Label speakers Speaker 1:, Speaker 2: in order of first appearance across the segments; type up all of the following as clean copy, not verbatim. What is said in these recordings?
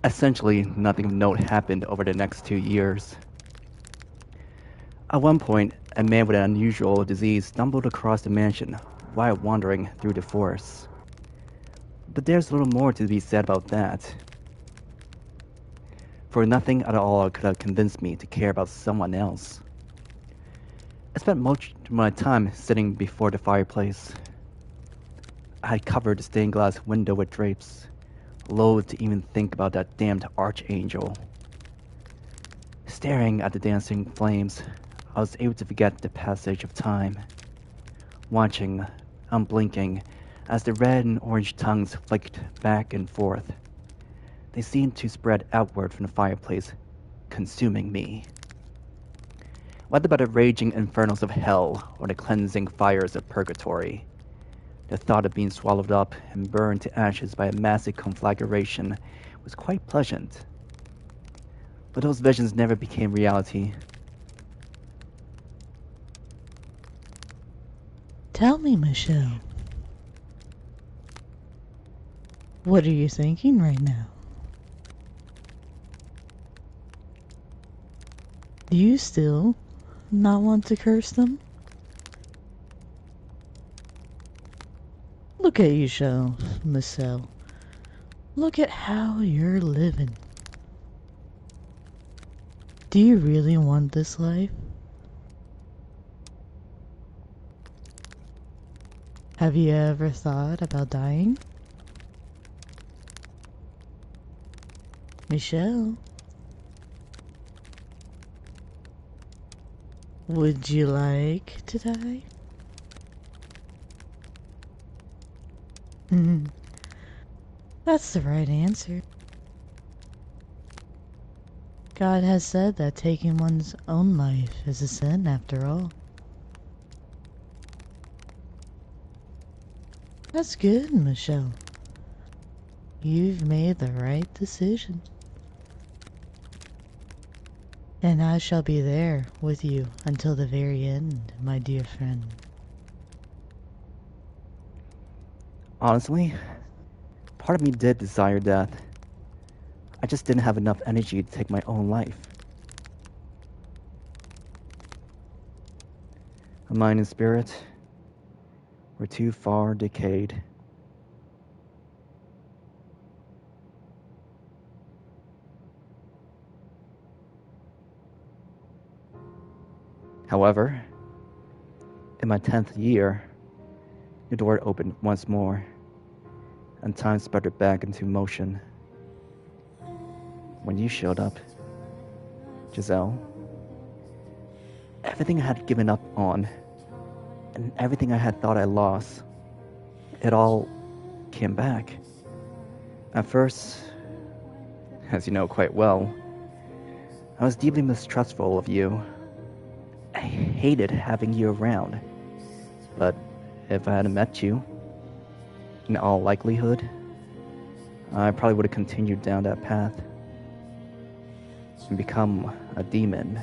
Speaker 1: Essentially, nothing of note happened over the next 2 years. At one point, a man with an unusual disease stumbled across the mansion while wandering through the forest. But there's little more to be said about that, for nothing at all could have convinced me to care about someone else. I spent most of my time sitting before the fireplace. I had covered the stained glass window with drapes, loath to even think about that damned archangel. Staring at the dancing flames, I was able to forget the passage of time, watching, unblinking, as the red and orange tongues flicked back and forth. They seemed to spread outward from the fireplace, consuming me. Whether by the raging infernos of hell or the cleansing fires of purgatory, the thought of being swallowed up and burned to ashes by a massive conflagration was quite pleasant. But those visions never became reality.
Speaker 2: Tell me, Michelle. What are you thinking right now? Do you still not want to curse them? Look at yourself, Michelle. Look at how you're living. Do you really want this life? Have you ever thought about dying? Michelle? Would you like to die? That's the right answer. God has said that taking one's own life is a sin after all. That's good, Michelle. You've made the right decision. And I shall be there with you until the very end, my dear friend.
Speaker 1: Honestly, part of me did desire death. I just didn't have enough energy to take my own life. My mind and spirit were too far decayed. However, in my 10th year, the door opened once more, and time sputtered back into motion. When you showed up, Giselle, everything I had given up on, and everything I had thought I lost, it all came back. At first, as you know quite well, I was deeply mistrustful of you. I hated having you around, but if I hadn't met you, in all likelihood, I probably would have continued down that path and become a demon.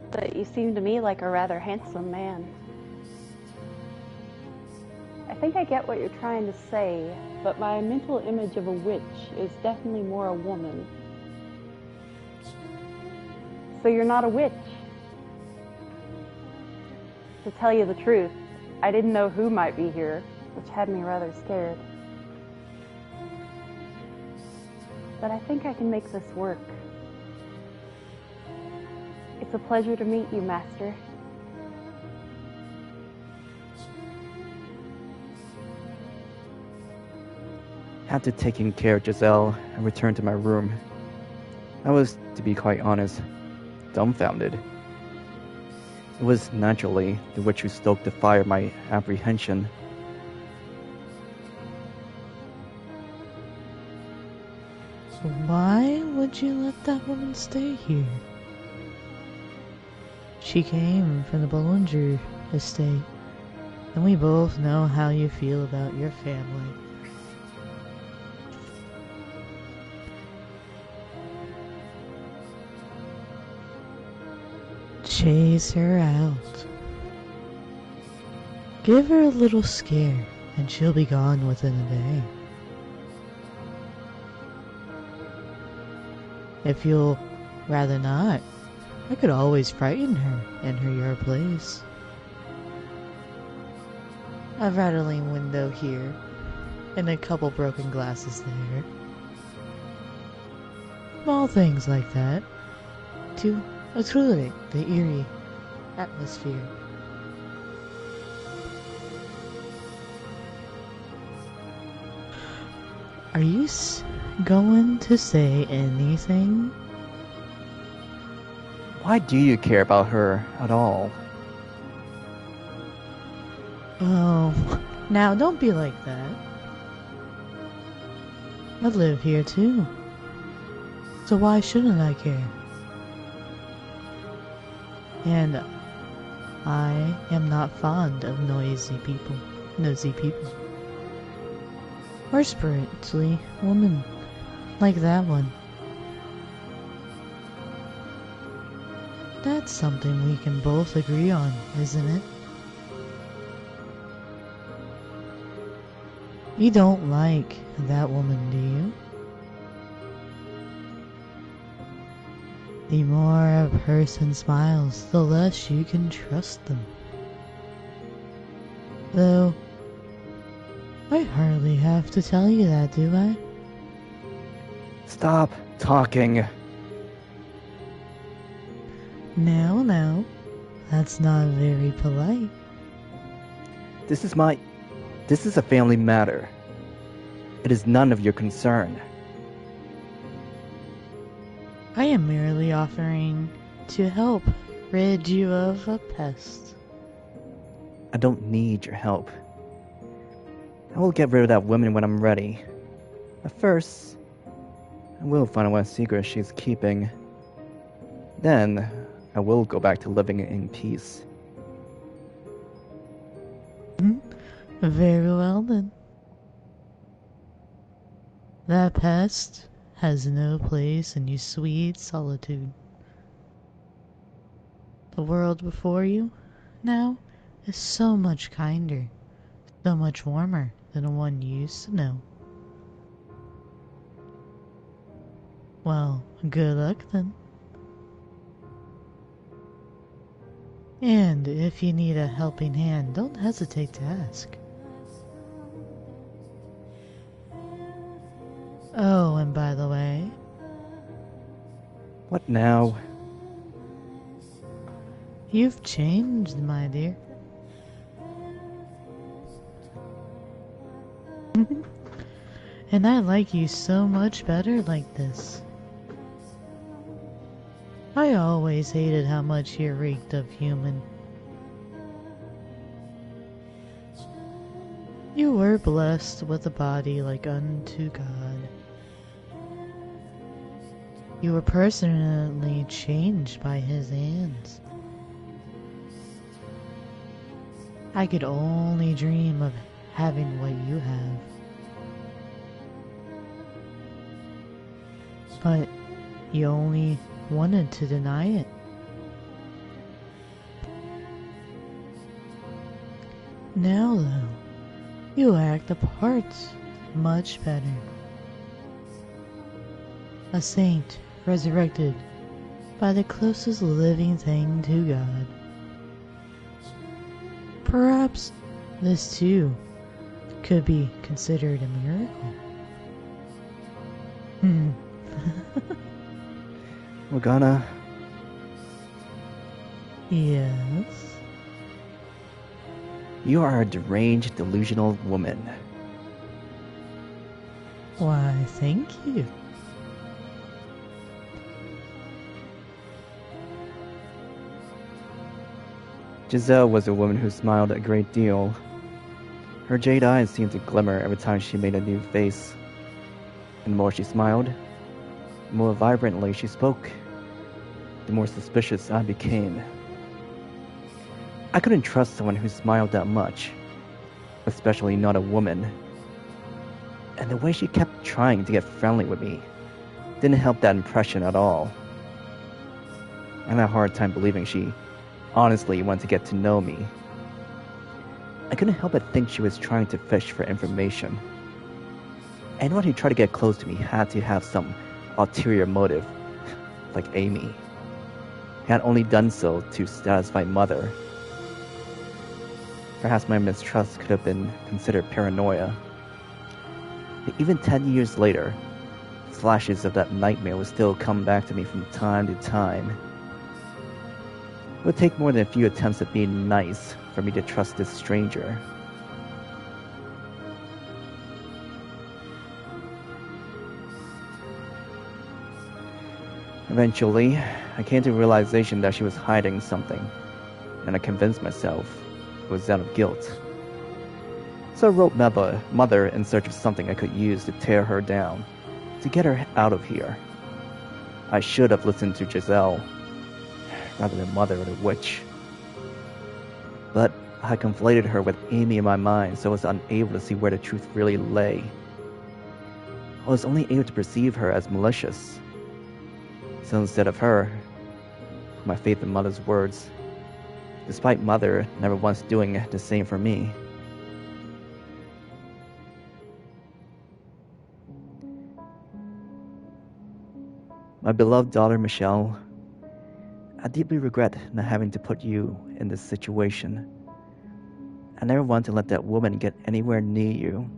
Speaker 3: But you seem to me like a rather handsome man. I think I get what you're trying to say, but my mental image of a witch is definitely more a woman. So you're not a witch? To tell you the truth, I didn't know who might be here, which had me rather scared. But I think I can make this work. It's a pleasure to meet you, Master.
Speaker 1: After taking care of Giselle, I returned to my room. I was, to be quite honest, dumbfounded. It was naturally the witch who stoked the fire of my apprehension.
Speaker 2: Why would you let that woman stay here? She came from the Bollinger estate, and we both know how you feel about your family. Chase her out. Give her a little scare, and she'll be gone within a day. If you'll rather not, I could always frighten her in your place. A rattling window here, and a couple broken glasses there. Small things like that, to accelerate the eerie atmosphere. Are you going to say anything?
Speaker 1: Why do you care about her at all?
Speaker 2: Oh, now don't be like that. I live here too. So why shouldn't I care? And I am not fond of nosy people. Or spiritually women like that one. That's something we can both agree on, isn't it? You don't like that woman, do you? The more a person smiles, the less you can trust them. Though, I hardly have to tell you that, do I?
Speaker 1: Stop talking.
Speaker 2: No, that's not very polite.
Speaker 1: This is a family matter. It is none of your concern.
Speaker 2: I am merely offering to help rid you of a pest.
Speaker 1: I don't need your help. I will get rid of that woman when I'm ready. But first, I will find out what secret she's keeping. Then, I will go back to living in peace.
Speaker 2: Very well then. That pest has no place in your sweet solitude. The world before you now is so much kinder, so much warmer than the one you used to know. Well, good luck then. And if you need a helping hand, don't hesitate to ask. Oh, and by the way...
Speaker 1: What now?
Speaker 2: You've changed, my dear. And I like you so much better like this. I always hated how much you reeked of human. You were blessed with a body like unto God. You were personally changed by his hands. I could only dream of having what you have. But you only wanted to deny it. Now though, you act the part much better. A saint resurrected by the closest living thing to God. Perhaps this too could be considered a miracle.
Speaker 1: Morgana,
Speaker 2: Yes?
Speaker 1: you are a deranged, delusional woman.
Speaker 2: Why, thank you.
Speaker 1: Giselle was a woman who smiled a great deal. Her jade eyes seemed to glimmer every time she made a new face. And the more she smiled, the more vibrantly she spoke, the more suspicious I became. I couldn't trust someone who smiled that much, especially not a woman. And the way she kept trying to get friendly with me didn't help that impression at all. I had a hard time believing she honestly wanted to get to know me. I couldn't help but think she was trying to fish for information. Anyone who tried to get close to me had to have some ulterior motive, like Amy. He had only done so to satisfy Mother. Perhaps my mistrust could have been considered paranoia. But even 10 years later, flashes of that nightmare would still come back to me from time to time. It would take more than a few attempts at being nice for me to trust this stranger. Eventually, I came to the realization that she was hiding something, and I convinced myself it was out of guilt. So I wrote Mother in search of something I could use to tear her down, to get her out of here. I should have listened to Giselle, rather than Mother or the witch. But I conflated her with Amy in my mind, so I was unable to see where the truth really lay. I was only able to perceive her as malicious. So instead of her, my faith in Mother's words, despite Mother never once doing the same for me. My beloved daughter Michelle, I deeply regret not having to put you in this situation. I never wanted to let that woman get anywhere near you.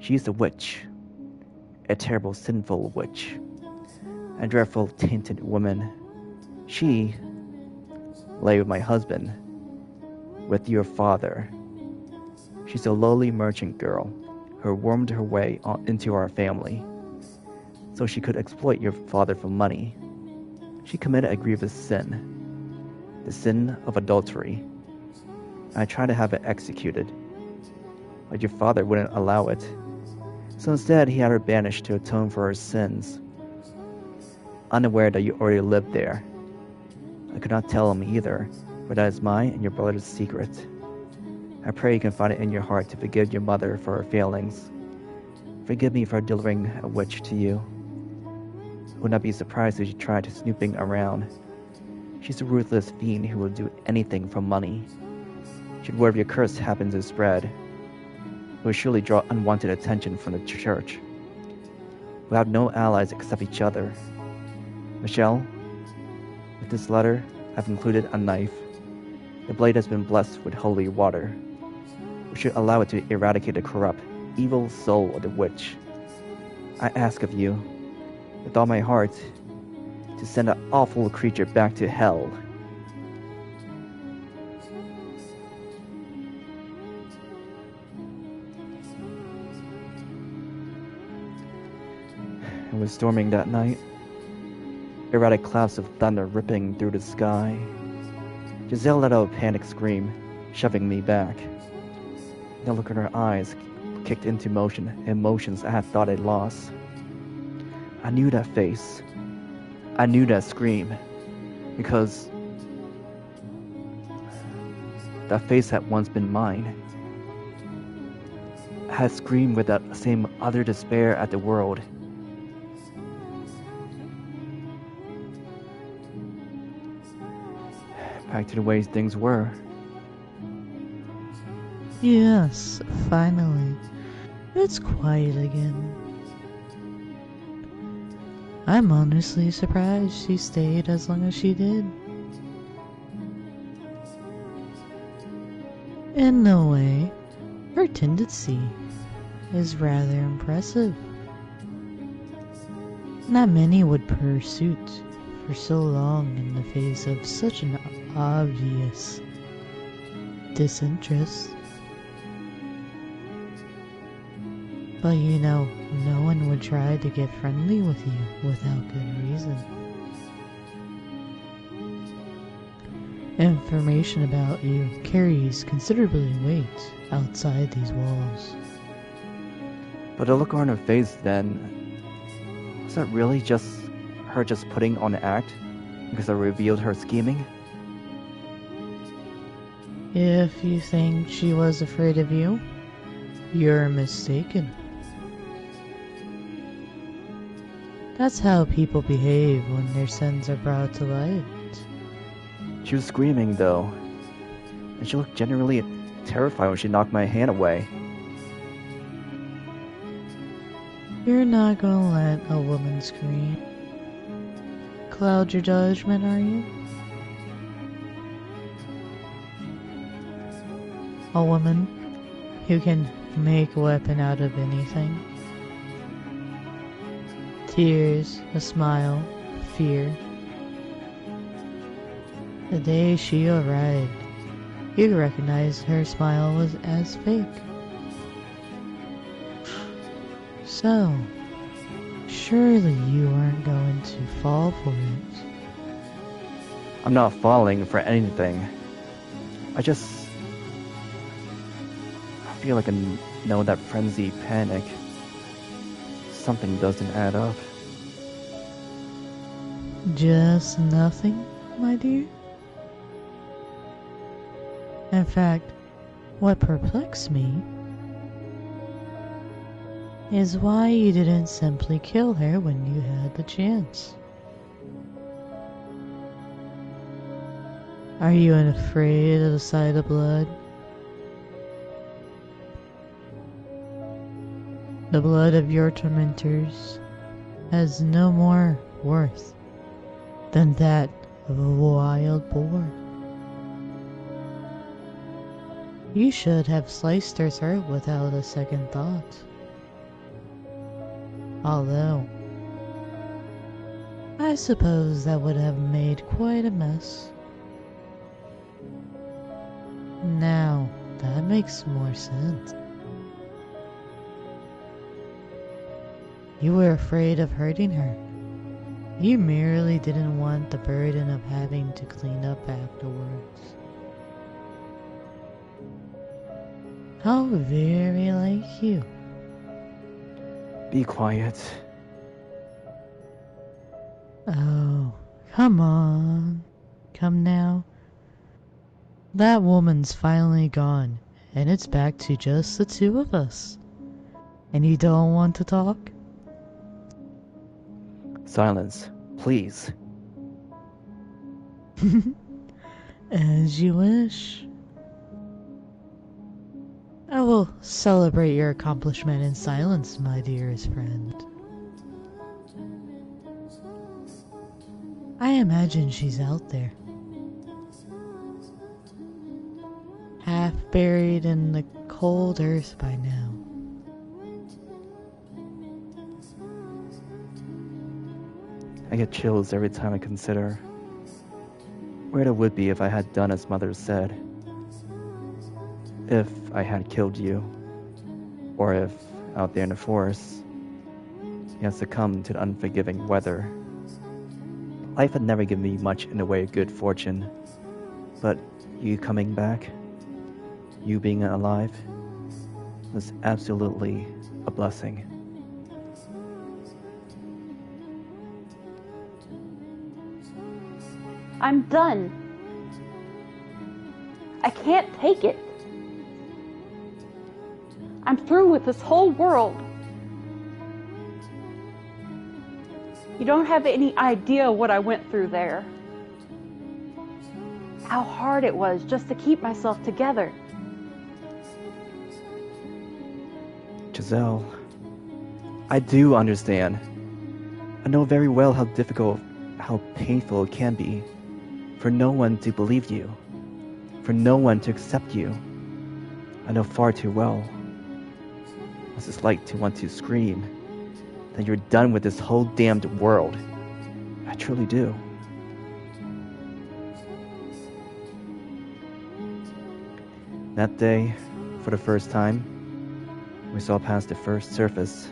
Speaker 1: She's a witch, a terrible sinful witch, a dreadful tainted woman. She lay with my husband, with your father. She's a lowly merchant girl who wormed her way into our family so she could exploit your father for money. She committed a grievous sin, the sin of adultery. I tried to have it executed, but your father wouldn't allow it. So instead, he had her banished to atone for her sins, unaware that you already lived there. I could not tell him either, for that is mine and your brother's secret. I pray you can find it in your heart to forgive your mother for her failings. Forgive me for delivering a witch to you. I would not be surprised if she tried snooping around. She's a ruthless fiend who will do anything for money. Should word of your curse happen to spread, it will surely draw unwanted attention from the church. We have no allies except each other. Michelle, with this letter, I've included a knife. The blade has been blessed with holy water. We should allow it to eradicate the corrupt, evil soul of the witch. I ask of you, with all my heart, to send that awful creature back to hell. It was storming that night. Erratic clouds of thunder ripping through the sky. Giselle let out a panic scream, shoving me back. The look in her eyes kicked into motion emotions I had thought I'd lost. I knew that face. I knew that scream. Because that face had once been mine. I had screamed with that same utter despair at the world. Back to the way things were.
Speaker 2: Yes, finally. It's quiet again. I'm honestly surprised she stayed as long as she did. In a way, her tendency is rather impressive. Not many would pursue for so long in the face of such an obvious disinterest. But you know, no one would try to get friendly with you without good reason. Information about you carries considerably weight outside these walls.
Speaker 1: But the look on her face then, was that really just her just putting on an act because I revealed her scheming?
Speaker 2: If you think she was afraid of you, you're mistaken. That's how people behave when their sins are brought to light.
Speaker 1: She was screaming though, and she looked genuinely terrified when she knocked my hand away.
Speaker 2: You're not gonna let a woman scream cloud your judgment, are you? A woman who can make a weapon out of anything. Tears, a smile, fear. The day she arrived, you recognized her smile was as fake. So, surely you aren't going to fall for it.
Speaker 1: I'm not falling for anything. I feel like I know that frenzied panic. Something doesn't add up.
Speaker 2: Just nothing, my dear? In fact, what perplexed me is why you didn't simply kill her when you had the chance. Are you afraid of the sight of blood? The blood of your tormentors has no more worth than that of a wild boar. You should have sliced her throat without a second thought. Although, I suppose that would have made quite a mess. Now, that makes more sense. You were afraid of hurting her. You merely didn't want the burden of having to clean up afterwards. How very like you.
Speaker 1: Be quiet.
Speaker 2: Oh, come on. Come now. That woman's finally gone, and it's back to just the two of us. And you don't want to talk?
Speaker 1: Silence, please.
Speaker 2: As you wish. I will celebrate your accomplishment in silence, my dearest friend. I imagine she's out there, half buried in the cold earth by now.
Speaker 1: I get chills every time I consider where it would be if I had done as Mother said. If I had killed you, or if, out there in the forest, you had succumbed to the unforgiving weather. Life had never given me much in the way of good fortune, but you coming back, you being alive, was absolutely a blessing.
Speaker 3: I'm done. I can't take it. I'm through with this whole world. You don't have any idea what I went through there. How hard it was just to keep myself together.
Speaker 1: Giselle, I do understand. I know very well how difficult, how painful it can be for no one to believe you, for no one to accept you. I know far too well what it's like to want to scream that you're done with this whole damned world. I truly do. That day, for the first time, we saw past the first surface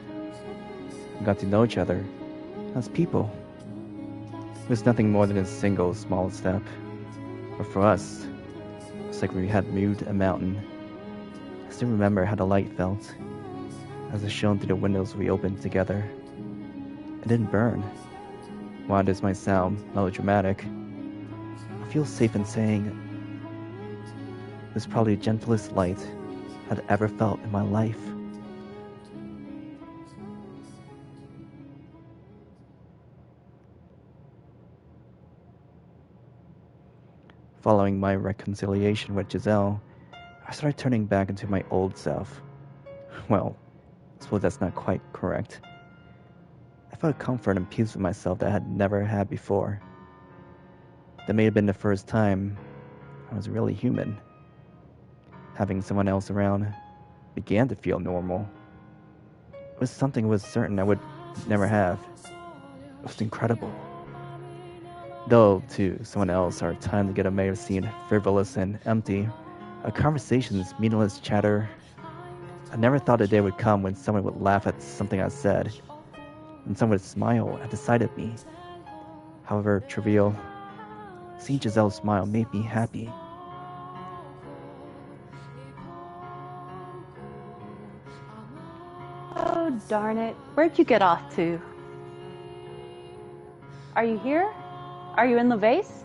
Speaker 1: and got to know each other as people. It was nothing more than a single small step, but for us, it's like we had moved a mountain. I still remember how the light felt as it shone through the windows we opened together. It didn't burn. While this might sound melodramatic, I feel safe in saying it was probably the gentlest light I'd ever felt in my life. Following my reconciliation with Giselle, I started turning back into my old self. Well, I suppose that's not quite correct. I felt comfort and peace with myself that I had never had before. That may have been the first time I was really human. Having someone else around began to feel normal. It was something I was certain I would never have. It was incredible. Though to someone else, our time together may have seemed frivolous and empty, our conversations, meaningless chatter. I never thought a day would come when someone would laugh at something I said, and someone would smile at the sight of me. However trivial, seeing Giselle's smile made me happy.
Speaker 3: Oh, darn it. Where'd you get off to? Are you here? Are you in the vase?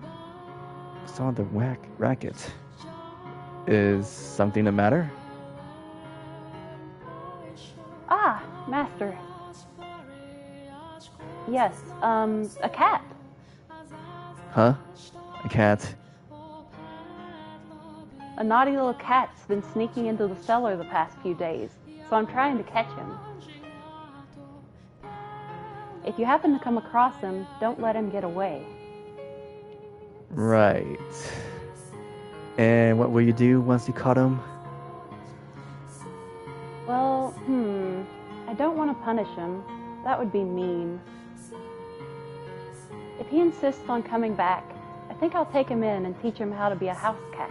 Speaker 1: I saw the racket. Is something the matter?
Speaker 3: Ah, master. Yes, a cat.
Speaker 1: Huh? A cat?
Speaker 3: A naughty little cat's been sneaking into the cellar the past few days, so I'm trying to catch him. If you happen to come across him, don't let him get away.
Speaker 1: Right. And what will you do once you caught him?
Speaker 3: Well, I don't want to punish him. That would be mean. If he insists on coming back, I think I'll take him in and teach him how to be a house cat.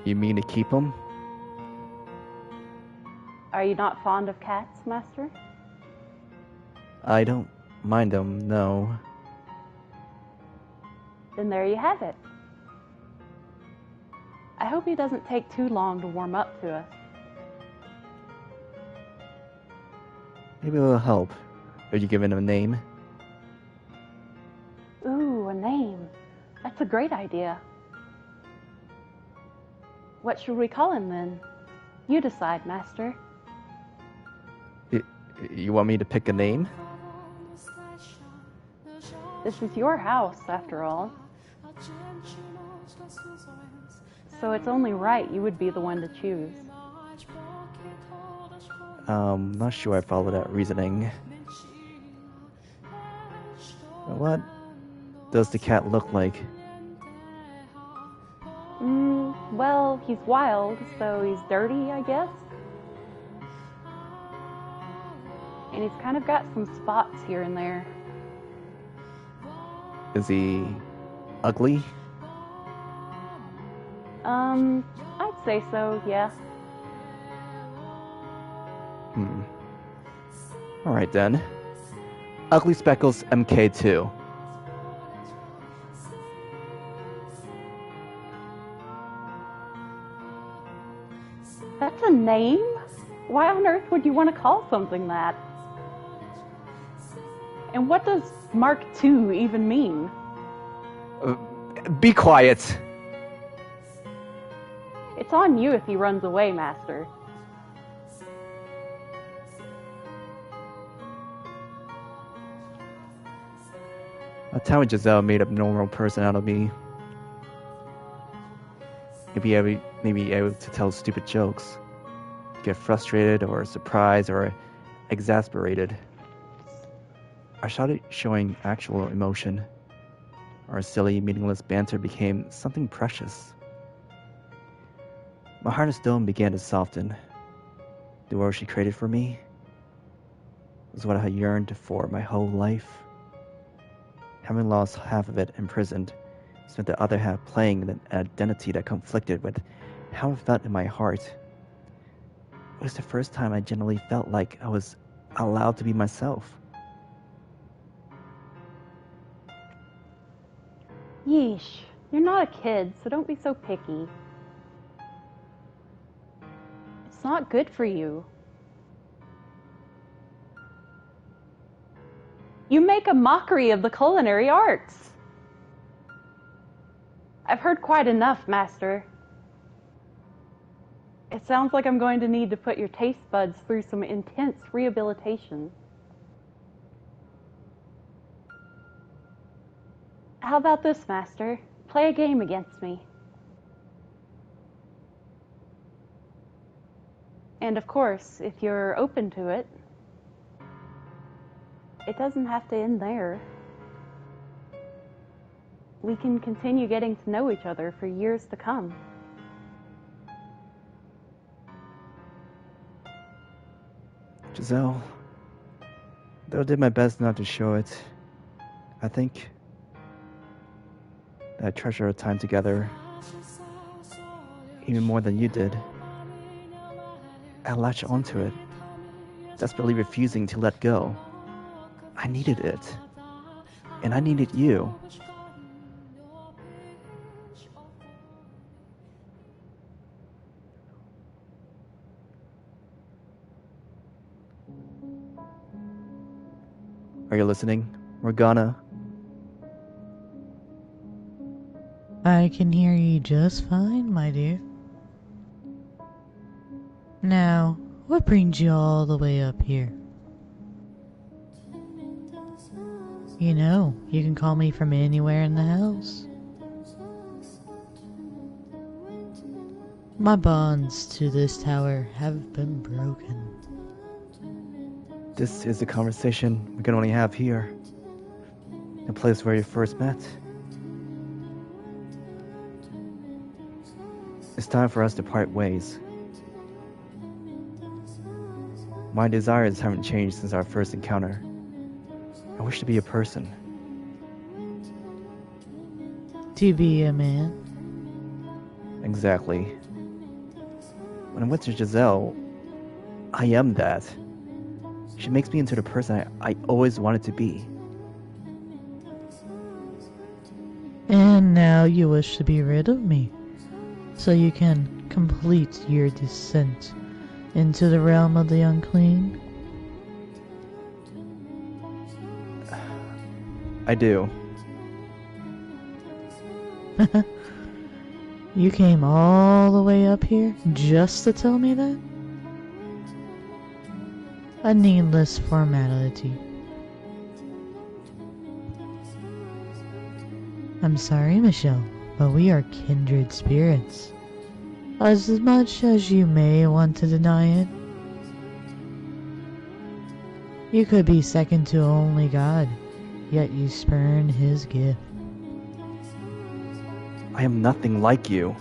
Speaker 1: You mean to keep him?
Speaker 3: Are you not fond of cats, master?
Speaker 1: I don't mind them, no.
Speaker 3: Then there you have it. I hope he doesn't take too long to warm up to us.
Speaker 1: Maybe it will help. Are you giving him a name?
Speaker 3: Ooh, a name. That's a great idea. What should we call him then? You decide, master.
Speaker 1: You want me to pick a name?
Speaker 3: This is your house, after all. So it's only right you would be the one to choose.
Speaker 1: Not sure I follow that reasoning. What does the cat look like?
Speaker 3: Well, he's wild, so he's dirty, I guess. And he's kind of got some spots here and there.
Speaker 1: Is he ugly?
Speaker 3: I'd say so, yeah.
Speaker 1: Alright then. Ugly Speckles MK2.
Speaker 3: That's a name? Why on earth would you want to call something that? And what does Mark II even mean?
Speaker 1: Be quiet!
Speaker 3: It's on you if he runs away, master.
Speaker 1: A time with Giselle made a normal person out of me. Maybe able to tell stupid jokes. Get frustrated or surprised or exasperated. I started showing actual emotion. Our silly, meaningless banter became something precious. My heart of stone began to soften. The world she created for me was what I had yearned for my whole life. Having lost half of it imprisoned, spent the other half playing an identity that conflicted with how I felt in my heart. It was the first time I genuinely felt like I was allowed to be myself.
Speaker 3: Yeesh, you're not a kid, so don't be so picky. It's not good for you. You make a mockery of the culinary arts. I've heard quite enough, master. It sounds like I'm going to need to put your taste buds through some intense rehabilitation. How about this, master? Play a game against me. And of course, if you're open to it, it doesn't have to end there. We can continue getting to know each other for years to come.
Speaker 1: Giselle, though I did my best not to show it, I think that I treasure our time together even more than you did. I latched onto it, desperately refusing to let go. I needed it, and I needed you. Are you listening, Morgana?
Speaker 2: I can hear you just fine, my dear. Now, what brings you all the way up here? You know, you can call me from anywhere in the house. My bonds to this tower have been broken.
Speaker 1: This is a conversation we can only have here. The place where you first met. It's time for us to part ways. My desires haven't changed since our first encounter. I wish to be a person.
Speaker 2: To be a man?
Speaker 1: Exactly. When I'm with Giselle, I am that. She makes me into the person I always wanted to be.
Speaker 2: And now you wish to be rid of me, so you can complete your descent into the realm of the unclean?
Speaker 1: I do.
Speaker 2: You came all the way up here just to tell me that? A needless formality. I'm sorry, Michelle, but we are kindred spirits. As much as you may want to deny it, you could be second to only God, yet you spurn his gift.
Speaker 1: I am nothing like you.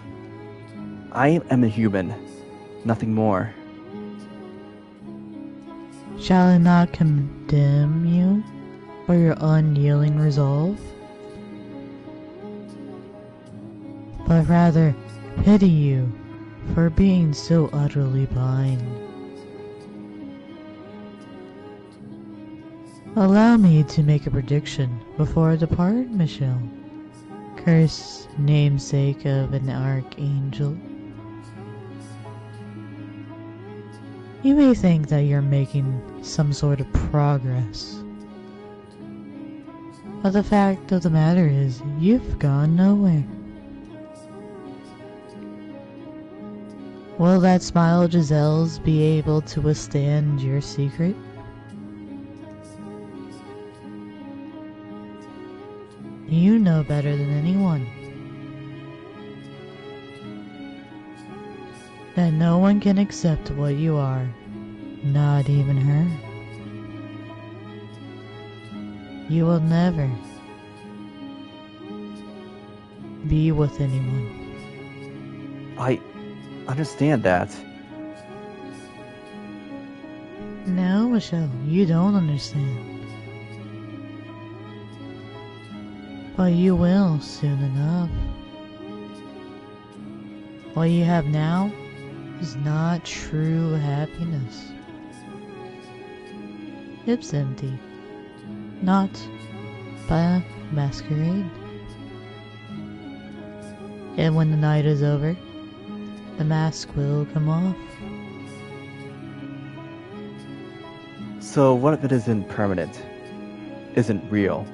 Speaker 1: I am a human, nothing more.
Speaker 2: Shall I not condemn you for your unyielding resolve, but rather pity you for being so utterly blind? Allow me to make a prediction before I depart, Michelle, cursed namesake of an archangel. You may think that you're making some sort of progress, but the fact of the matter is you've gone nowhere. Will that smile of Giselle's be able to withstand your secret? You know better than anyone that no one can accept what you are, not even her. You will never be with anyone.
Speaker 1: I understand that.
Speaker 2: No, Michelle, you don't understand. But you will soon enough. What you have now is not true happiness. It's empty, not by a masquerade. And when the night is over, the mask will come off.
Speaker 1: So what if it isn't permanent? Isn't real?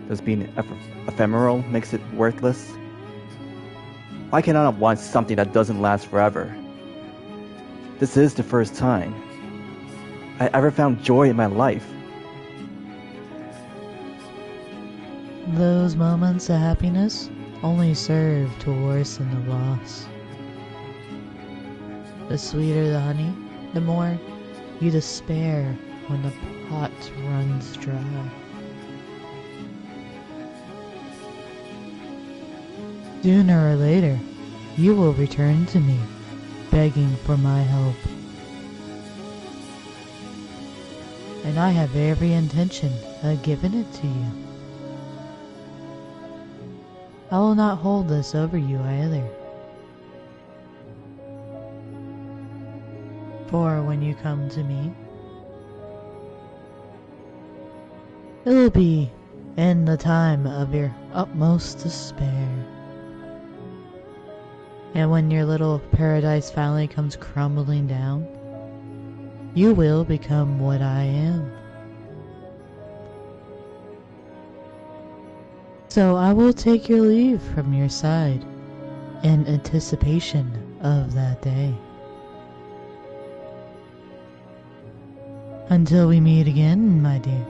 Speaker 1: Does being ephemeral makes it worthless? Why can I not want something that doesn't last forever? This is the first time I ever found joy in my life.
Speaker 2: Those moments of happiness only serve to worsen the loss. The sweeter the honey, the more you despair when the pot runs dry. Sooner or later, you will return to me, begging for my help. And I have every intention of giving it to you. I will not hold this over you either. For when you come to me, it will be in the time of your utmost despair. And when your little paradise finally comes crumbling down, you will become what I am. So I will take your leave from your side in anticipation of that day. Until we meet again, my dear.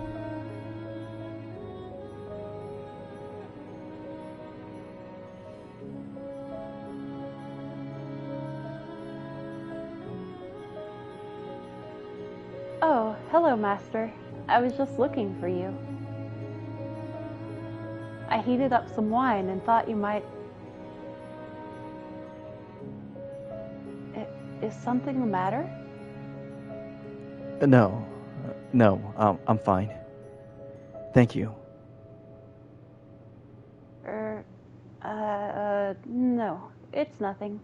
Speaker 3: Oh, hello, Master. I was just looking for you. I heated up some wine and thought you might... Is something the matter?
Speaker 1: No, I'm fine. Thank you.
Speaker 3: No, it's nothing.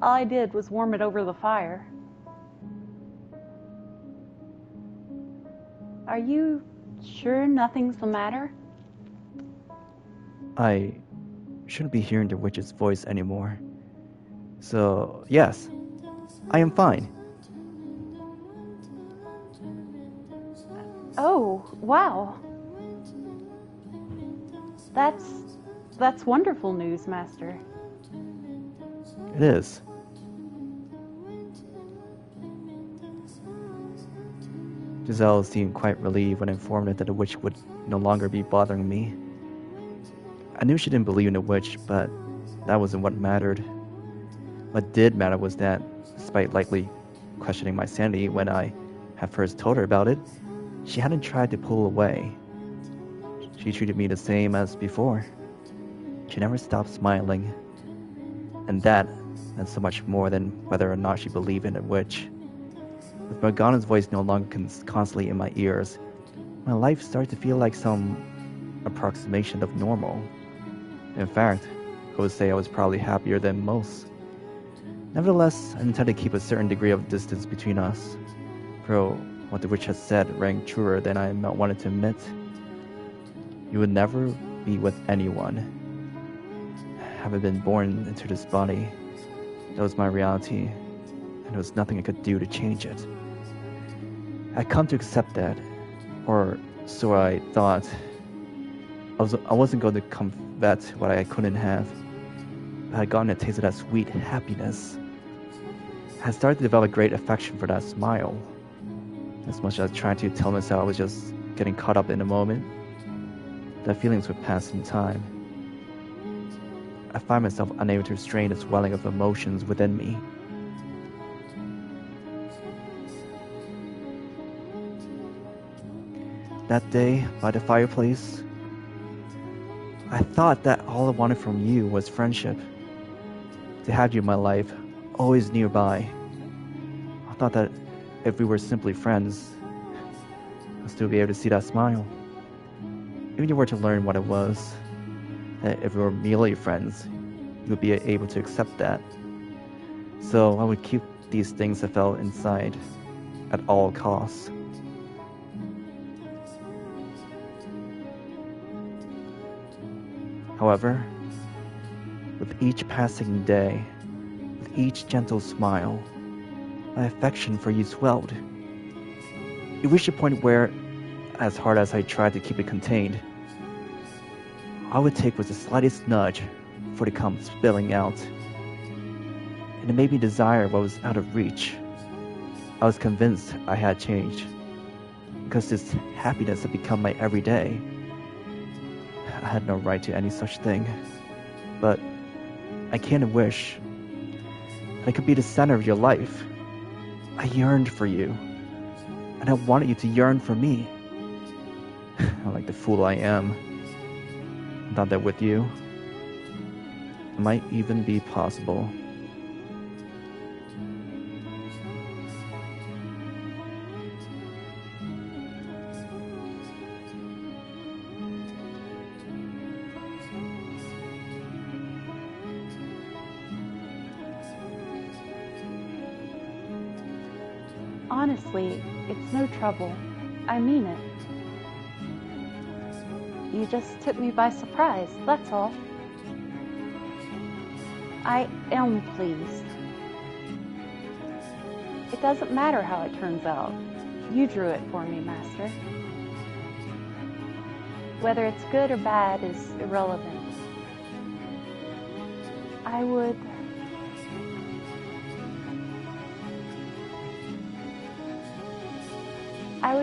Speaker 3: All I did was warm it over the fire. Are you sure nothing's the matter?
Speaker 1: I shouldn't be hearing the witch's voice anymore. So, yes, I am fine.
Speaker 3: Oh, wow. That's wonderful news, Master.
Speaker 1: It is. Giselle seemed quite relieved when informed that the witch would no longer be bothering me. I knew she didn't believe in the witch, but that wasn't what mattered. What did matter was that, despite likely questioning my sanity when I had first told her about it, she hadn't tried to pull away. She treated me the same as before. She never stopped smiling. And that meant so much more than whether or not she believed in a witch. With Morgana's voice no longer constantly in my ears, my life started to feel like some approximation of normal. In fact, I would say I was probably happier than most. Nevertheless, I intended to keep a certain degree of distance between us, for what the witch had said rang truer than I wanted to admit. You would never be with anyone. Having been born into this body, that was my reality, and there was nothing I could do to change it. I'd come to accept that, or so I thought. I wasn't going to combat what I couldn't have. I had gotten a taste of that sweet happiness. I had started to develop a great affection for that smile. As much as I tried to tell myself I was just getting caught up in the moment, the feelings would pass in time. I find myself unable to restrain the swelling of emotions within me. That day, by the fireplace, I thought that all I wanted from you was friendship. To have you in my life, always nearby. I thought that if we were simply friends, I'd still be able to see that smile. Even if you were to learn what it was, that if we were merely friends, you would be able to accept that. So I would keep these things I felt inside at all costs. However, with each passing day, with each gentle smile, my affection for you swelled. It reached a point where, as hard as I tried to keep it contained, all I would take was the slightest nudge for it to come spilling out. And it made me desire what was out of reach. I was convinced I had changed, because this happiness had become my everyday. I had no right to any such thing, but I can't wish I could be the center of your life. I yearned for you, and I wanted you to yearn for me. Like the fool I am. I thought that with you, it might even be possible.
Speaker 3: Honestly, it's no trouble. I mean it. You just took me by surprise, that's all. I am pleased. It doesn't matter how it turns out. You drew it for me, Master. Whether it's good or bad is irrelevant. I would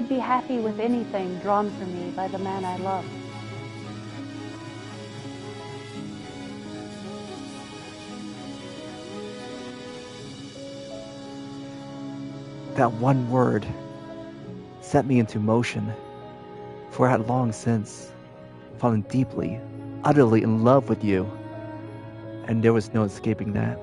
Speaker 3: be happy with anything drawn for me by the man I love.
Speaker 1: That one word set me into motion, for I had long since fallen deeply, utterly in love with you, and there was no escaping that.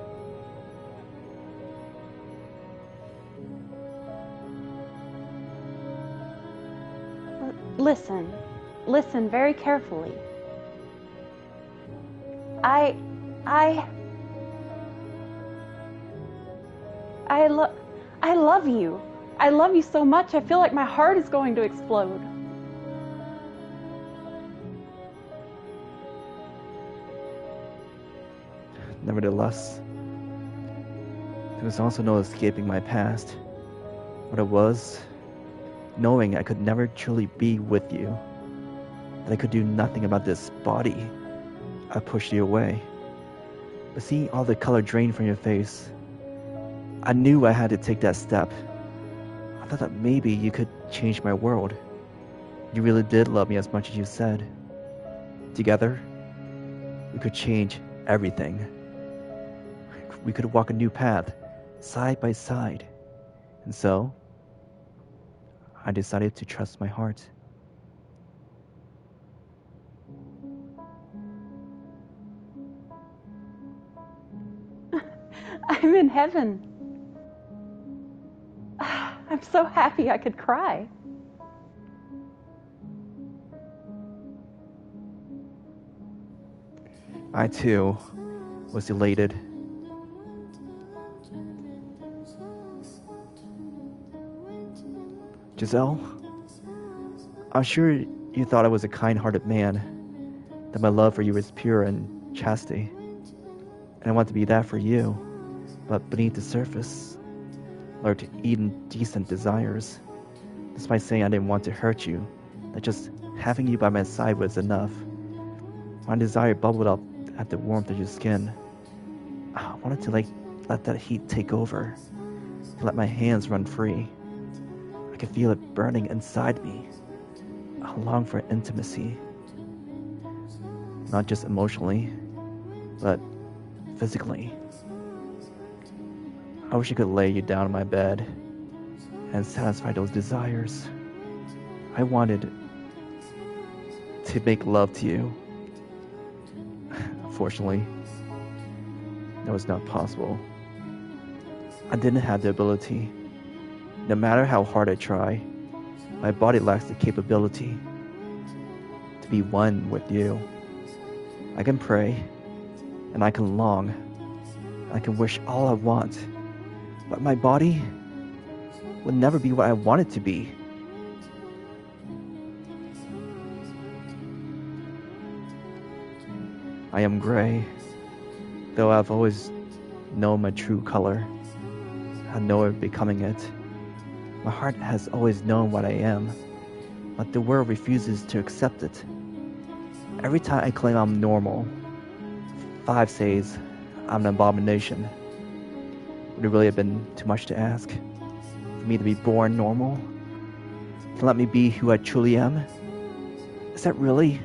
Speaker 3: Listen very carefully. I love you. I love you so much, I feel like my heart is going to explode.
Speaker 1: Nevertheless, there was also no escaping my past. What it was, knowing I could never truly be with you, that I could do nothing about this body. I pushed you away. But seeing all the color drain from your face, I knew I had to take that step. I thought that maybe you could change my world. You really did love me as much as you said. Together, we could change everything. We could walk a new path, side by side. And so, I decided to trust my heart.
Speaker 3: I'm in heaven. I'm so happy I could cry.
Speaker 1: I too was elated. Giselle, I'm sure you thought I was a kind-hearted man, that my love for you was pure and chastity, and I want to be that for you, but beneath the surface lurked indecent desires. Despite saying I didn't want to hurt you, that just having you by my side was enough. My desire bubbled up at the warmth of your skin. I wanted to let that heat take over, to let my hands run free. I could feel it burning inside me. I longed for intimacy, not just emotionally, but physically. I wish I could lay you down on my bed and satisfy those desires. I wanted to make love to you. Unfortunately, that was not possible. I didn't have the ability. No matter how hard I try, my body lacks the capability to be one with you. I can pray, and I can long, and I can wish all I want, but my body will never be what I want it to be. I am gray, though I've always known my true color. I know it becoming it. My heart has always known what I am, but the world refuses to accept it. Every time I claim I'm normal, 5 says I'm an abomination. Would it really have been too much to ask? For me to be born normal? To let me be who I truly am? Is that really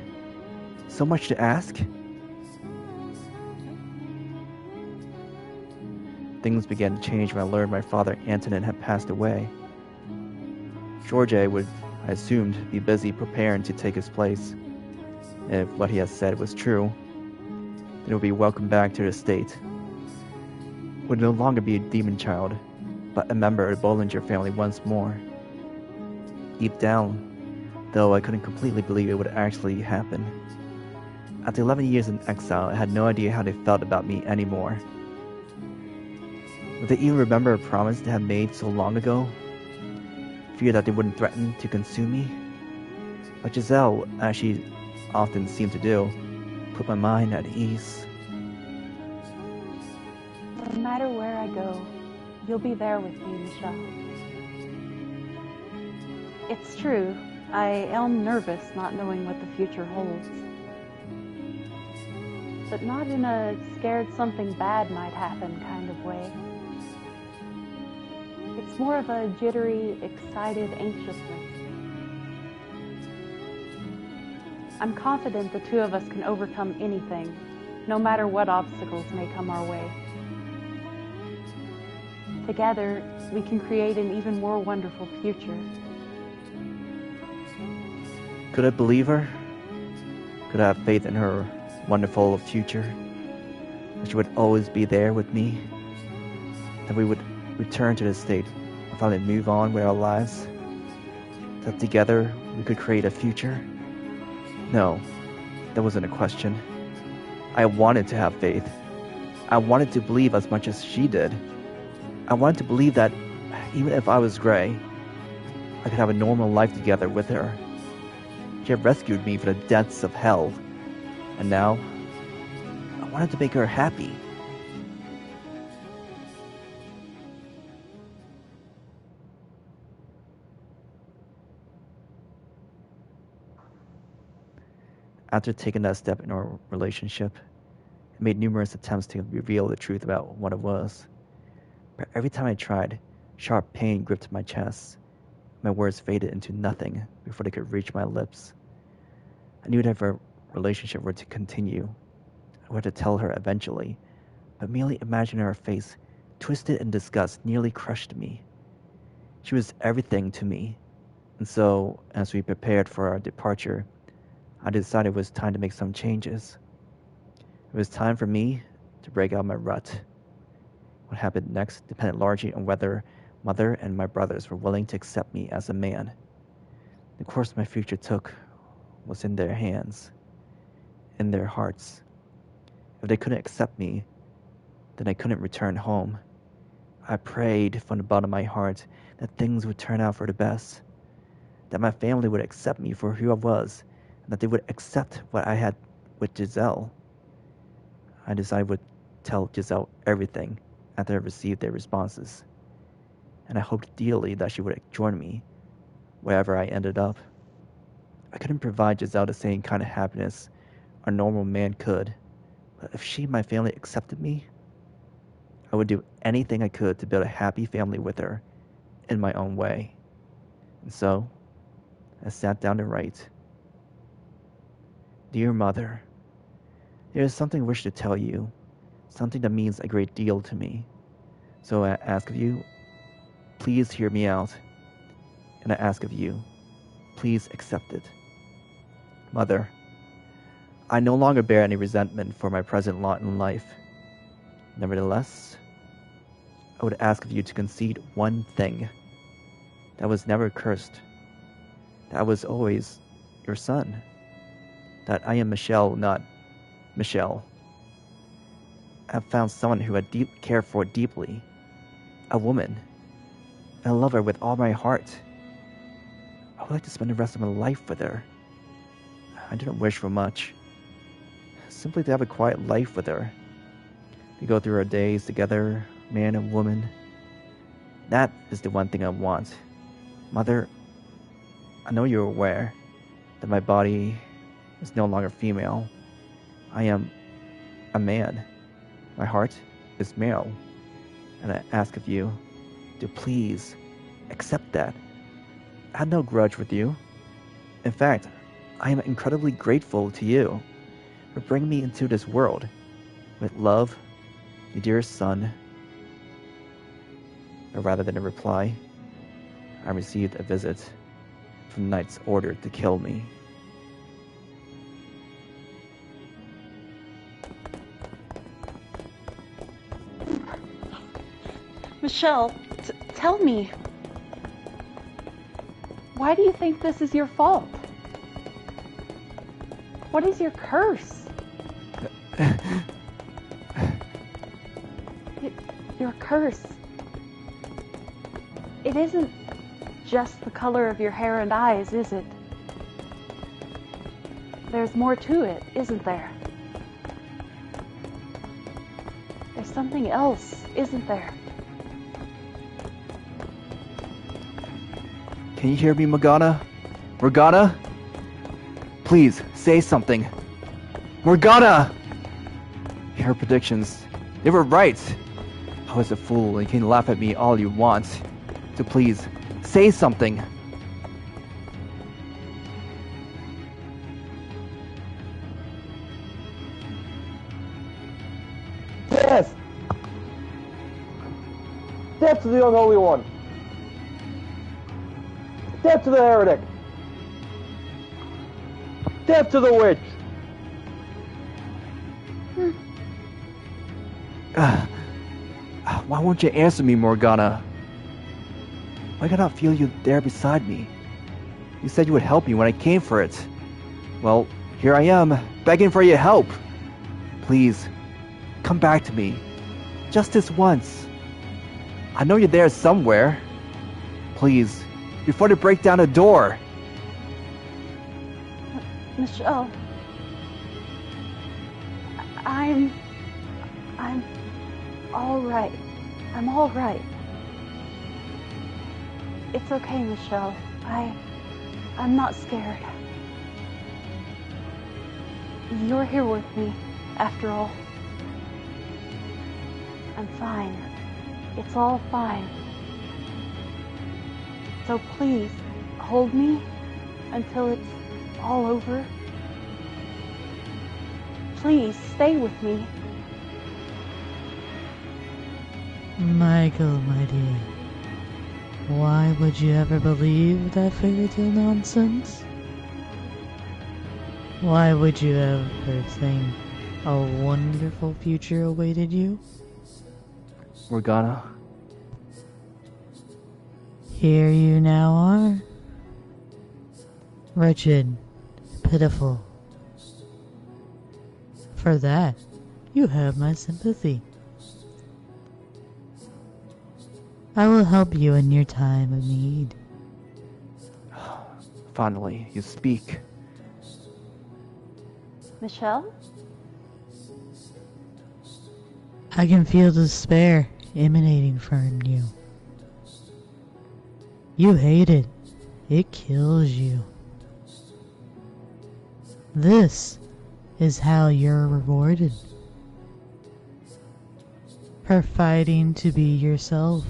Speaker 1: so much to ask? things began to change when I learned my father Antonin had passed away. George would, I assumed, be busy preparing to take his place. And if what he had said was true, then he would be welcomed back to the estate. Would no longer be a demon child, but a member of the Bollinger family once more. Deep down, though, I couldn't completely believe it would actually happen. After 11 years in exile, I had no idea how they felt about me anymore. Would they even remember a promise they had made so long ago? Fear that they wouldn't threaten to consume me? But Giselle, as she often seemed to do, put my mind at ease.
Speaker 3: No matter where I go, you'll be there with me, Michelle. It's true, I am nervous not knowing what the future holds. But not in a scared something bad might happen kind of way. It's more of a jittery, excited anxiousness. I'm confident the two of us can overcome anything, no matter what obstacles may come our way. Together, we can create an even more wonderful future.
Speaker 1: Could I believe her? Could I have faith in her wonderful future? That she would always be there with me? That we would return to the estate and finally move on with our lives? That together we could create a future? No, that wasn't a question. I wanted to have faith. I wanted to believe as much as she did. I wanted to believe that even if I was gray, I could have a normal life together with her. She had rescued me from the depths of hell, and now I wanted to make her happy. After taking that step in our relationship, I made numerous attempts to reveal the truth about what it was. But every time I tried, sharp pain gripped my chest. My words faded into nothing before they could reach my lips. I knew that if our relationship were to continue, I would have to tell her eventually, but merely imagining her face, twisted in disgust, nearly crushed me. She was everything to me, and so, as we prepared for our departure, I decided it was time to make some changes. It was time for me to break out my rut. What happened next depended largely on whether Mother and my brothers were willing to accept me as a man. The course my future took was in their hands, in their hearts. If they couldn't accept me, then I couldn't return home. I prayed from the bottom of my heart that things would turn out for the best, that my family would accept me for who I was, and that they would accept what I had with Giselle. I decided I would tell Giselle everything after I received their responses, and I hoped dearly that she would join me wherever I ended up. I couldn't provide Giselle the same kind of happiness a normal man could, but if she and my family accepted me, I would do anything I could to build a happy family with her in my own way. And so, I sat down to write. Dear Mother, there is something I wish to tell you, something that means a great deal to me. So I ask of you, please hear me out, and I ask of you, please accept it. Mother, I no longer bear any resentment for my present lot in life. Nevertheless, I would ask of you to concede one thing, that I was never cursed, that I was always your son, that I am Michelle, not Michelle. I have found someone who I care for deeply, a woman, and I love her with all my heart. I would like to spend the rest of my life with her. I didn't wish for much, simply to have a quiet life with her. We go through our days together, man and woman. That is the one thing I want. Mother, I know you're aware that my body is no longer female. I am a man. My heart is male. And I ask of you to please accept that. I had no grudge with you. In fact, I am incredibly grateful to you for bringing me into this world with love, your dearest son, But rather than a reply, I received a visit from the knight's order to kill me.
Speaker 3: Michelle, tell me. Why do you think this is your fault? What is your curse? Your curse. It isn't just the color of your hair and eyes, is it? There's more to it, isn't there? There's something else, isn't there?
Speaker 1: Can you hear me, Morgana? Morgana? Please, say something. Morgana! Her predictions, they were right. I was a fool and you can laugh at me all you want. So please, say something.
Speaker 4: Death! Death to the unholy one! Death to the heretic! Death to the witch!
Speaker 1: Why won't you answer me, Morgana? Why could I not feel you there beside me? You said you would help me when I came for it. Well, here I am, begging for your help. Please, come back to me. Just this once. I know you're there somewhere. Please, before they break down the door.
Speaker 3: Michelle. I'm all right. I'm all right. It's okay, Michelle. I'm not scared. You're here with me, after all. I'm fine. It's all fine. So please, hold me until it's all over. Please, stay with me.
Speaker 2: Michael, my dear, why would you ever believe that fairy tale nonsense? Why would you ever think a wonderful future awaited you?
Speaker 1: Morgana,
Speaker 2: Here you now are. Wretched, pitiful. For that, you have my sympathy. I will help you in your time of need.
Speaker 1: finally, you speak.
Speaker 3: Michelle?
Speaker 2: I can feel despair emanating from you. You hate it. It kills you. This is how you're rewarded. For fighting to be yourself.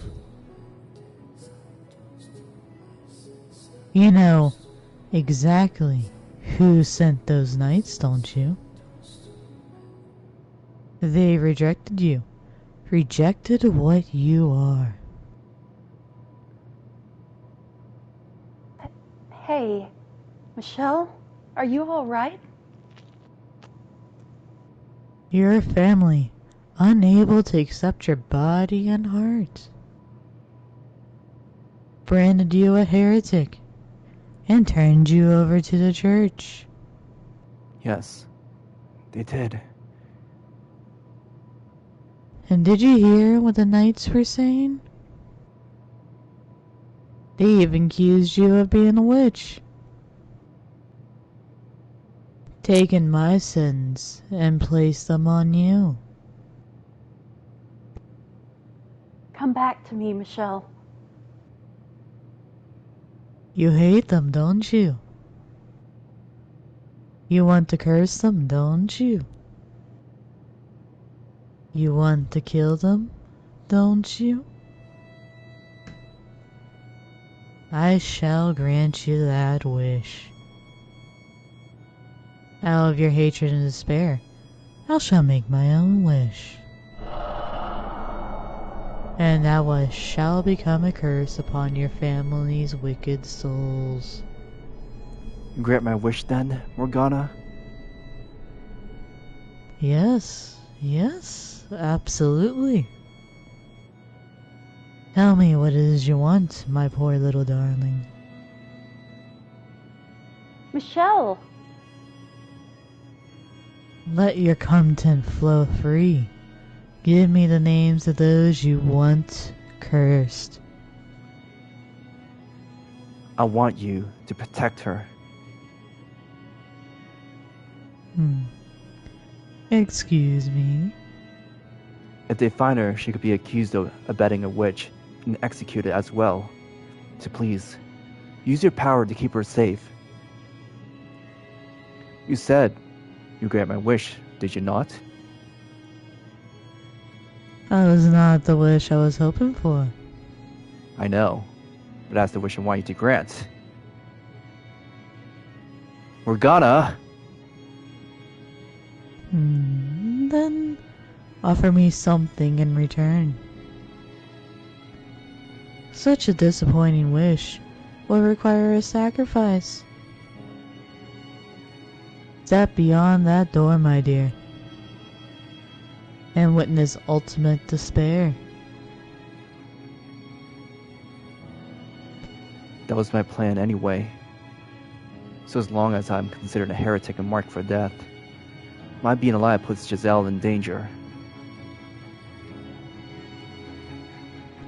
Speaker 2: You know exactly who sent those knights, don't you? They rejected you. Rejected what you are.
Speaker 3: Hey, Michelle? Are you all right?
Speaker 2: Your family, unable to accept your body and heart. Branded you a heretic and turned you over to the church.
Speaker 1: Yes, they did.
Speaker 2: And did you hear what the knights were saying? They even accused you of being a witch. Taking my sins and placed them on you.
Speaker 3: Come back to me, Michelle.
Speaker 2: You hate them, don't you? You want to curse them, don't you? You want to kill them, don't you? I shall grant you that wish. Out of your hatred and despair, I shall make my own wish. and that what shall become a curse upon your family's wicked souls.
Speaker 1: Grant my wish then, Morgana?
Speaker 2: Yes, yes, absolutely. Tell me what it is you want, my poor little darling.
Speaker 3: Michelle!
Speaker 2: Let your content flow free. Give me the names of those you want cursed.
Speaker 1: I want you to protect her.
Speaker 2: Excuse me?
Speaker 1: If they find her, she could be accused of abetting a witch and executed as well. So please, use your power to keep her safe. You said you grant my wish, did you not?
Speaker 2: That was not the wish I was hoping for.
Speaker 1: I know, but that's the wish I want you to grant. Morgana!
Speaker 2: Then offer me something in return. Such a disappointing wish will require a sacrifice. Step beyond that door, my dear, and witness ultimate despair.
Speaker 1: That was my plan anyway. So as long as I'm considered a heretic and marked for death, my being alive puts Giselle in danger.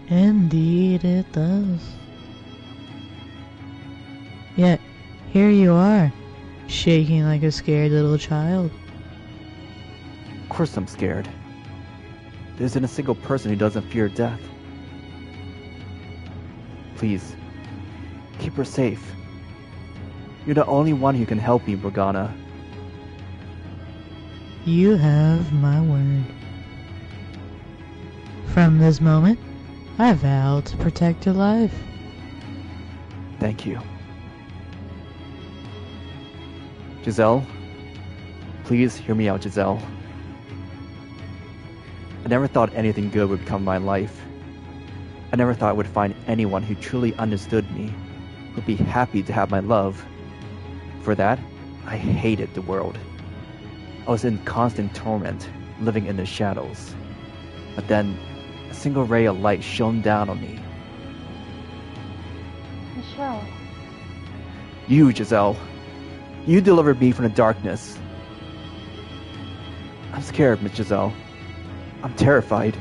Speaker 2: Indeed it does. Yet, here you are, shaking like a scared little child.
Speaker 1: Of course I'm scared. There isn't a single person who doesn't fear death. Please, keep her safe. You're the only one who can help me, Morgana.
Speaker 2: You have my word. From this moment, I vow to protect your life.
Speaker 1: Thank you. Giselle, please hear me out, Giselle. I never thought anything good would become my life. I never thought I would find anyone who truly understood me, who'd be happy to have my love. For that, I hated the world. I was in constant torment, living in the shadows. But then, a single ray of light shone down on me.
Speaker 3: Michelle.
Speaker 1: You, Giselle. You delivered me from the darkness. I'm scared, Miss Giselle. I'm terrified.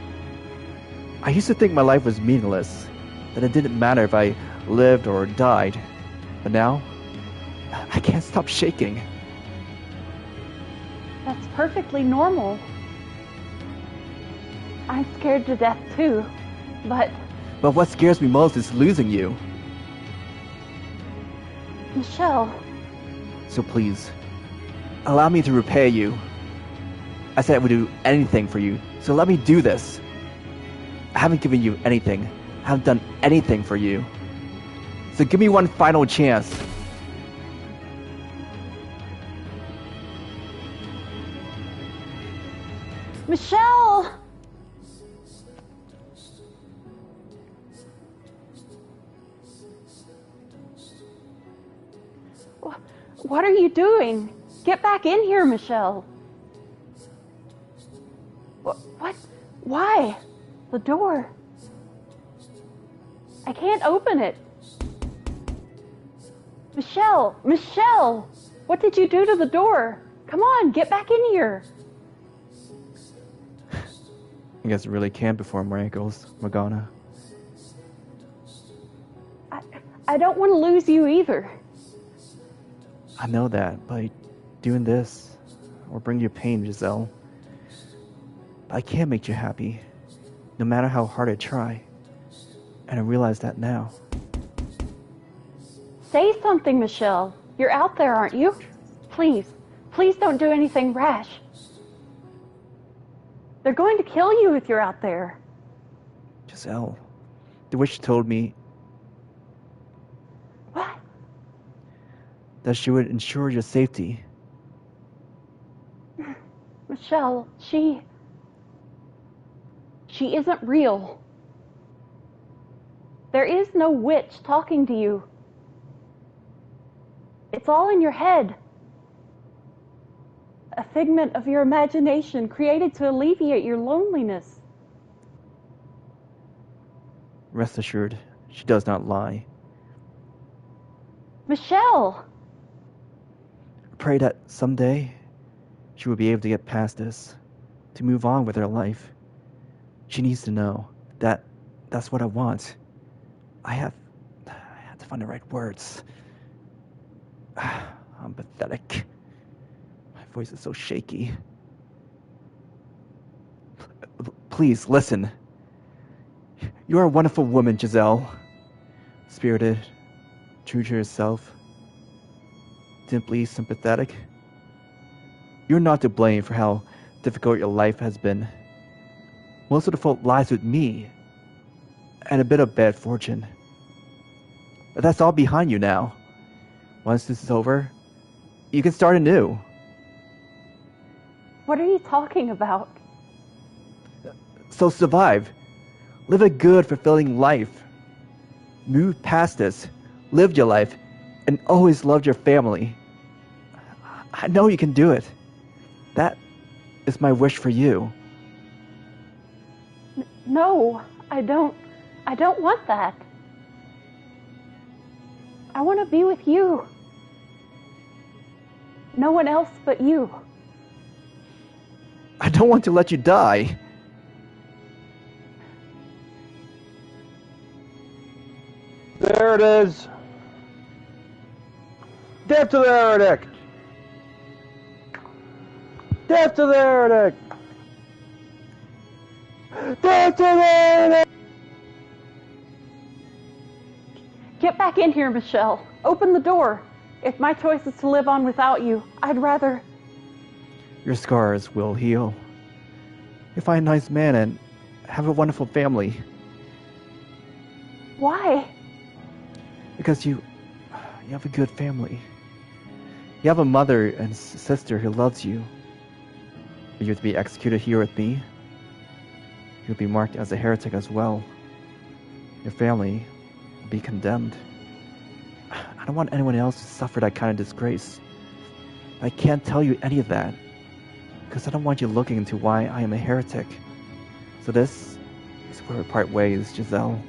Speaker 1: I used to think my life was meaningless, that it didn't matter if I lived or died. But now, I can't stop shaking.
Speaker 3: That's perfectly normal. I'm scared to death too, but
Speaker 1: But what scares me most is losing you.
Speaker 3: Michelle,
Speaker 1: So please, allow me to repay you. I said I would do anything for you, so let me do this. I haven't given you anything. I haven't done anything for you. So give me one final chance.
Speaker 3: Michelle! What are you doing? Get back in here, Michelle. What? Why? The door. I can't open it. Michelle! Michelle! What did you do to the door? Come on, get back in here.
Speaker 1: I guess it really can perform miracles, Morgana.
Speaker 3: I don't want to lose you either.
Speaker 1: I know that, by doing this, will bring you pain, Giselle. But I can't make you happy, no matter how hard I try. And I realize that now.
Speaker 3: Say something, Michelle. You're out there, aren't you? Please, please don't do anything rash. They're going to kill you if you're out there.
Speaker 1: Giselle, the witch told me
Speaker 3: What?
Speaker 1: that she would ensure your safety.
Speaker 3: Michelle, she isn't real. There is no witch talking to you. It's all in your head. A figment of your imagination created to alleviate your loneliness.
Speaker 1: Rest assured, she does not lie.
Speaker 3: Michelle!
Speaker 1: I pray that someday she will be able to get past this, to move on with her life. She needs to know that that's what I want. I have to find the right words. I'm pathetic. My voice is so shaky. Please, listen. You are a wonderful woman, Giselle. Spirited, true to yourself, simply sympathetic. You're not to blame for how difficult your life has been. Most of the fault lies with me, and a bit of bad fortune. But that's all behind you now. Once this is over, you can start anew.
Speaker 3: What are you talking about?
Speaker 1: So survive. Live a good, fulfilling life. Move past this. Live your life. And always love your family. I know you can do it. That is my wish for you.
Speaker 3: No, I don't want that. I want to be with you. No one else but you.
Speaker 1: I don't want to let you die.
Speaker 4: There it is. Death to the heretic! Death to the heretic! Death to the heretic!
Speaker 3: Get back in here, Michelle. Open the door. If my choice is to live on without you, I'd rather...
Speaker 1: Your scars will heal. You'll find a nice man and have a wonderful family.
Speaker 3: Why?
Speaker 1: Because you have a good family. You have a mother and sister who loves you. If you're to be executed here with me, you'll be marked as a heretic as well. Your family will be condemned. I don't want anyone else to suffer that kind of disgrace. I can't tell you any of that, because I don't want you looking into why I am a heretic. So this is where we part ways, Giselle.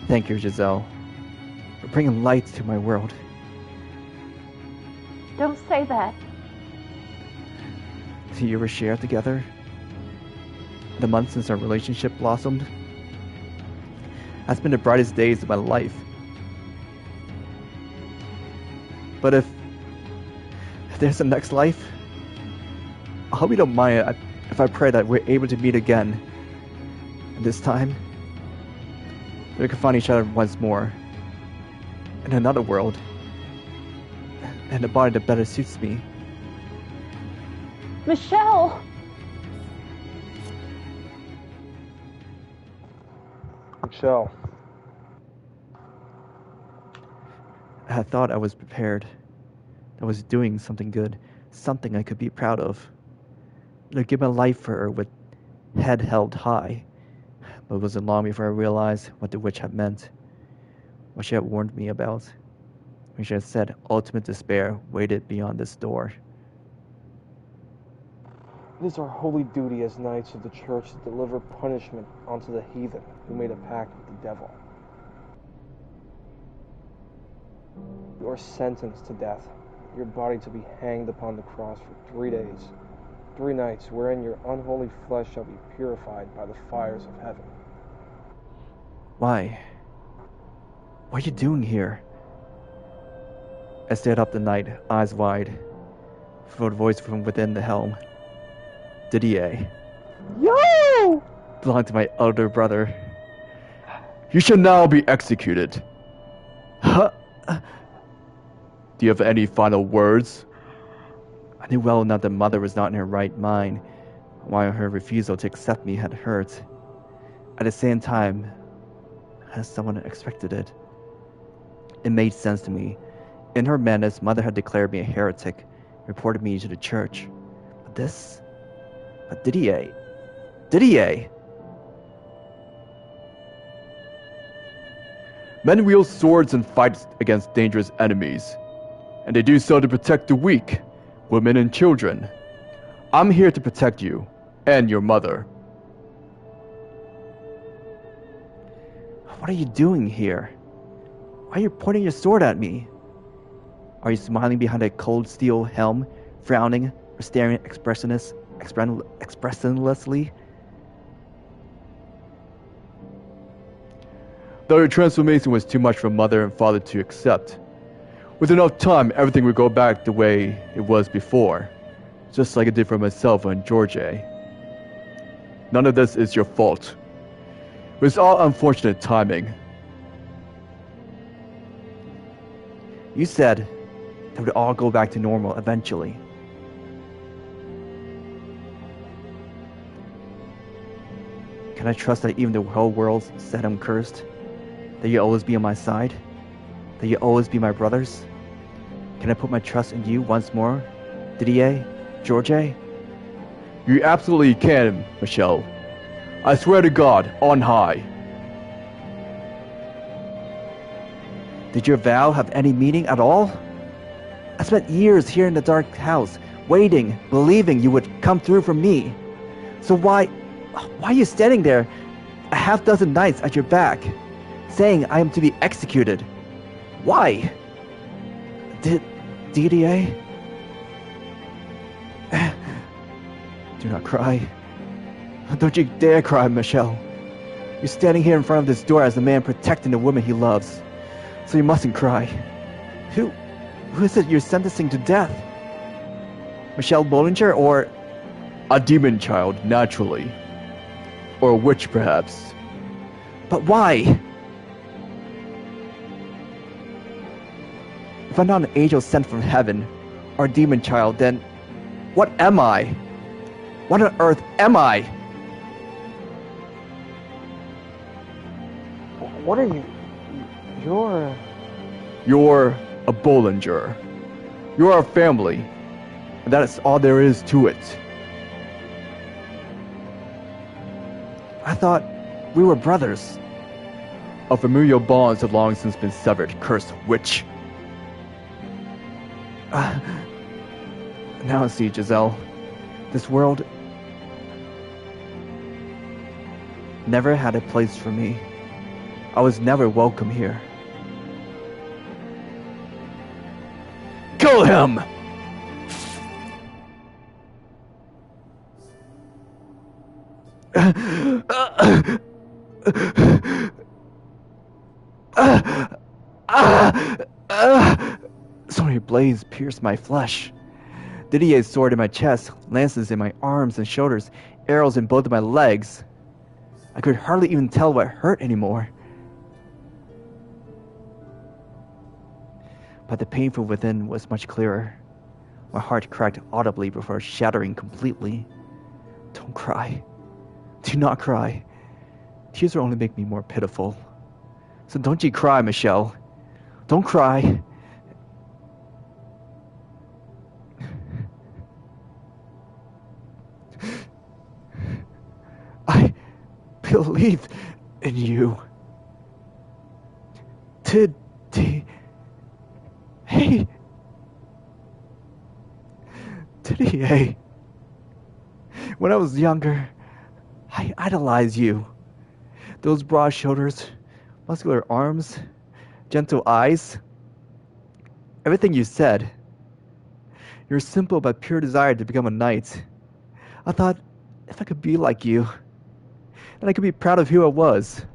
Speaker 1: Thank you, Giselle, for bringing light to my world.
Speaker 3: Don't say that.
Speaker 1: The year we shared together, the months since our relationship blossomed, has been the brightest days of my life. But if there's a next life, I hope you don't mind if I pray that we're able to meet again. And this time, we can find each other once more. In another world. And a body that better suits me.
Speaker 3: Michelle!
Speaker 4: Michelle.
Speaker 1: I had thought I was prepared. I was doing something good. Something I could be proud of. I'd give my life for her with head held high. But it wasn't long before I realized what the witch had meant. What she had warned me about. When she had said ultimate despair waited beyond this door.
Speaker 4: It is our holy duty as knights of the church to deliver punishment onto the heathen who made a pact with the devil. You are sentenced to death, your body to be hanged upon the cross for 3 days, 3 nights, wherein your unholy flesh shall be purified by the fires of heaven.
Speaker 1: Why? What are you doing here? I stared up the night, eyes wide, for the voice from within the helm. Didier.
Speaker 4: Yo!
Speaker 1: Belonged to my elder brother. You shall now be executed. Huh? Do you have any final words? I knew well enough that mother was not in her right mind, while her refusal to accept me had hurt. At the same time, as someone expected it. It made sense to me. In her madness, mother had declared me a heretic, reported me to the church. But this? Didier?
Speaker 5: Men wield swords and fight against dangerous enemies, and they do so to protect the weak, women and children. I'm here to protect you and your mother.
Speaker 1: What are you doing here? Why are you pointing your sword at me? Are you smiling behind a cold steel helm, frowning, or staring expressionlessly?
Speaker 5: Though your transformation was too much for mother and father to accept. With enough time, everything would go back the way it was before, just like it did for myself and George. None of this is your fault. It was all unfortunate timing.
Speaker 1: You said that would all go back to normal eventually. Can I trust that even the whole world said I'm cursed? That you always be on my side? That you always be my brothers? Can I put my trust in you once more? Didier? George?
Speaker 5: You absolutely can, Michelle. I swear to God, on high.
Speaker 1: Did your vow have any meaning at all? I spent years here in the dark house, waiting, believing you would come through for me. So why are you standing there, a half dozen knights at your back, saying I am to be executed? Why? Didier? Do not cry. Don't you dare cry, Michelle. You're standing here in front of this door as a man protecting the woman he loves. So you mustn't cry. Who is it you're sentencing to death? Michelle Bollinger or...
Speaker 5: A demon child, naturally. Or a witch, perhaps.
Speaker 1: But why? If I'm not an angel sent from heaven, or a demon child, then what am I? What on earth am I?
Speaker 4: What are you?
Speaker 5: You're a Bollinger. You're our family. And that is all there is to it.
Speaker 1: I thought we were brothers.
Speaker 5: Our familial bonds have long since been severed, cursed witch.
Speaker 1: Now I see, Giselle. This world never had a place for me. I was never welcome here.
Speaker 5: Kill him!
Speaker 1: So many blades pierced my flesh. Didier's sword in my chest, lances in my arms and shoulders, arrows in both of my legs. I could hardly even tell what hurt anymore. But the pain from within was much clearer. My heart cracked audibly before shattering completely. Don't cry. Do not cry. Tears will only make me more pitiful. So don't you cry, Michelle. Don't cry. I believe in you. Didier. When I was younger, I idolized you. Those broad shoulders, muscular arms, gentle eyes. Everything you said. Your simple but pure desire to become a knight. I thought, if I could be like you, then I could be proud of who I was.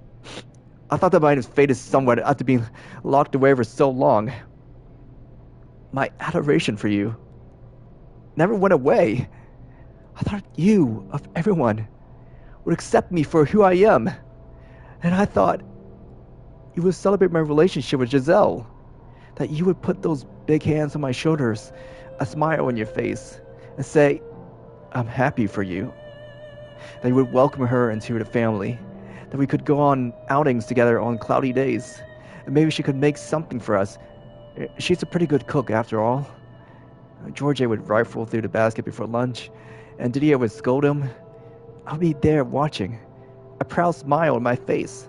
Speaker 1: I thought that my fate is somewhat after being locked away for so long. My adoration for you never went away. I thought you, of everyone, would accept me for who I am. And I thought you would celebrate my relationship with Giselle. That you would put those big hands on my shoulders, a smile on your face, and say, I'm happy for you. That you would welcome her into the family. That we could go on outings together on cloudy days. And maybe she could make something for us. She's a pretty good cook, after all. George would rifle through the basket before lunch, and Didier would scold him. I'd be there watching, a proud smile on my face,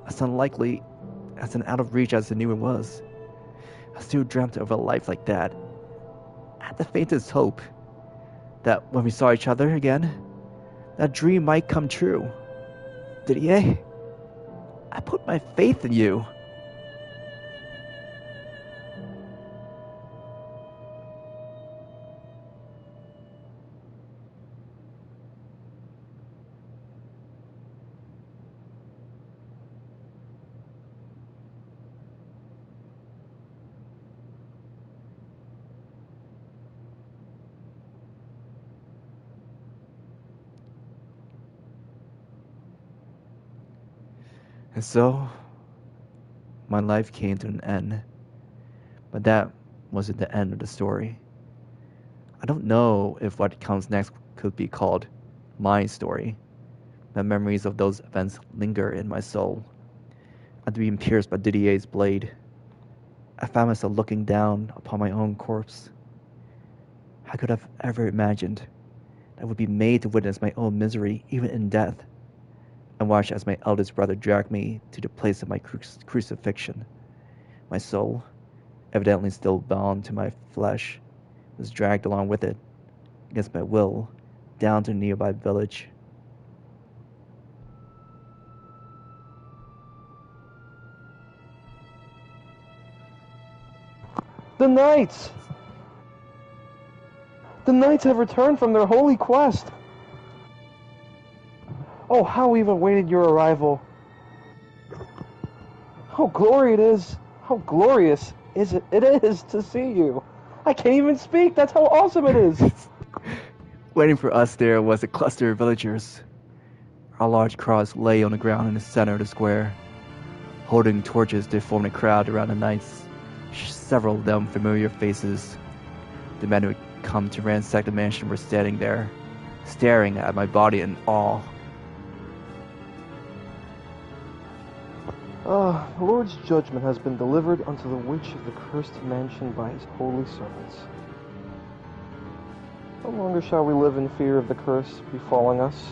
Speaker 1: as unlikely as an out of reach as I knew it was. I still dreamt of a life like that. I had the faintest hope that when we saw each other again, that dream might come true. Didier, I put my faith in you. And so, my life came to an end. But that wasn't the end of the story. I don't know if what comes next could be called my story. The memories of those events linger in my soul. After being pierced by Didier's blade, I found myself looking down upon my own corpse. How could I have ever imagined that I would be made to witness my own misery even in death? I watched as my eldest brother dragged me to the place of my crucifixion. My soul, evidently still bound to my flesh, was dragged along with it, against my will, down to a nearby village.
Speaker 4: The knights! The knights have returned from their holy quest! Oh, how we've awaited your arrival. How glorious it is to see you. I can't even speak, that's how awesome it is.
Speaker 1: Waiting for us there was a cluster of villagers. Our large cross lay on the ground in the center of the square. Holding torches, they formed a crowd around the knights. Several of them familiar faces. The men who had come to ransack the mansion were standing there, staring at my body in awe.
Speaker 4: The Lord's judgment has been delivered unto the witch of the cursed mansion by his holy servants. No longer shall we live in fear of the curse befalling us.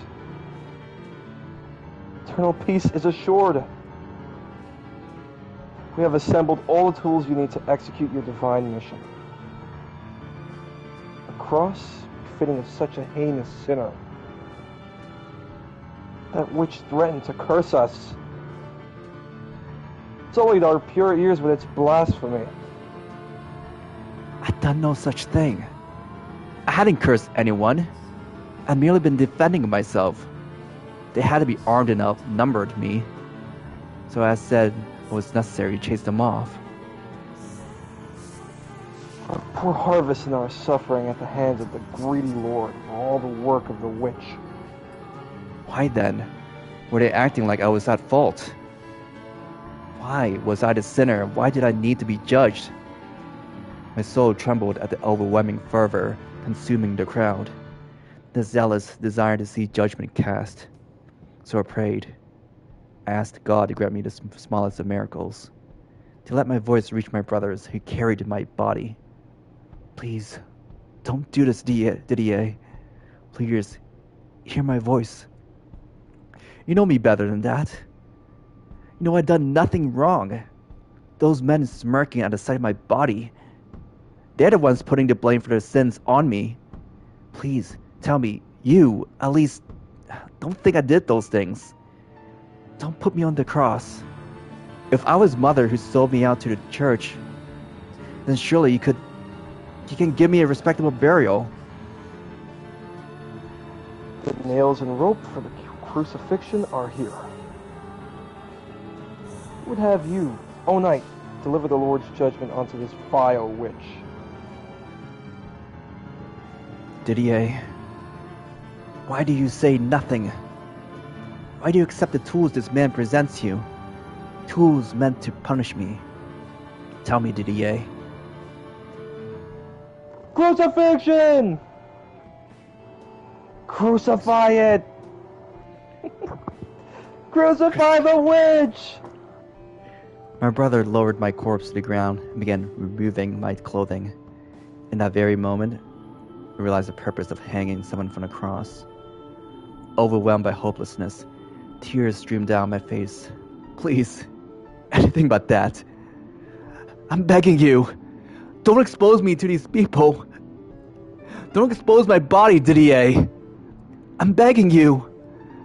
Speaker 4: Eternal peace is assured. We have assembled all the tools you need to execute your divine mission. A cross befitting of such a heinous sinner. That witch threatened to curse us. Sullied our pure ears with its blasphemy.
Speaker 1: I'd done no such thing. I hadn't cursed anyone. I'd merely been defending myself. They had to be armed and outnumbered me. So I said it was necessary to chase them off.
Speaker 4: Our poor harvest and our suffering at the hands of the greedy Lord were all the work of the witch.
Speaker 1: Why then were they acting like I was at fault? Why was I the sinner? Why did I need to be judged? My soul trembled at the overwhelming fervor consuming the crowd, the zealous desire to see judgment cast. So I prayed. I asked God to grant me the smallest of miracles, to let my voice reach my brothers who carried my body. Please, don't do this, Didier. Please, hear my voice. You know me better than that. You know I'd done nothing wrong. Those men smirking at the sight of my body, they're the ones putting the blame for their sins on me. Please, tell me, you, at least, don't think I did those things. Don't put me on the cross. If I was mother who sold me out to the church, then surely you can give me a respectable burial.
Speaker 4: The nails and rope for the crucifixion are here. Would have you, O knight, deliver the Lord's judgment unto this vile witch.
Speaker 1: Didier, why do you say nothing? Why do you accept the tools this man presents you? Tools meant to punish me. Tell me, Didier.
Speaker 4: Crucifixion! Crucify it! Crucify the witch!
Speaker 1: My brother lowered my corpse to the ground and began removing my clothing. In that very moment, I realized the purpose of hanging someone from a cross. Overwhelmed by hopelessness, tears streamed down my face. Please, anything but that. I'm begging you. Don't expose me to these people. Don't expose my body, Didier. I'm begging you.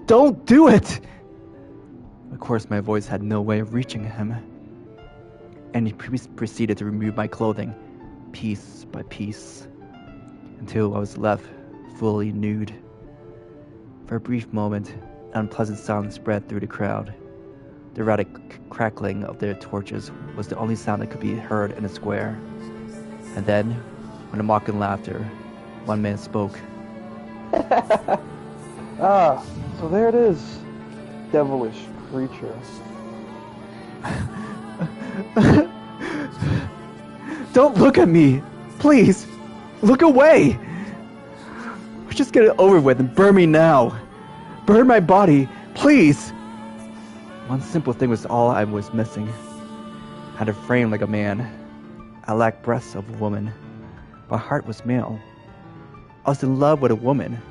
Speaker 1: Don't do it. Of course, my voice had no way of reaching him. And he proceeded to remove my clothing, piece by piece, until I was left fully nude. For a brief moment, an unpleasant silence spread through the crowd. The erratic crackling of their torches was the only sound that could be heard in the square. And then, with a mocking laughter, one man spoke.
Speaker 4: Ah, so there it is. Devilish creature.
Speaker 1: Don't look at me! Please! Look away! Just get it over with and burn me now! Burn my body, please! One simple thing was all I was missing. I had a frame like a man. I lacked breasts of a woman. My heart was male. I was in love with a woman.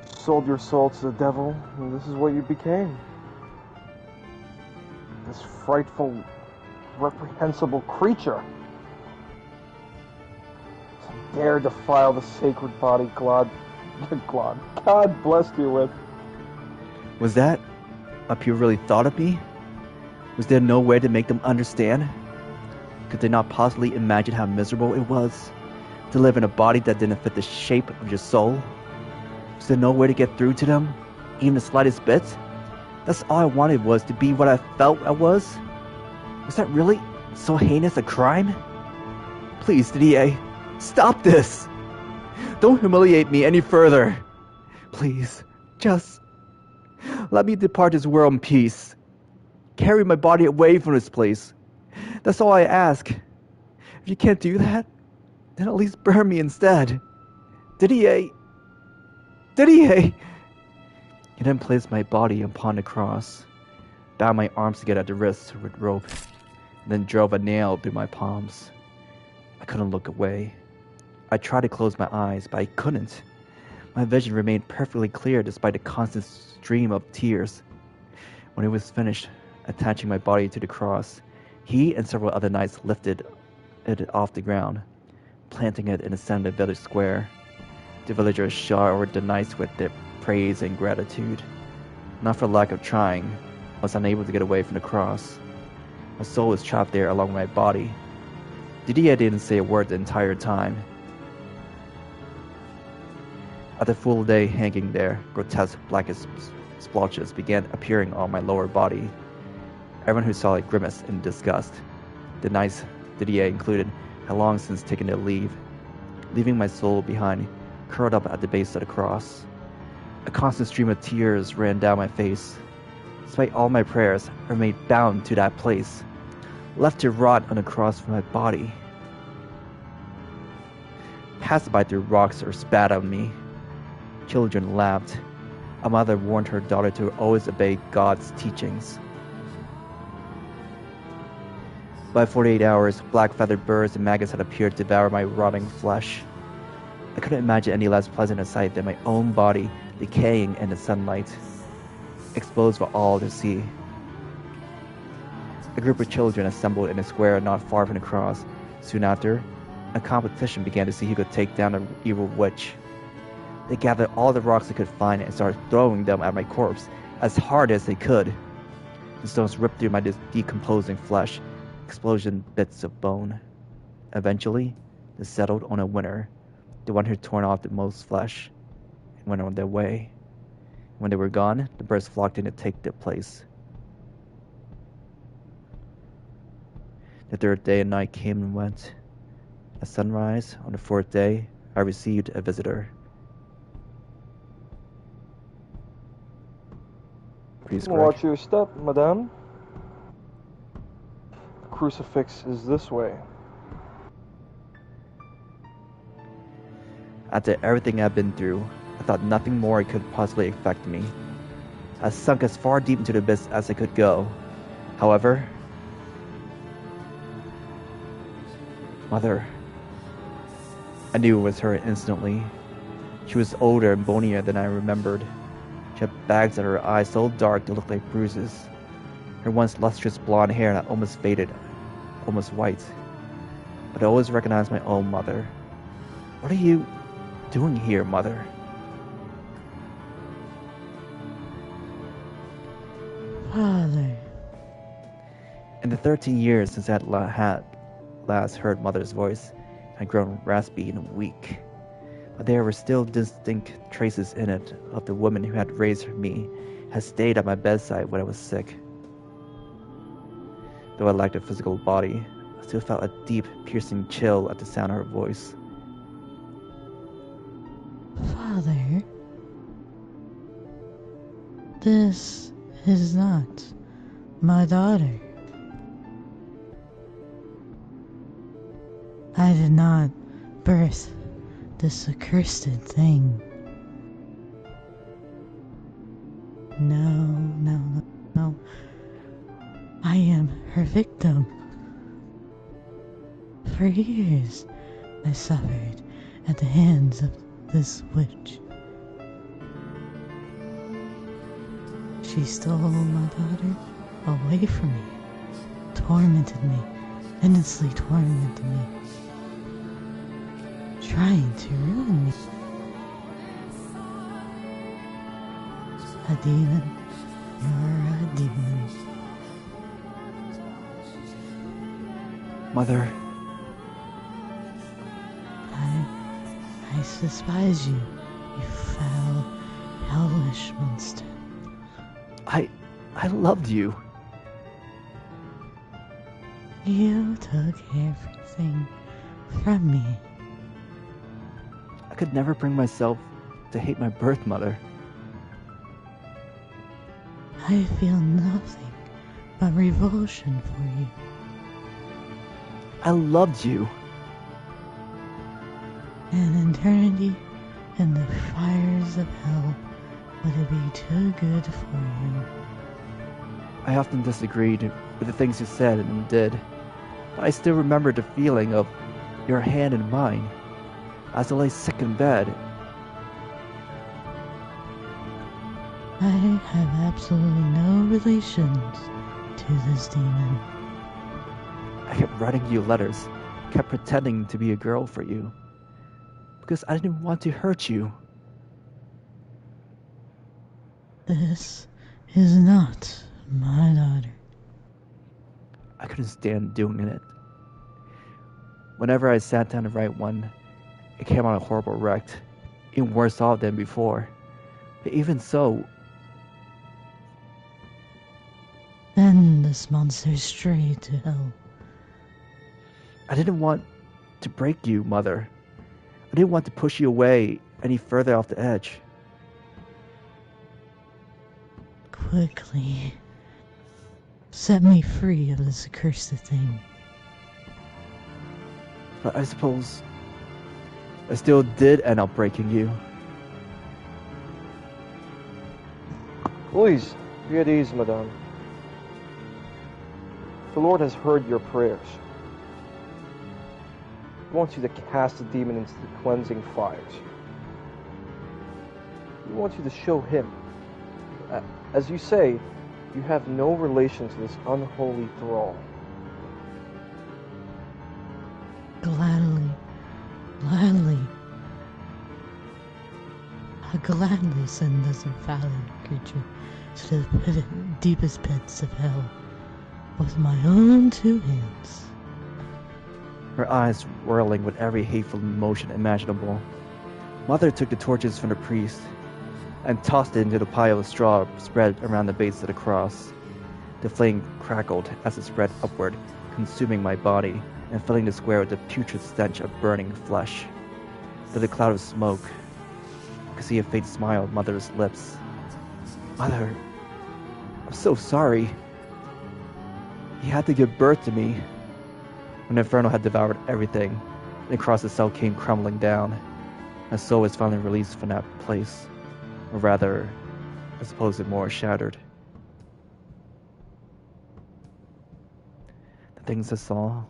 Speaker 4: Sold your soul to the devil, and this is what you became. This frightful, reprehensible creature. To dare defile the sacred body God blessed you with.
Speaker 1: Was that what people really thought of me? Was there no way to make them understand? Could they not possibly imagine how miserable it was to live in a body that didn't fit the shape of your soul? Was there no way to get through to them, even the slightest bit? That's all I wanted, was to be what I felt I was? Was that really so heinous a crime? Please, Didier, stop this! Don't humiliate me any further. Please, just let me depart this world in peace. Carry my body away from this place. That's all I ask. If you can't do that, then at least burn me instead. Didier! Didier! He then placed my body upon the cross, bound my arms together at the wrists with rope, and then drove a nail through my palms. I couldn't look away. I tried to close my eyes, but I couldn't. My vision remained perfectly clear despite the constant stream of tears. When it was finished attaching my body to the cross, he and several other knights lifted it off the ground, planting it in the center of the village square. The villagers showered the knights with their praise and gratitude. Not for lack of trying, I was unable to get away from the cross. My soul was trapped there along with my body. Didier didn't say a word the entire time. After a full day hanging there, grotesque black splotches began appearing on my lower body. Everyone who saw it grimaced in disgust. The knights, Didier included, had long since taken their leave, leaving my soul behind, curled up at the base of the cross. A constant stream of tears ran down my face. Despite all my prayers, I remained bound to that place, left to rot on the cross for my body. Passerby threw rocks or spat on me. Children laughed. A mother warned her daughter to always obey God's teachings. By 48 hours, black-feathered birds and maggots had appeared to devour my rotting flesh. I couldn't imagine any less pleasant a sight than my own body decaying in the sunlight, exposed for all to see. A group of children assembled in a square not far from the cross. Soon after, a competition began to see who could take down an evil witch. They gathered all the rocks they could find and started throwing them at my corpse as hard as they could. The stones ripped through my decomposing flesh, explosion bits of bone. Eventually, they settled on a winner, the one who torn off the most flesh, and went on their way. When they were gone, the birds flocked in to take their place. The third day and night came and went. At sunrise, on the fourth day, I received a visitor. Please,
Speaker 4: Watch your step, madame. The crucifix is this way.
Speaker 1: After everything I've been through, I thought nothing more could possibly affect me. I sunk as far deep into the abyss as I could go. However, Mother, I knew it was her instantly. She was older and bonier than I remembered. She had bags under her eyes so dark they looked like bruises. Her once lustrous blonde hair had almost faded, almost white. But I always recognized my own mother. What are you doing here, Mother?
Speaker 2: Father.
Speaker 1: In the 13 years since I had last heard Mother's voice, I had grown raspy and weak. But there were still distinct traces in it of the woman who had raised me, had stayed at my bedside when I was sick. Though I lacked a physical body, I still felt a deep, piercing chill at the sound of her voice.
Speaker 2: Father. This is not my daughter. I did not birth this accursed thing. No. I am her victim. For years, I suffered at the hands of this witch. She stole my daughter away from me, tormented me, endlessly tormented me, trying to ruin me. A demon, you're a demon.
Speaker 1: Mother,
Speaker 2: I despise you, you foul, hellish monster.
Speaker 1: I loved you.
Speaker 2: You took everything from me.
Speaker 1: I could never bring myself to hate my birth mother.
Speaker 2: I feel nothing but revulsion for you.
Speaker 1: I loved you.
Speaker 2: An eternity in the fires of hell would it be too good for you?
Speaker 1: I often disagreed with the things you said and did, but I still remember the feeling of your hand in mine as I lay sick in bed.
Speaker 2: I have absolutely no relations to this demon.
Speaker 1: I kept writing you letters, kept pretending to be a girl for you, because I didn't want to hurt you.
Speaker 2: This is not my daughter.
Speaker 1: I couldn't stand doing it. Whenever I sat down to write one, it came out a horrible wreck, even worse off than before. But even so,
Speaker 2: Then this monster strayed to hell.
Speaker 1: I didn't want to break you, Mother. I didn't want to push you away any further off the edge.
Speaker 2: Quickly, set me free of this accursed thing.
Speaker 1: But I suppose I still did end up breaking you.
Speaker 4: Please, be at ease, madame. The Lord has heard your prayers. He wants you to cast the demon into the cleansing fires. He wants you to show him. As you say, you have no relation to this unholy thrall.
Speaker 2: Gladly. I'll gladly send this infallible creature to the deepest pits of hell with my own two hands.
Speaker 1: Her eyes whirling with every hateful emotion imaginable. Mother took the torches from the priest and tossed it into the pile of straw spread around the base of the cross. The flame crackled as it spread upward, consuming my body and filling the square with the putrid stench of burning flesh. Through the cloud of smoke, I could see a faint smile on Mother's lips. Mother, I'm so sorry. He had to give birth to me. When the inferno had devoured everything, the cross itself came crumbling down. My soul was finally released from that place. Or rather, I suppose it more shattered. The things I saw,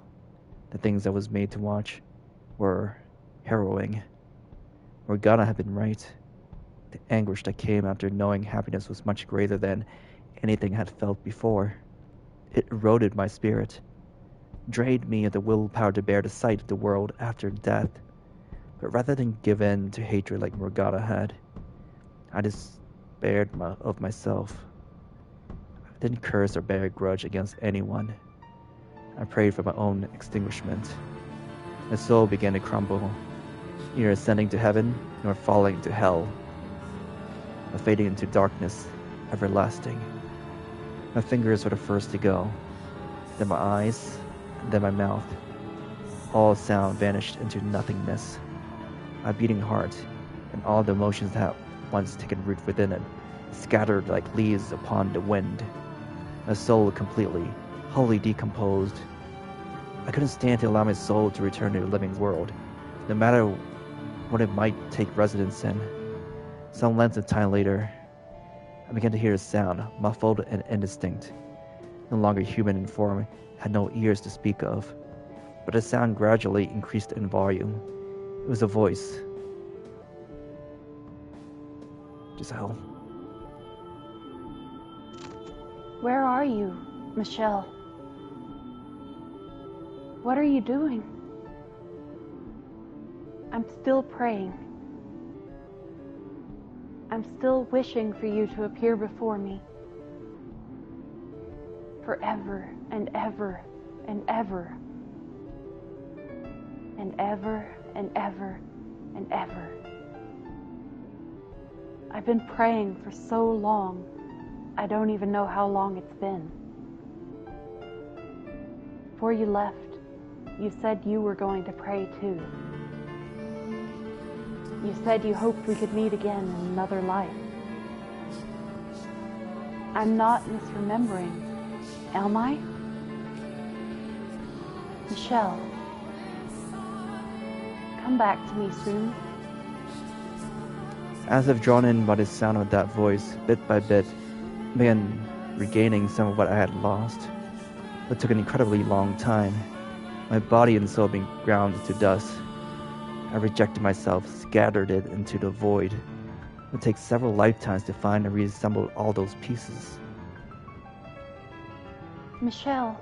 Speaker 1: the things I was made to watch, were harrowing. Morgana had been right. The anguish that came after knowing happiness was much greater than anything I had felt before. It eroded my spirit, drained me of the willpower to bear the sight of the world after death. But rather than give in to hatred like Morgana had, I despaired of myself. I didn't curse or bear a grudge against anyone. I prayed for my own extinguishment. My soul began to crumble, neither ascending to heaven nor falling to hell, but fading into darkness everlasting. My fingers were the first to go, then my eyes, and then my mouth. All sound vanished into nothingness. My beating heart, and all the emotions that had once taken root within it, scattered like leaves upon the wind. My soul completely, wholly decomposed. I couldn't stand to allow my soul to return to the living world, no matter what it might take residence in. Some length of time later, I began to hear a sound, muffled and indistinct. No longer human in form, had no ears to speak of, but the sound gradually increased in volume. It was a voice. Giselle.
Speaker 3: Where are you, Michelle? What are you doing? I'm still praying. I'm still wishing for you to appear before me. Forever and ever and ever. And ever and ever and ever. I've been praying for so long, I don't even know how long it's been. Before you left, you said you were going to pray too. You said you hoped we could meet again in another life. I'm not misremembering, am I? Michelle, come back to me soon.
Speaker 1: As if drawn in by the sound of that voice, bit by bit, I began regaining some of what I had lost. It took an incredibly long time. My body and soul being ground to dust. I rejected myself, scattered it into the void. It would take several lifetimes to find and reassemble all those pieces.
Speaker 3: Michelle,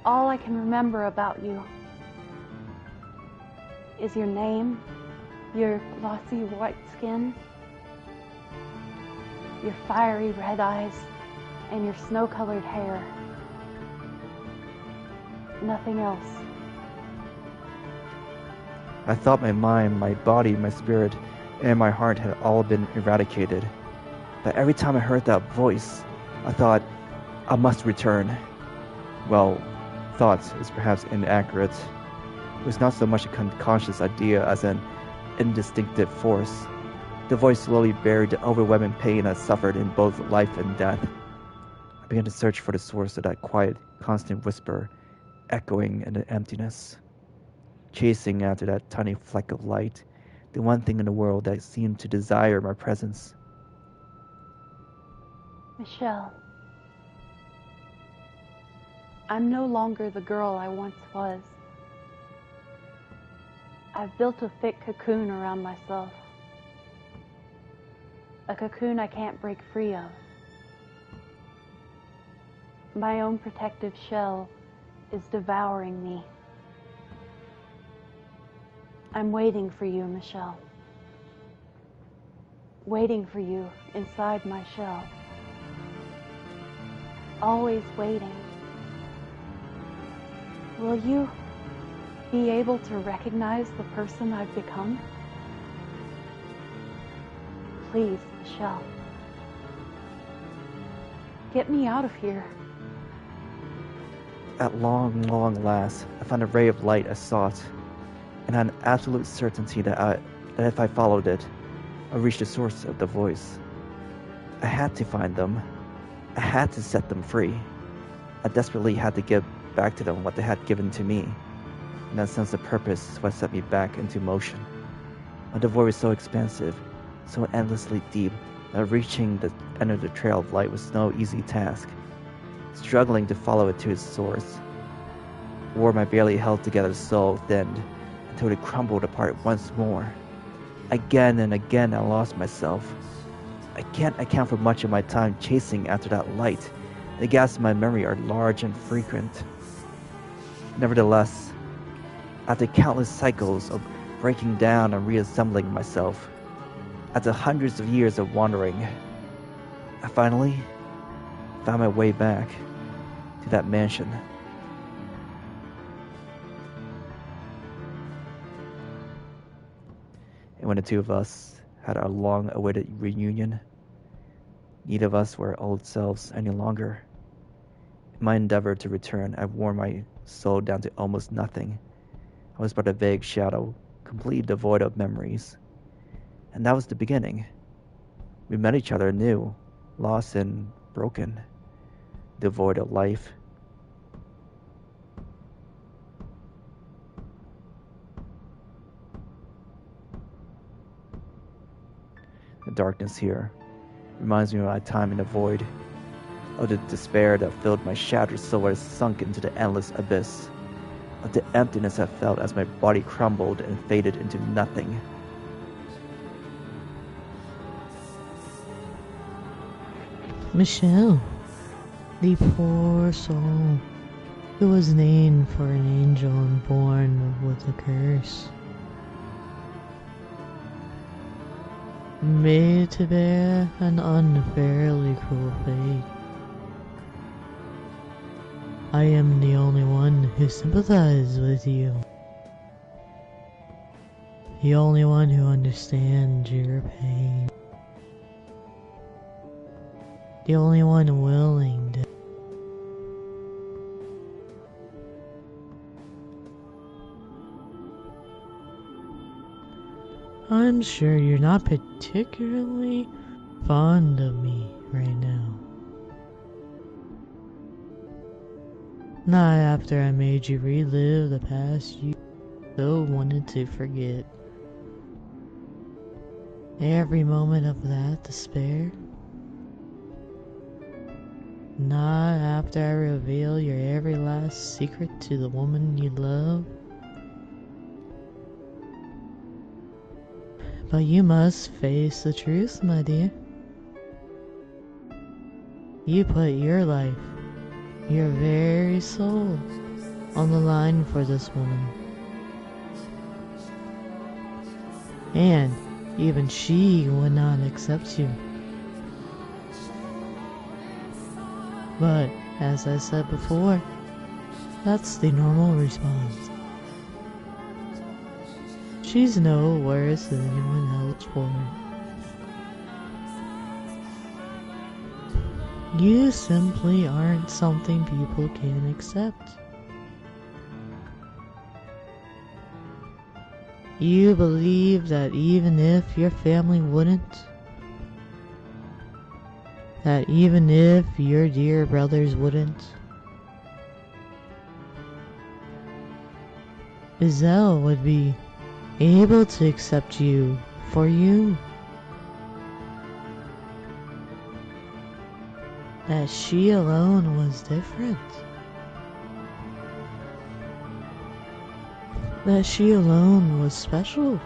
Speaker 3: all I can remember about you is your name, your glossy white skin, your fiery red eyes, and your snow-colored hair. Nothing else.
Speaker 1: I thought my mind, my body, my spirit, and my heart had all been eradicated. But every time I heard that voice, I thought, I must return. Well, thought is perhaps inaccurate. It was not so much a conscious idea as an indistinctive force. The voice slowly buried the overwhelming pain I suffered in both life and death. I began to search for the source of that quiet, constant whisper, echoing in the emptiness. Chasing after that tiny fleck of light, the one thing in the world that seemed to desire my presence.
Speaker 3: Michelle, I'm no longer the girl I once was. I've built a thick cocoon around myself. A cocoon I can't break free of. My own protective shell is devouring me. I'm waiting for you, Michelle. Waiting for you inside my shell. Always waiting. Will you be able to recognize the person I've become? Please, Michelle. Get me out of here.
Speaker 1: At long, long last, I found a ray of light I sought, and had an absolute certainty that if I followed it, I'd reach the source of the voice. I had to find them. I had to set them free. I desperately had to give back to them what they had given to me. And that sense of purpose is what set me back into motion. But the void was so expansive, so endlessly deep, that reaching the end of the trail of light was no easy task. Struggling to follow it to its source, or my barely held together soul thinned until it crumbled apart once more. Again and again I lost myself. I can't account for much of my time chasing after that light, The gaps in my memory are large and frequent. Nevertheless, after countless cycles of breaking down and reassembling myself, after hundreds of years of wandering, I finally found my way back to that mansion. And when the two of us had our long-awaited reunion, neither of us were old selves any longer. In my endeavor to return, I wore my soul down to almost nothing. I was but a vague shadow, completely devoid of memories. And that was the beginning. We met each other anew, lost and broken, devoid of life. The darkness here reminds me of my time in the void, of the despair that filled my shattered soul as sunk into the endless abyss, of the emptiness I felt as my body crumbled and faded into nothing.
Speaker 2: Michelle, the poor soul who was named for an angel and born with a curse, made to bear an unfairly cruel fate. I am the only one who sympathizes with you, the only one who understands your pain, the only one willing to I'm sure you're not particularly fond of me right now. Not after I made you relive the past you so wanted to forget. Every moment of that despair. Not after I reveal your every last secret to the woman you love. But you must face the truth, my dear. You put your life, your very soul, on the line for this woman. And even she would not accept you. But, as I said before, that's the normal response. She's no worse than anyone else for it. You simply aren't something people can accept. You believe that even if your family wouldn't, that even if your dear brothers wouldn't, Giselle would be able to accept you for you. That she alone was different. That she alone was special.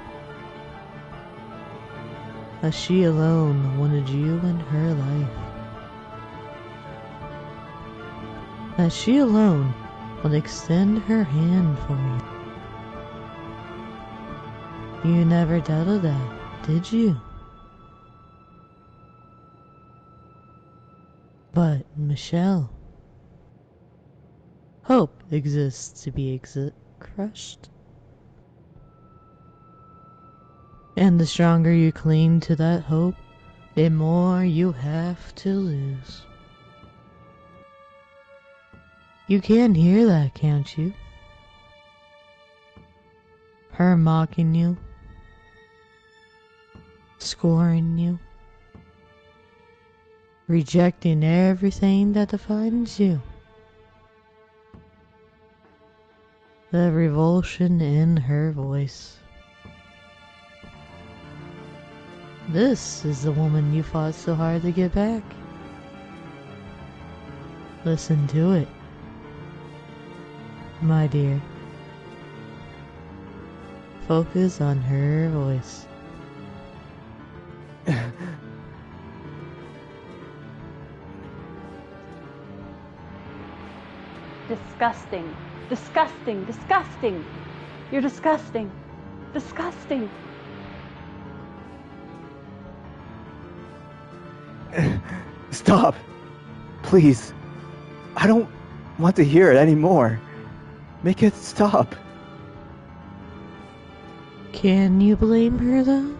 Speaker 2: That she alone wanted you in her life. That she alone would extend her hand for you. You never doubted that, did you? But, Michelle, hope exists to be crushed. And the stronger you cling to that hope, the more you have to lose. You can hear that, can't you? Her mocking you, scoring you, rejecting everything that defines you. The revulsion in her voice. This is the woman you fought so hard to get back. Listen to it, my dear. Focus on her voice.
Speaker 3: disgusting. Disgusting. Disgusting. You're disgusting. Disgusting.
Speaker 1: Stop. Please. I don't want to hear it anymore. Make it stop.
Speaker 2: Can you blame her though?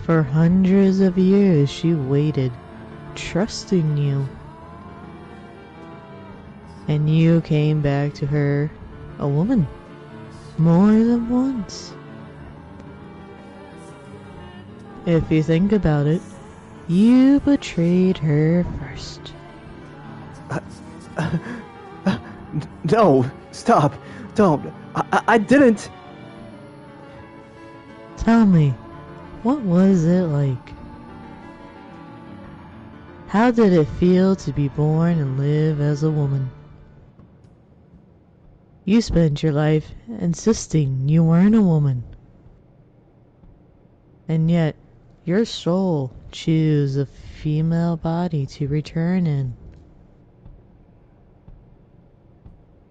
Speaker 2: For hundreds of years she waited, trusting you. And you came back to her a woman, more than once. If you think about it, you betrayed her first.
Speaker 1: No, stop. Don't. I didn't.
Speaker 2: Tell me, what was it like? How did it feel to be born and live as a woman? You spent your life insisting you weren't a woman. And yet, your soul chose a female body to return in.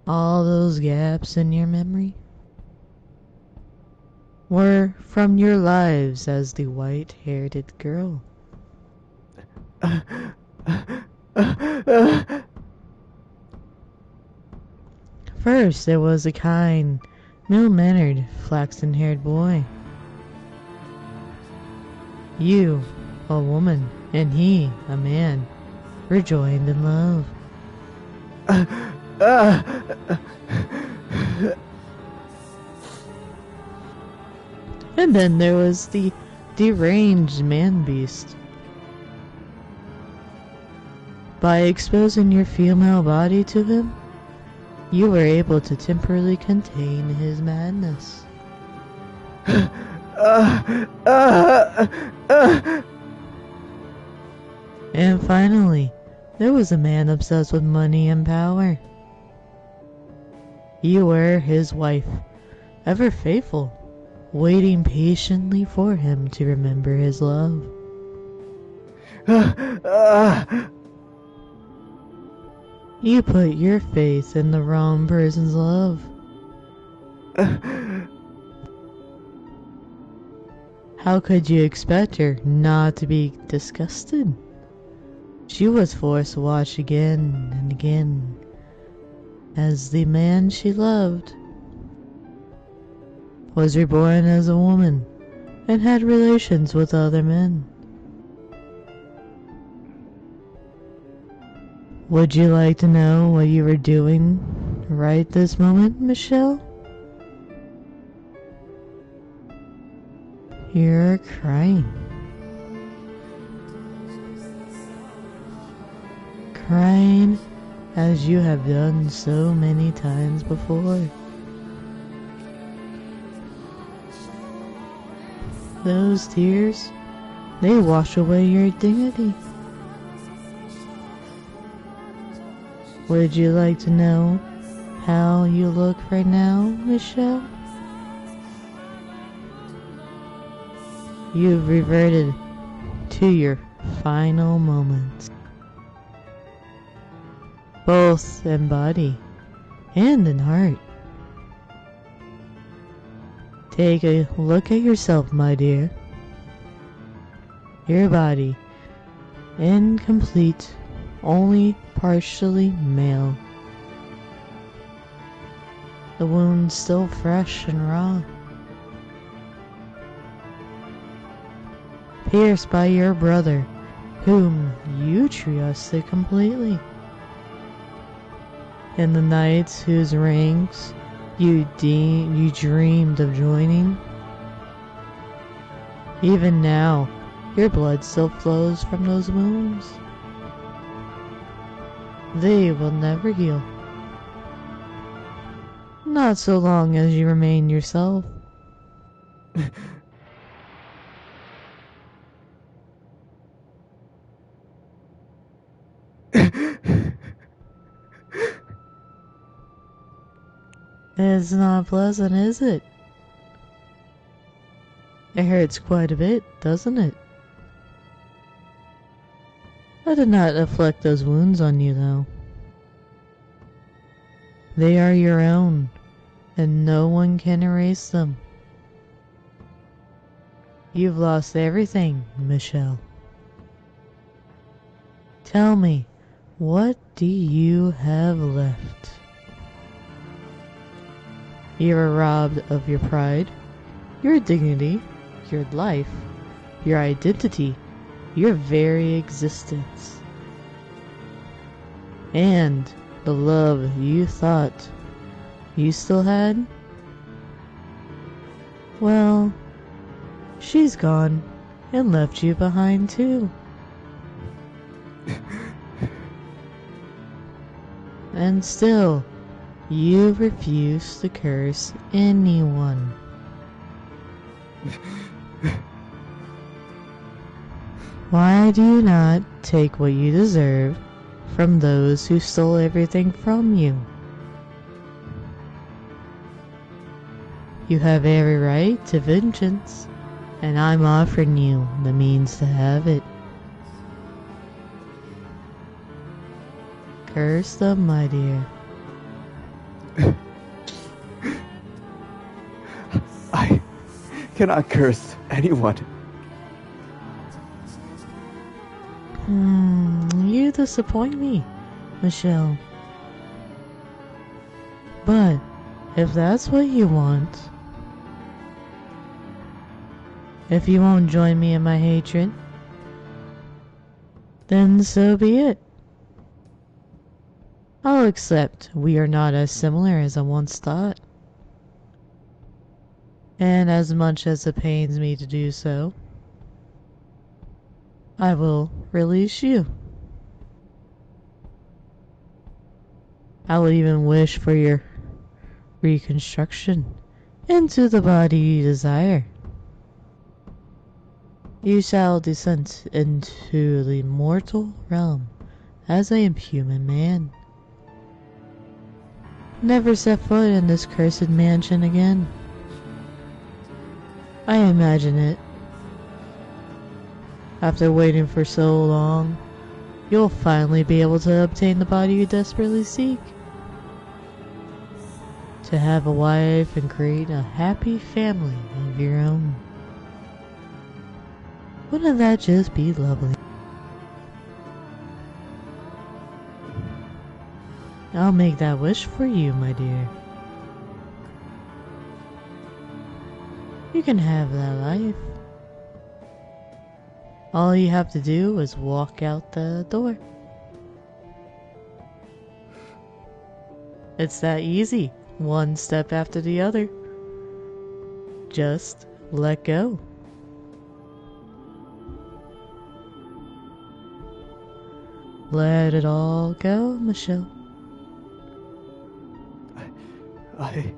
Speaker 2: All those gaps in your memory were from your lives as the white-haired girl. First, there was a kind, mild-mannered, flaxen-haired boy. You, a woman, and he, a man, were joined in love. And then there was the deranged man-beast. By exposing your female body to him, you were able to temporarily contain his madness. And finally, there was a man obsessed with money and power. You were his wife, ever faithful, waiting patiently for him to remember his love. You put your faith in the wrong person's love. How could you expect her not to be disgusted? She was forced to watch again and again as the man she loved was reborn as a woman and had relations with other men. Would you like to know what you were doing right this moment, Michelle? You're crying. Crying as you have done so many times before. Those tears, they wash away your dignity. Would you like to know how you look right now, Michelle? You've reverted to your final moments, both in body and in heart. Take a look at yourself, my dear. Your body, incomplete, only partially male. The wound still fresh and raw. Pierced by your brother, whom you trusted completely. In the nights whose ranks you dreamed of joining. Even now, your blood still flows from those wounds. They will never heal. Not so long as you remain yourself. It's not pleasant, is it? It hurts quite a bit, doesn't it? I did not inflict those wounds on you, though. They are your own, and no one can erase them. You've lost everything, Michelle. Tell me, what do you have left? You were robbed of your pride, your dignity, your life, your identity, your very existence. And the love you thought you still had? Well, she's gone and left you behind too. And still, you refuse to curse anyone. Why do you not take what you deserve from those who stole everything from you? You have every right to vengeance, and I'm offering you the means to have it. Curse them, my dear.
Speaker 5: I cannot curse anyone.
Speaker 2: You disappoint me, Michelle. But if that's what you want, if you won't join me in my hatred, then so be it. I'll accept we are not as similar as I once thought. And as much as it pains me to do so, I will release you. I will even wish for your reconstruction into the body you desire. You shall descend into the mortal realm as a human man. Never set foot in this cursed mansion again. I imagine it. After waiting for so long, you'll finally be able to obtain the body you desperately seek. To have a wife and create a happy family of your own. Wouldn't that just be lovely? I'll make that wish for you, my dear. You can have that life. All you have to do is walk out the door. It's that easy, one step after the other. Just let go. Let it all go, Michelle.
Speaker 5: I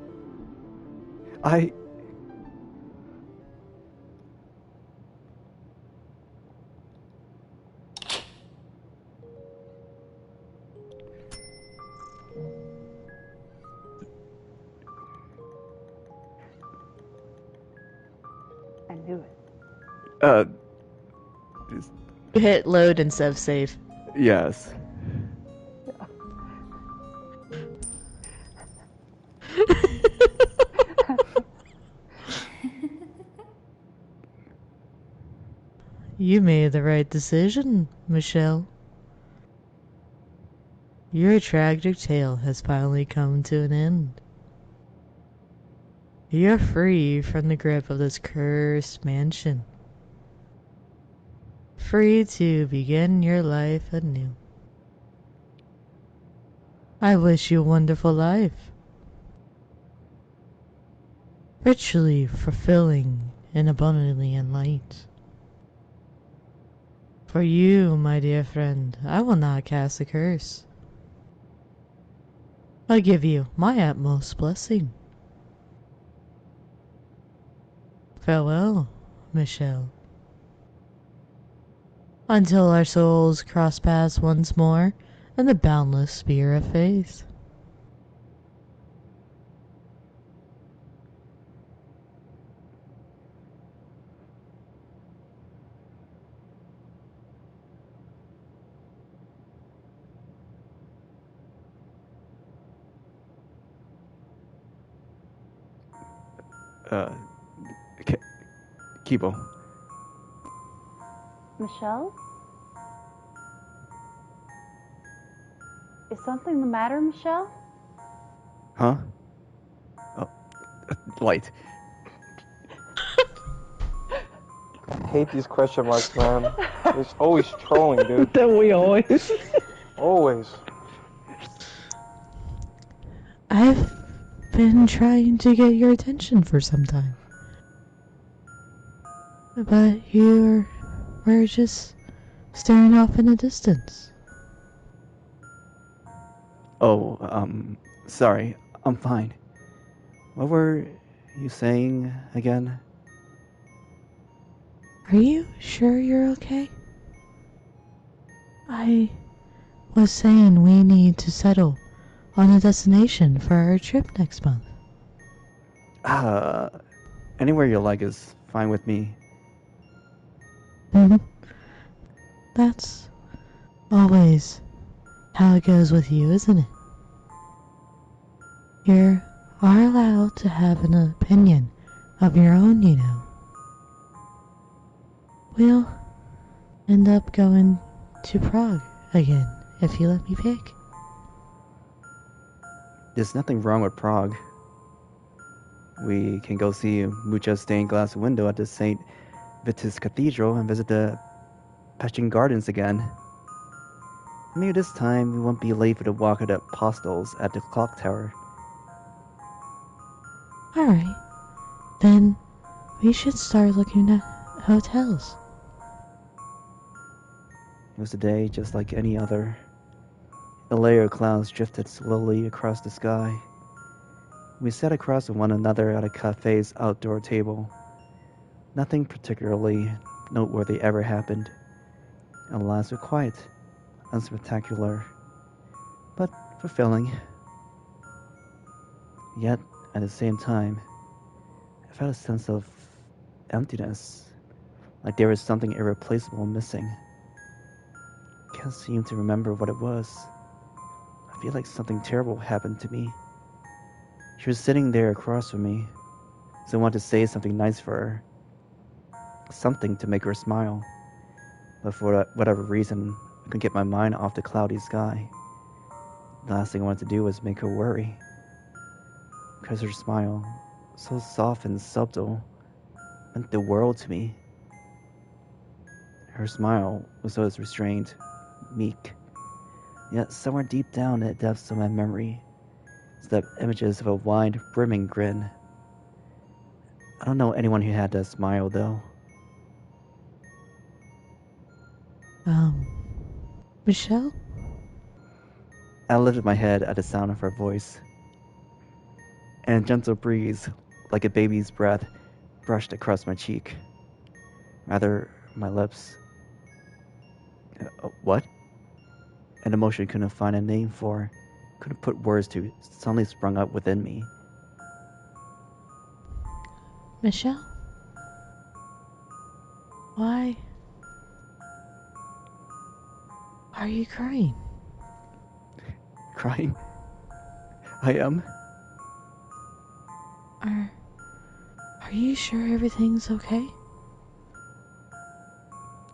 Speaker 3: I knew it.
Speaker 2: You hit load instead of save.
Speaker 5: yes.
Speaker 2: You made the right decision, Michelle. Your tragic tale has finally come to an end. You're free from the grip of this cursed mansion. Free to begin your life anew. I wish you a wonderful life. Richly fulfilling and abundantly in light. For you, my dear friend, I will not cast a curse. I give you my utmost blessing. Farewell, Michelle. Until our souls cross paths once more in the boundless sphere of faith.
Speaker 5: Uh, keebo.
Speaker 3: Michelle? Is something the matter, Michelle?
Speaker 5: Huh? Oh, light.
Speaker 4: I hate these question marks, man. It's always trolling, dude.
Speaker 2: Don't we always?
Speaker 4: Always.
Speaker 2: I've been trying to get your attention for some time. But we're just staring off in the distance.
Speaker 5: Oh, sorry. I'm fine. What were you saying again?
Speaker 2: Are you sure you're okay? I was saying we need to settle on a destination for our trip next month.
Speaker 5: Anywhere you like is fine with me.
Speaker 2: That's always how it goes with you, isn't it? You are allowed to have an opinion of your own, you know. We'll end up going to Prague again if you let me pick.
Speaker 5: There's nothing wrong with Prague. We can go see Mucha's stained glass window at the St. Vitus Cathedral and visit the Passion Gardens again. Maybe this time we won't be late for the walk of the apostles at the clock tower.
Speaker 2: Alright, then we should start looking at hotels.
Speaker 5: It was a day just like any other. A layer of clouds drifted slowly across the sky. We sat across from one another at a cafe's outdoor table. Nothing particularly noteworthy ever happened. Our lives were quiet, unspectacular, but fulfilling. Yet, at the same time, I felt a sense of emptiness, like there was something irreplaceable missing. Can't seem to remember what it was. I feel like something terrible happened to me. She was sitting there across from me, so I wanted to say something nice for her. Something to make her smile. But for whatever reason, I couldn't get my mind off the cloudy sky. The last thing I wanted to do was make her worry. Because her smile, so soft and subtle, meant the world to me. Her smile was always restrained, meek. Yet somewhere deep down in the depths of my memory, slept images of a wide, brimming grin. I don't know anyone who had that smile, though.
Speaker 2: Michelle?
Speaker 5: I lifted my head at the sound of her voice, and a gentle breeze, like a baby's breath, brushed across my cheek. Rather, my lips. What? An emotion I couldn't find a name for, couldn't put words to, suddenly sprung up within me.
Speaker 2: Michelle? Why are you crying?
Speaker 5: Crying? I am?
Speaker 2: Are you sure everything's okay?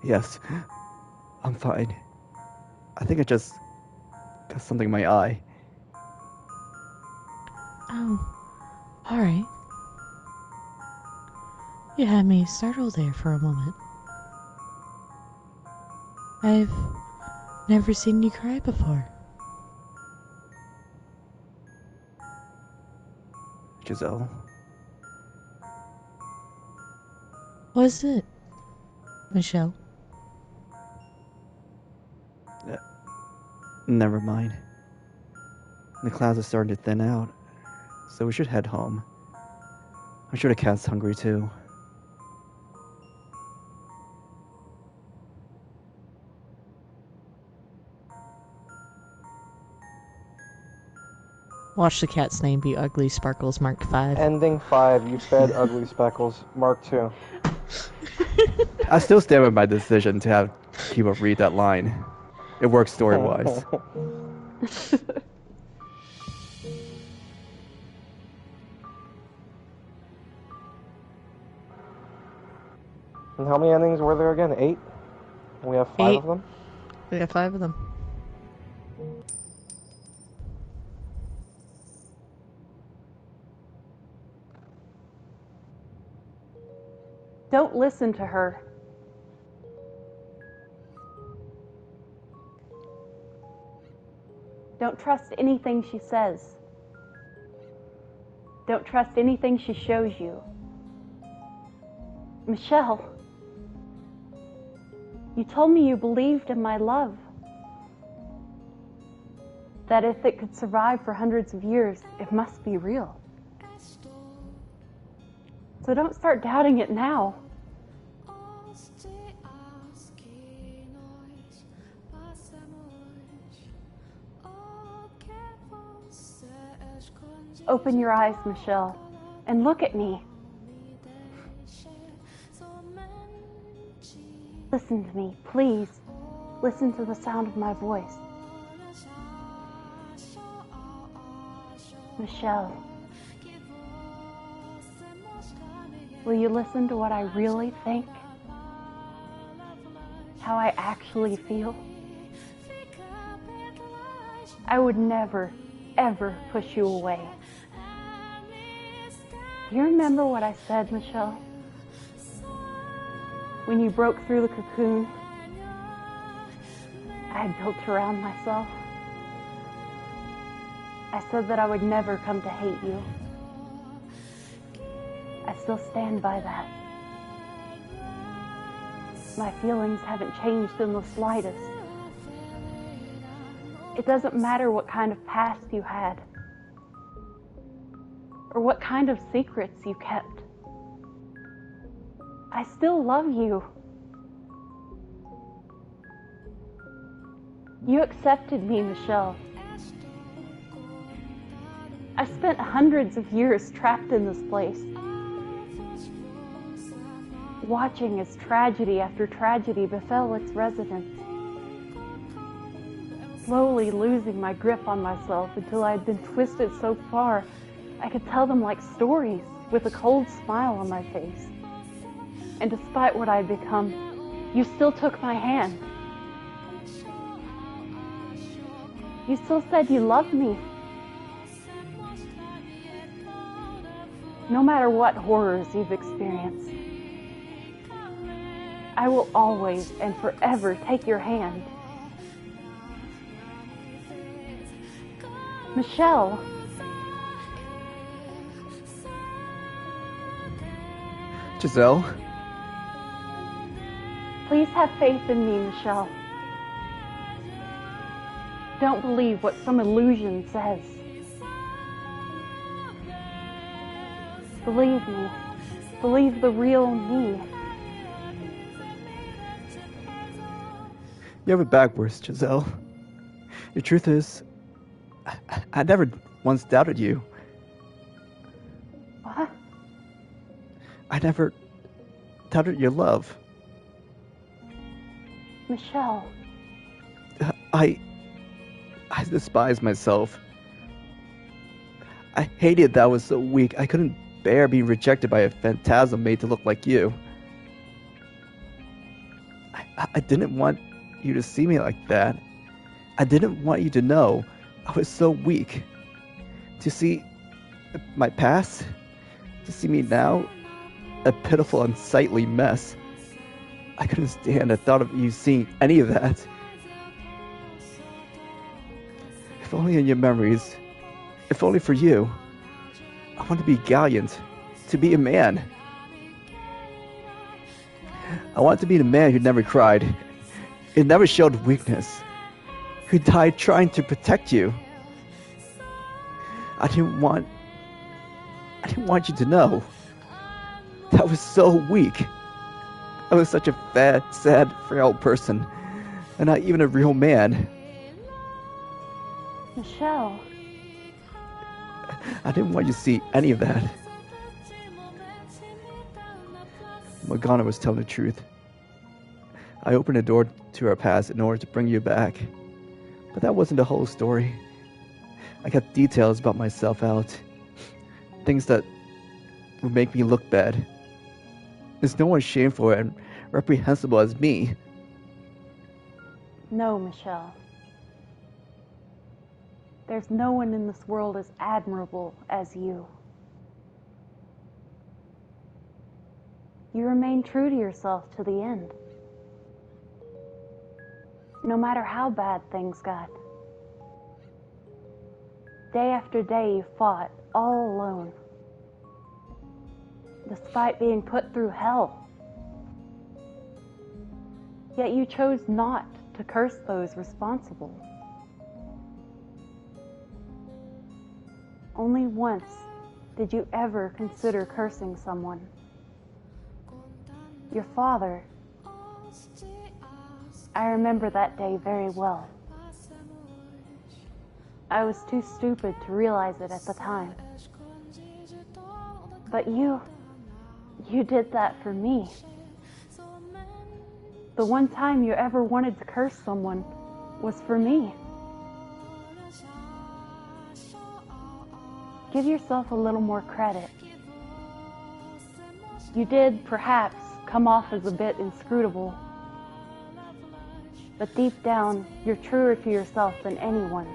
Speaker 5: Yes, I'm fine. I think I just got something in my eye.
Speaker 2: Oh, alright. You had me startled there for a moment. I've never seen you cry before.
Speaker 5: Giselle,
Speaker 2: Was it, Michelle?
Speaker 5: never mind. The clouds are starting to thin out, so we should head home. I'm sure the cat's hungry too.
Speaker 2: Watch the cat's name be Ugly Sparkles Mark 5.
Speaker 4: Ending 5, you fed ugly speckles. Mark 2.
Speaker 5: I still stand with my decision to have keebo read that line. It works story-wise.
Speaker 4: And how many endings were there again? 8? And we have 5
Speaker 2: 8.
Speaker 4: of them?
Speaker 2: We got 5 of them.
Speaker 3: Don't listen to her. Don't trust anything she says. Don't trust anything she shows you. Michelle, you told me you believed in my love. That if it could survive for hundreds of years, it must be real. So don't start doubting it now. Open your eyes, Michelle, and look at me. Listen to me, please. Listen to the sound of my voice. Michelle, will you listen to what I really think? How I actually feel? I would never, ever push you away. Do you remember what I said, Michelle? When you broke through the cocoon I had built around myself? I said that I would never come to hate you. I still stand by that. My feelings haven't changed in the slightest. It doesn't matter what kind of past you had, or what kind of secrets you kept. I still love you. You accepted me, Michelle. I spent hundreds of years trapped in this place, watching as tragedy after tragedy befell its residents, slowly losing my grip on myself until I had been twisted so far I could tell them like stories with a cold smile on my face. And despite what I had become, you still took my hand. You still said you loved me. No matter what horrors you've experienced, I will always and forever take your hand. Michelle.
Speaker 5: Giselle?
Speaker 3: Please have faith in me, Michelle. Don't believe what some illusion says. Believe me. Believe the real me.
Speaker 5: You have it backwards, Giselle. The truth is, I never once doubted you.
Speaker 3: What?
Speaker 5: I never doubted your love.
Speaker 3: Michelle.
Speaker 5: I despise myself. I hated that I was so weak. I couldn't bear being rejected by a phantasm made to look like you. I didn't want you to see me like that. I didn't want you to know I was so weak. To see my past, to see me now, a pitiful, unsightly mess. I couldn't stand the thought of you seeing any of that. If only in your memories, if only for you. I want to be gallant, to be a man. I want to be the man who never cried, who never showed weakness, who died trying to protect you. I didn't want you to know that I was so weak. I was such a fat, sad, frail person, and not even a real man.
Speaker 3: Michelle.
Speaker 5: I didn't want you to see any of that. Morgana was telling the truth. I opened the door to our past in order to bring you back. But that wasn't the whole story. I got details about myself out. Things that would make me look bad. There's no one shameful and
Speaker 1: reprehensible as me.
Speaker 3: No, Michelle. There's no one in this world as admirable as you. You remain true to yourself to the end. No matter how bad things got. Day after day you fought all alone. Despite being put through hell. Yet you chose not to curse those responsible. Only once did you ever consider cursing someone. Your father. I remember that day very well. I was too stupid to realize it at the time. But you did that for me. The one time you ever wanted to curse someone was for me. Give yourself a little more credit. You did, perhaps, come off as a bit inscrutable. But deep down, you're truer to yourself than anyone.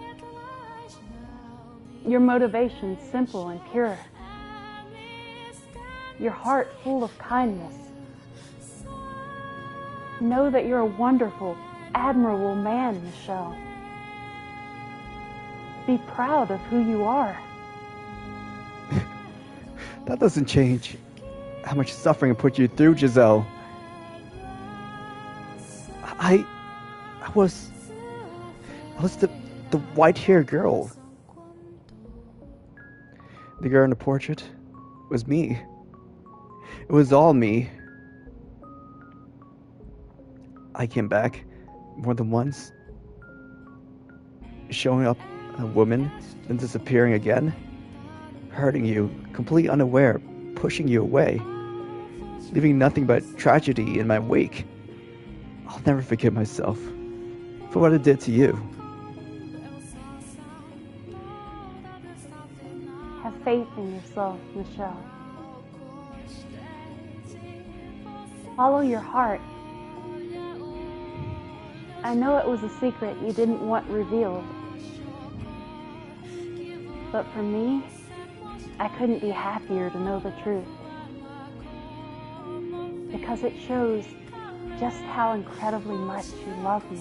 Speaker 3: Your motivation's simple and pure. Your heart full of kindness. Know that you're a wonderful, admirable man, Michelle. Be proud of who you are.
Speaker 1: That doesn't change how much suffering I put you through, Giselle. I was the white-haired girl. The girl in the portrait was me. It was all me. I came back more than once, showing up a woman, then disappearing again, hurting you, completely unaware, pushing you away, leaving nothing but tragedy in my wake. I'll never forgive myself for what I did to you.
Speaker 3: Have faith in yourself, Michelle. Follow your heart. I know it was a secret you didn't want revealed. But for me, I couldn't be happier to know the truth. Because it shows just how incredibly much you love me.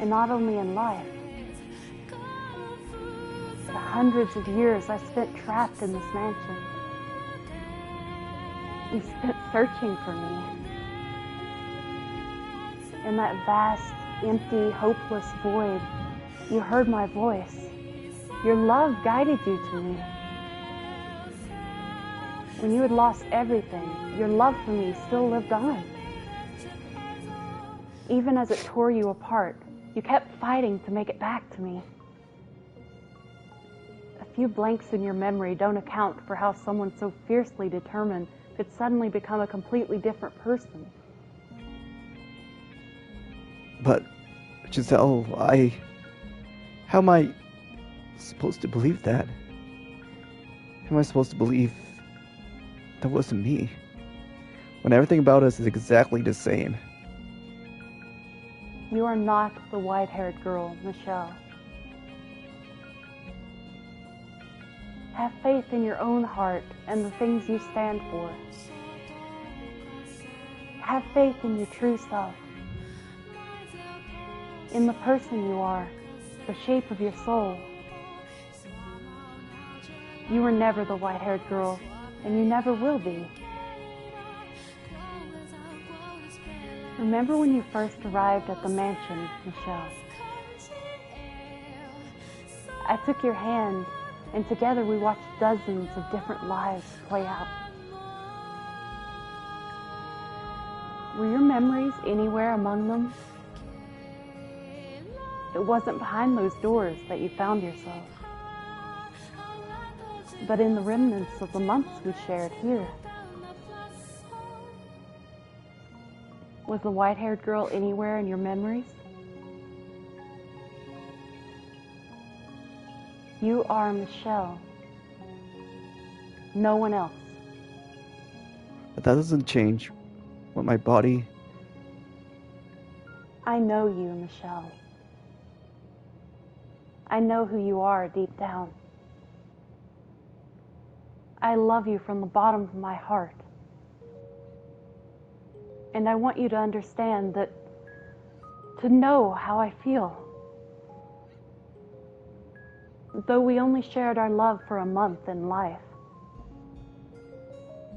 Speaker 3: And not only in life, the hundreds of years I spent trapped in this mansion. You spent searching for me. In that vast, empty, hopeless void, you heard my voice. Your love guided you to me. When you had lost everything, your love for me still lived on. Even as it tore you apart, you kept fighting to make it back to me. A few blanks in your memory don't account for how someone so fiercely determined could suddenly become a completely different person.
Speaker 1: But, Giselle, how am I supposed to believe that? How am I supposed to believe that wasn't me? When everything about us is exactly the same.
Speaker 3: You are not the white-haired girl, Michelle. Have faith in your own heart and the things you stand for. Have faith in your true self. In the person you are, the shape of your soul. You were never the white-haired girl, and you never will be. Remember when you first arrived at the mansion, Michelle? I took your hand, and together we watched dozens of different lives play out. Were your memories anywhere among them? It wasn't behind those doors that you found yourself, but in the remnants of the months we shared here. Was the white-haired girl anywhere in your memories? You are Michelle. No one else.
Speaker 1: that doesn't change what my body...
Speaker 3: I know you, Michelle. I know who you are deep down. I love you from the bottom of my heart. And I want you to understand that, to know how I feel. Though we only shared our love for a month in life,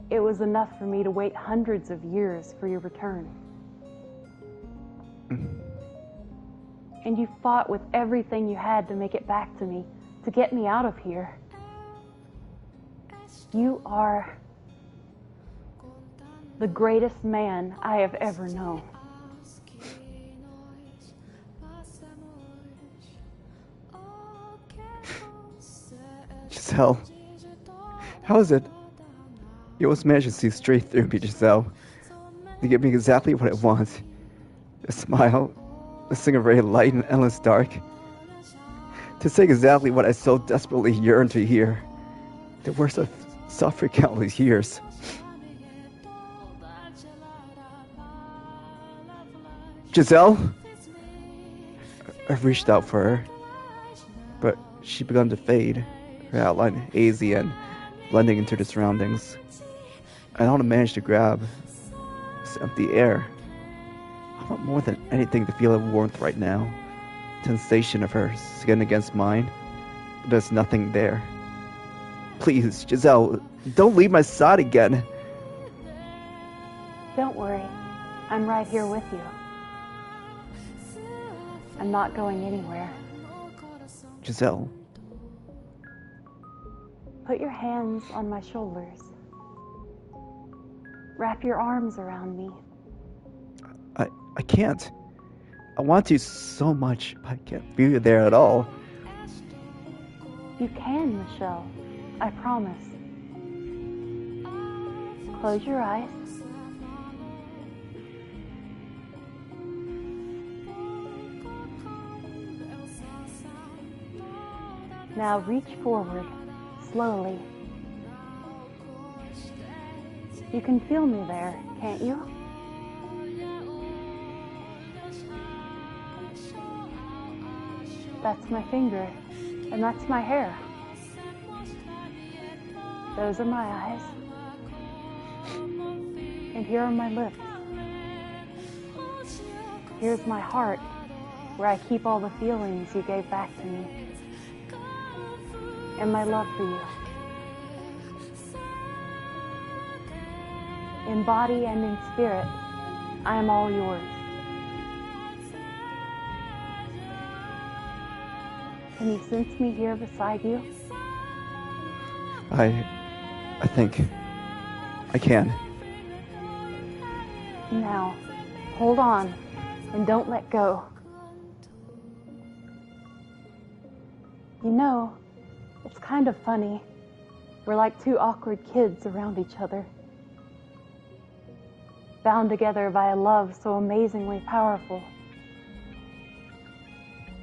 Speaker 3: it was enough for me to wait hundreds of years for your return. And you fought with everything you had to make it back to me, to get me out of here. You are the greatest man I have ever known.
Speaker 1: Giselle, how is it? You always managed to see straight through me, Giselle. You give me exactly what I want. A smile, a sing of very light and endless dark. To say exactly what I so desperately yearned to hear. The worst I've suffered countless years. Giselle? I've reached out for her, but she begun to fade, her outline hazy and blending into the surroundings. I don't manage to grab this empty air. I want more than anything to feel her warmth right now. The sensation of her skin against mine, but there's nothing there. Please, Giselle, don't leave my side again.
Speaker 3: Don't worry, I'm right here with you. I'm not going anywhere.
Speaker 1: Giselle.
Speaker 3: Put your hands on my shoulders. Wrap your arms around me.
Speaker 1: I can't. I want to so much, but I can't feel you there at all.
Speaker 3: You can, Michelle. I promise. Close your eyes. Now reach forward, slowly. You can feel me there, can't you? That's my finger, and that's my hair. Those are my eyes. And here are my lips. Here's my heart, where I keep all the feelings you gave back to me. And my love for you. In body and in spirit, I am all yours. Can you sense me here beside you?
Speaker 1: I think I can.
Speaker 3: Now, hold on and don't let go. You know, it's kind of funny. We're like two awkward kids around each other, bound together by a love so amazingly powerful.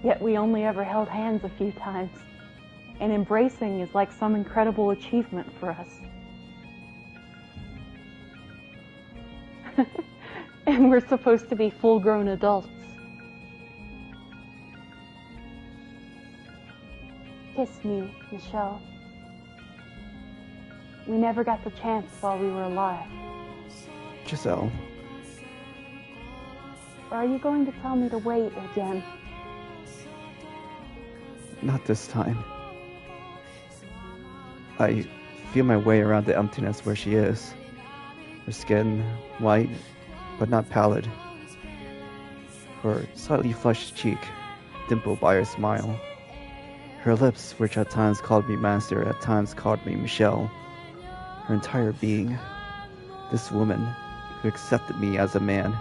Speaker 3: Yet we only ever held hands a few times, and embracing is like some incredible achievement for us. And we're supposed to be full-grown adults. Kiss me, Michelle. We never got the chance while we were alive.
Speaker 1: Giselle.
Speaker 3: Or are you going to tell me to wait again?
Speaker 1: Not this time. I feel my way around the emptiness where she is. Her skin, white, but not pallid. Her slightly flushed cheek, dimpled by her smile. Her lips, which at times called me master, at times called me Michelle. Her entire being. This woman who accepted me as a man.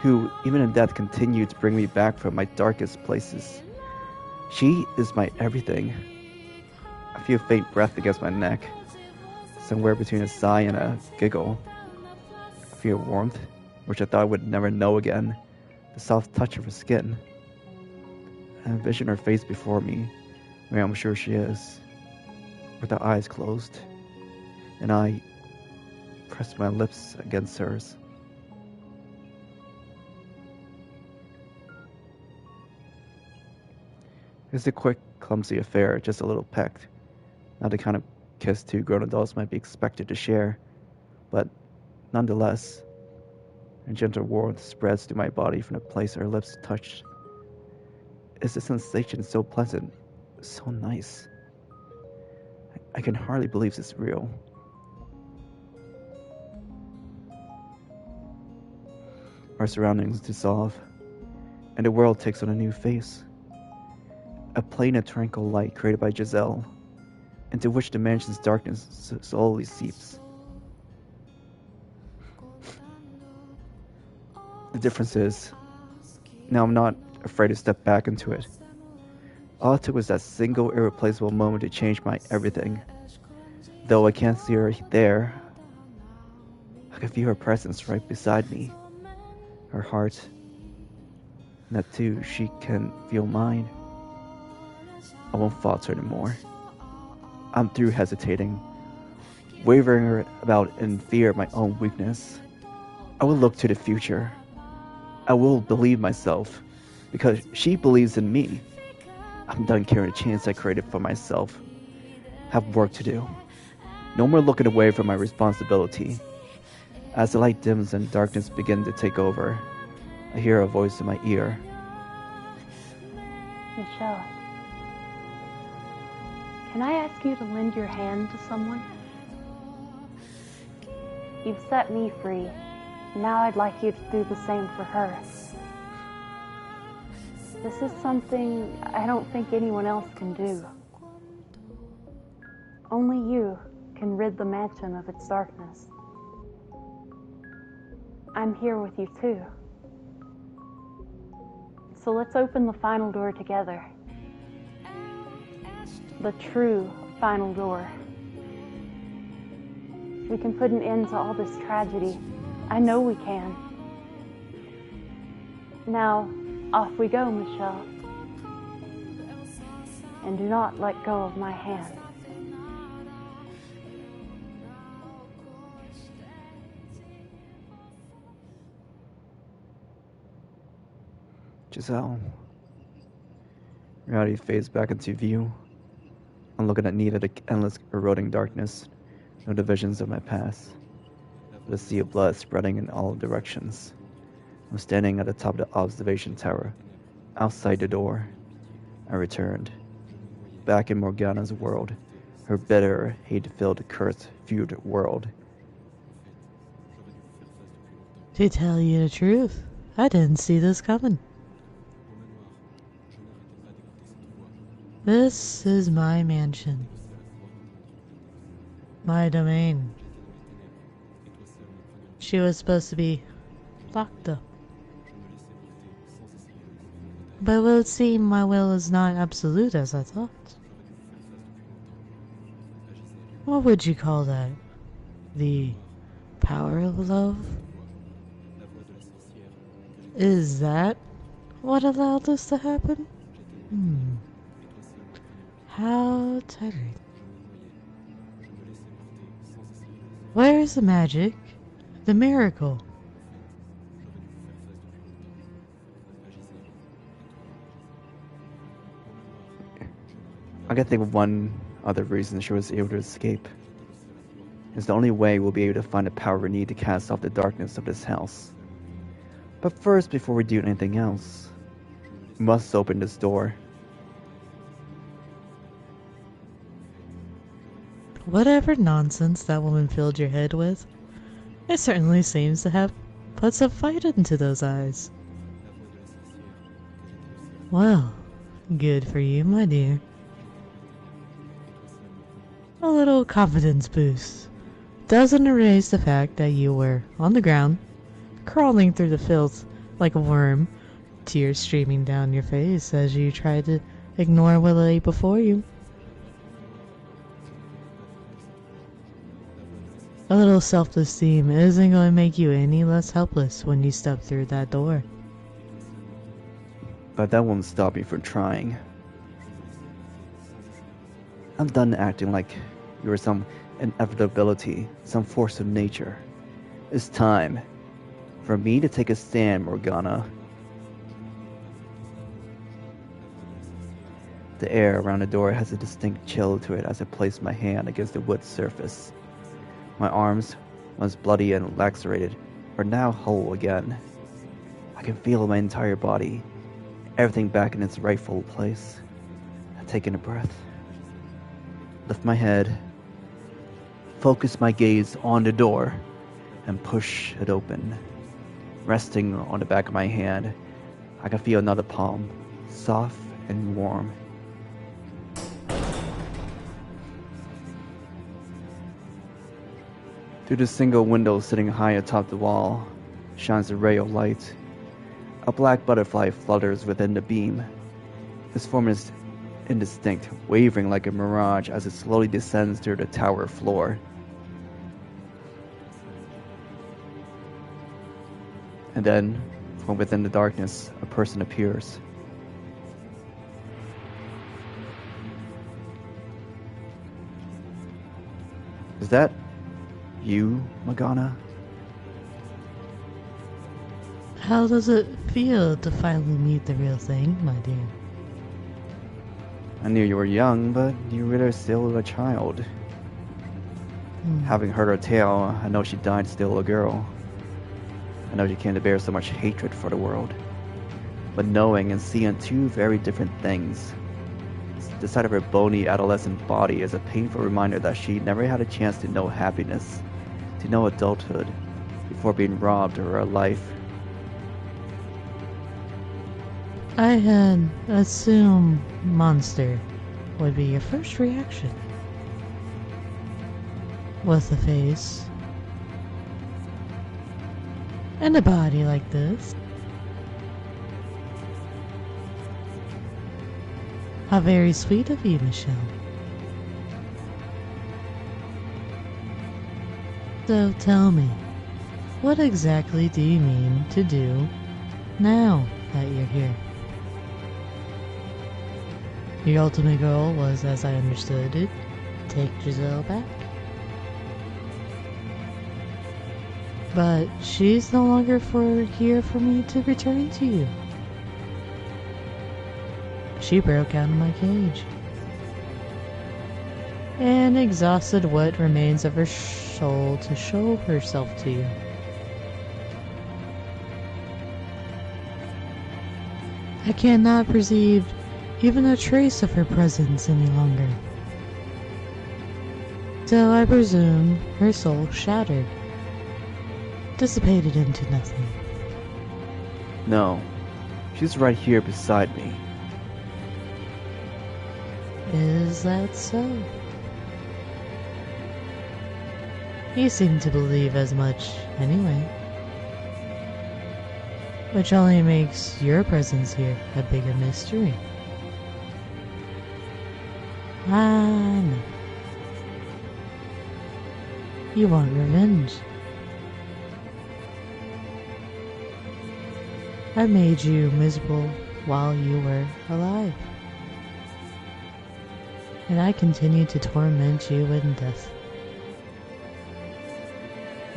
Speaker 1: Who, even in death, continued to bring me back from my darkest places. She is my everything. I feel a faint breath against my neck. Somewhere between a sigh and a giggle. I feel warmth, which I thought I would never know again. The soft touch of her skin. I envision her face before me, where I'm sure she is, with her eyes closed. And I pressed my lips against hers. It was a quick, clumsy affair, just a little peck. Not the kind of kiss two grown adults might be expected to share, but nonetheless, a gentle warmth spreads through my body from the place her lips touched. It's a sensation so pleasant, so nice. I can hardly believe this is real. Our surroundings dissolve, and the world takes on a new face. A plain and tranquil light created by Giselle, into which the mansion's darkness slowly seeps. The difference is, now I'm not afraid to step back into it. All it took was that single irreplaceable moment to change my everything. Though I can't see her there, I can feel her presence right beside me. Her heart, and that too, she can feel mine. I won't falter anymore. I'm through hesitating, wavering about in fear of my own weakness. I will look to the future. I will believe myself, because she believes in me. I'm done carrying the chance I created for myself. Have work to do. No more looking away from my responsibility. As the light dims and darkness begins to take over, I hear a voice in my ear.
Speaker 3: Michelle, can I ask you to lend your hand to someone? You've set me free. Now I'd like you to do the same for her. This is something I don't think anyone else can do. Only you can rid the mansion of its darkness. I'm here with you too. So let's open the final door together. The true final door. We can put an end to all this tragedy. I know we can. Now, off we go, Michelle. And do not let go of my hand.
Speaker 1: Giselle. Reality fades back into view. I'm looking at Nita, the endless eroding darkness. No divisions of my past. But a sea of blood spreading in all directions. I'm standing at the top of the observation tower. Outside the door. I returned. Back in Morgana's world. Her bitter, hate-filled, curse-fueled world.
Speaker 2: To tell you the truth, I didn't see this coming. This is my mansion. My domain. She was supposed to be locked up. But it would seem my will is not absolute as I thought. What would you call that? The power of love? Is that what allowed this to happen? How tiring. Where is the magic? The miracle?
Speaker 1: I can think of one other reason she was able to escape. It's the only way we'll be able to find the power we need to cast off the darkness of this house. But first, before we do anything else, we must open this door.
Speaker 2: Whatever nonsense that woman filled your head with, it certainly seems to have put some fight into those eyes. Well, good for you, my dear. A little confidence boost doesn't erase the fact that you were on the ground, crawling through the filth like a worm, tears streaming down your face as you tried to ignore what lay before you. A little self-esteem isn't going to make you any less helpless when you step through that door.
Speaker 1: But that won't stop me from trying. I'm done acting like you were some inevitability, some force of nature. It's time for me to take a stand, Morgana. The air around the door has a distinct chill to it as I place my hand against the wood surface. My arms, once bloody and lacerated, are now whole again. I can feel my entire body, everything back in its rightful place. I take in a breath, lift my head, focus my gaze on the door, and push it open. Resting on the back of my hand, I can feel another palm, soft and warm. Through the single window sitting high atop the wall shines a ray of light. A black butterfly flutters within the beam. Its form is indistinct, wavering like a mirage as it slowly descends through the tower floor. And then, from within the darkness, a person appears. Is that you, Morgana?
Speaker 2: How does it feel to finally meet the real thing, my dear?
Speaker 1: I knew you were young, but you really are still a child. Having heard her tale, I know she died still a girl. I know she came to bear so much hatred for the world. But knowing and seeing two very different things. The sight of her bony adolescent body is a painful reminder that she never had a chance to know happiness, to know adulthood, before being robbed of her life.
Speaker 2: I had assumed monster would be your first reaction. With a face and a body like this. How very sweet of you, Michelle. So tell me, what exactly do you mean to do now that you're here? Your ultimate goal was, as I understood it, take Giselle back. But she's no longer here for me to return to you. She broke out of my cage and exhausted what remains of her soul to show herself to you. I cannot perceive even a trace of her presence any longer. So I presume her soul shattered, dissipated into nothing.
Speaker 1: No, she's right here beside me.
Speaker 2: Is that so? You seem to believe as much anyway. Which only makes your presence here a bigger mystery. Ah, no. You want revenge. I made you miserable while you were alive. And I continue to torment you in death.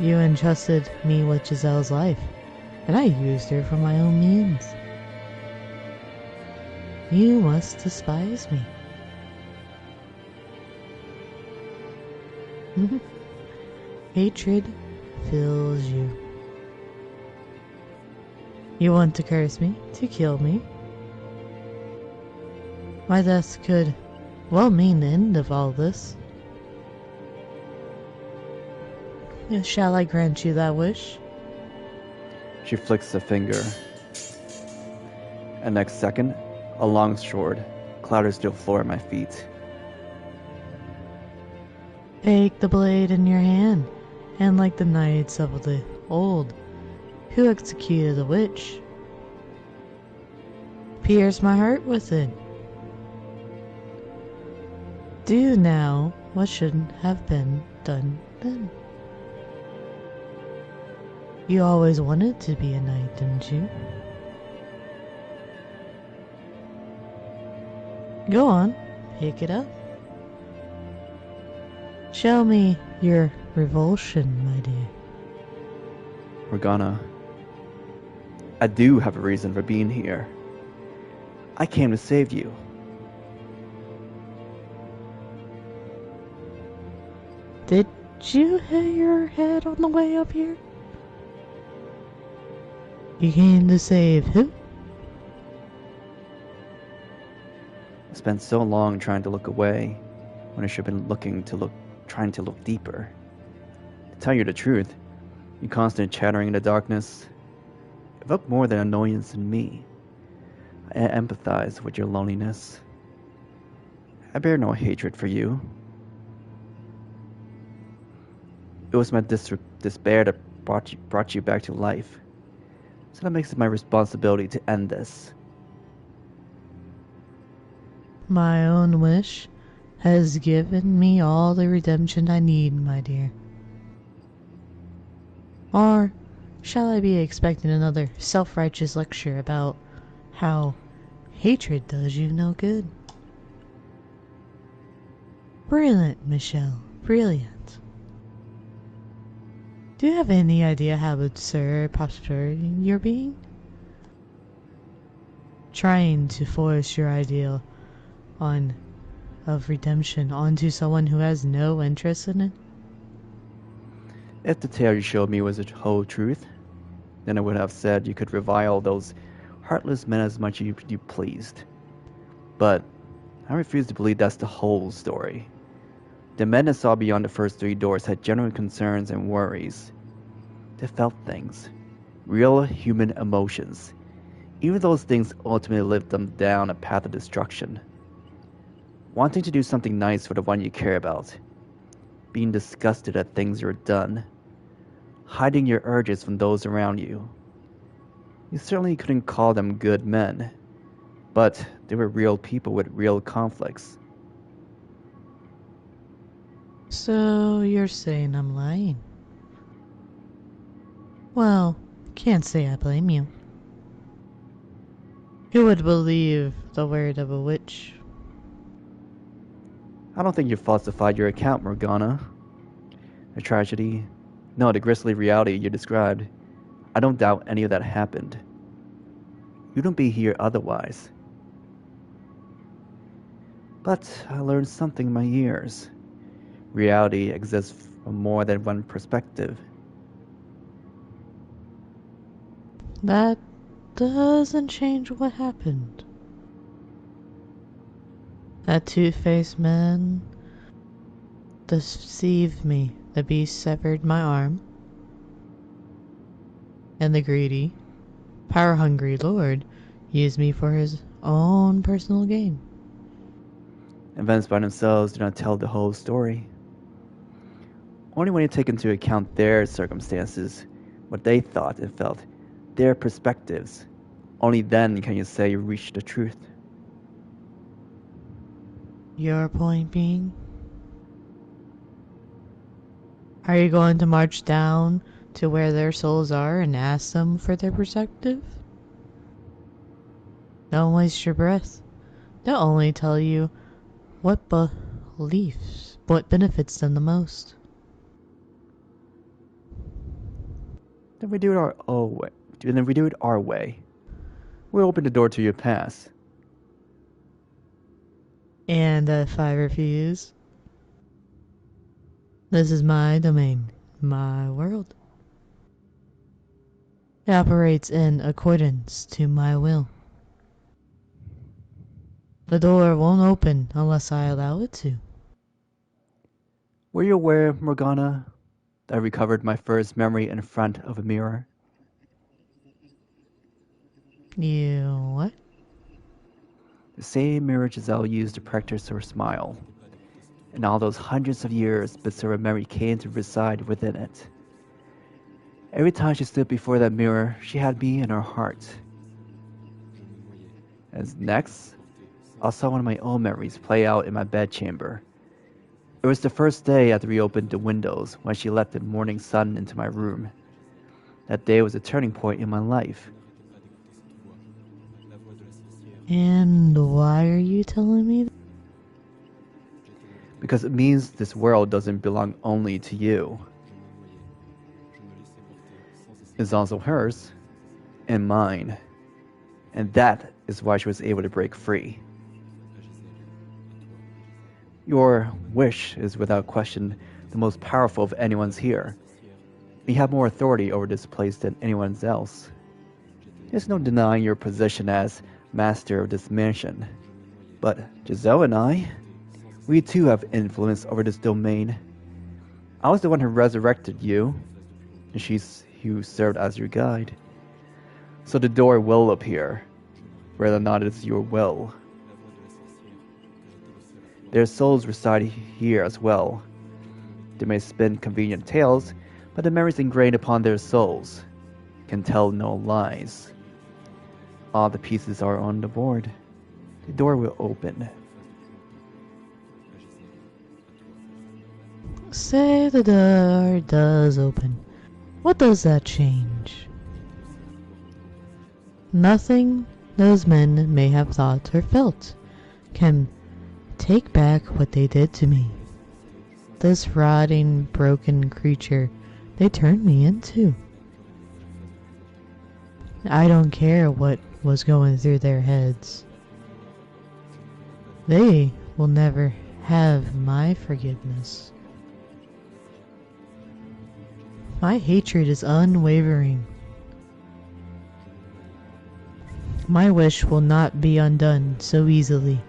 Speaker 2: You entrusted me with Giselle's life, and I used her for my own means. You must despise me. Hatred fills you. You want to curse me, to kill me. My death could well mean the end of all this. Shall I grant you that wish?
Speaker 1: She flicks a finger. And next second, a long sword clatters to the floor at my feet.
Speaker 2: Take the blade in your hand, and like the knights of the old, who executed the witch, pierce my heart with it. Do now what shouldn't have been done then. You always wanted to be a knight, didn't you? Go on, pick it up. Show me your revulsion, my dear.
Speaker 1: Morgana, I do have a reason for being here. I came to save you.
Speaker 2: Did you hit your head on the way up here? You came to save who?
Speaker 1: I spent so long trying to look away when I should have been trying to look deeper. To tell you the truth, your constant chattering in the darkness evoked more than annoyance in me. I empathize with your loneliness. I bear no hatred for you. It was my despair that brought you back to life. So that makes it my responsibility to end this.
Speaker 2: My own wish has given me all the redemption I need, my dear. Or shall I be expecting another self-righteous lecture about how hatred does you no good? Brilliant, Michelle. Brilliant. Do you have any idea how absurd prosperity you're being? Trying to force your ideal of redemption onto someone who has no interest in it?
Speaker 1: If the tale you showed me was the whole truth, then I would have said you could revile those heartless men as much as you pleased. But I refuse to believe that's the whole story. The men that saw beyond the first 3 doors had genuine concerns and worries. They felt things, real human emotions. Even those things ultimately led them down a path of destruction. Wanting to do something nice for the one you care about, being disgusted at things you're done, hiding your urges from those around you. You certainly couldn't call them good men, but they were real people with real conflicts.
Speaker 2: So you're saying I'm lying? Well, can't say I blame you. Who would believe the word of a witch?
Speaker 1: I don't think you falsified your account, Morgana. The tragedy, no, the grisly reality you described, I don't doubt any of that happened. You wouldn't be here otherwise. But I learned something in my years. Reality exists from more than one perspective.
Speaker 2: That doesn't change what happened. That two-faced man deceived me. The beast severed my arm. And the greedy, power-hungry lord used me for his own personal gain.
Speaker 1: Events by themselves do not tell the whole story. Only when you take into account their circumstances, what they thought and felt, their perspectives, only then can you say you reached the truth.
Speaker 2: Your point being? Are you going to march down to where their souls are and ask them for their perspective? Don't waste your breath. They'll only tell you what benefits them the most.
Speaker 1: Then we do it our own way. Then we do it our way. We'll open the door to your pass.
Speaker 2: And if I refuse? This is my domain, my world. It operates in accordance to my will. The door won't open unless I allow it to.
Speaker 1: Were you aware, Morgana, that I recovered my first memory in front of a mirror?
Speaker 2: You what?
Speaker 1: The same mirror Giselle used to practice her smile. And all those hundreds of years before memory came to reside within it. Every time she stood before that mirror, she had me in her heart. As next, I saw one of my own memories play out in my bedchamber. It was the first day after we opened the windows when she let the morning sun into my room. That day was a turning point in my life.
Speaker 2: And why are you telling me that?
Speaker 1: Because it means this world doesn't belong only to you. is also hers and mine. And that is why she was able to break free. Your wish is without question the most powerful of anyone's here. You have more authority over this place than anyone else. There's no denying your position as master of this mansion. But Giselle and I, we too have influence over this domain. I was the one who resurrected you, and she's who served as your guide. So the door will appear, whether or not it's your will. Their souls reside here as well. They may spin convenient tales, but the memories ingrained upon their souls can tell no lies. All the pieces are on the board. The door will open.
Speaker 2: Say the door does open. What does that change? Nothing those men may have thought or felt can take back what they did to me. This rotting, broken creature they turned me into. I don't care what was going through their heads. They will never have my forgiveness. My hatred is unwavering. My wish will not be undone so easily.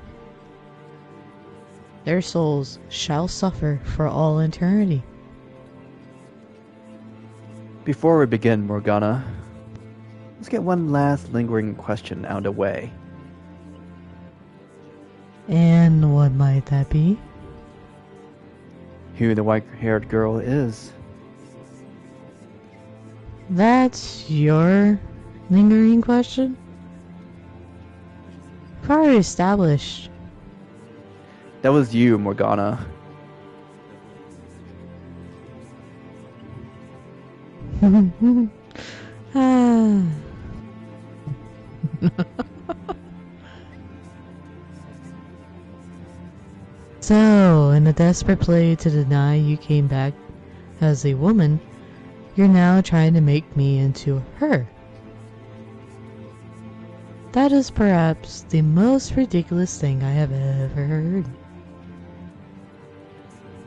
Speaker 2: Their souls shall suffer for all eternity.
Speaker 1: Before we begin, Morgana, let's get one last lingering question out of the way.
Speaker 2: And what might that be?
Speaker 1: Who the white-haired girl is?
Speaker 2: That's your lingering question? I've already established.
Speaker 1: That was you, Morgana.
Speaker 2: Ah. So, in a desperate play to deny you came back as a woman, you're now trying to make me into her. That is perhaps the most ridiculous thing I have ever heard.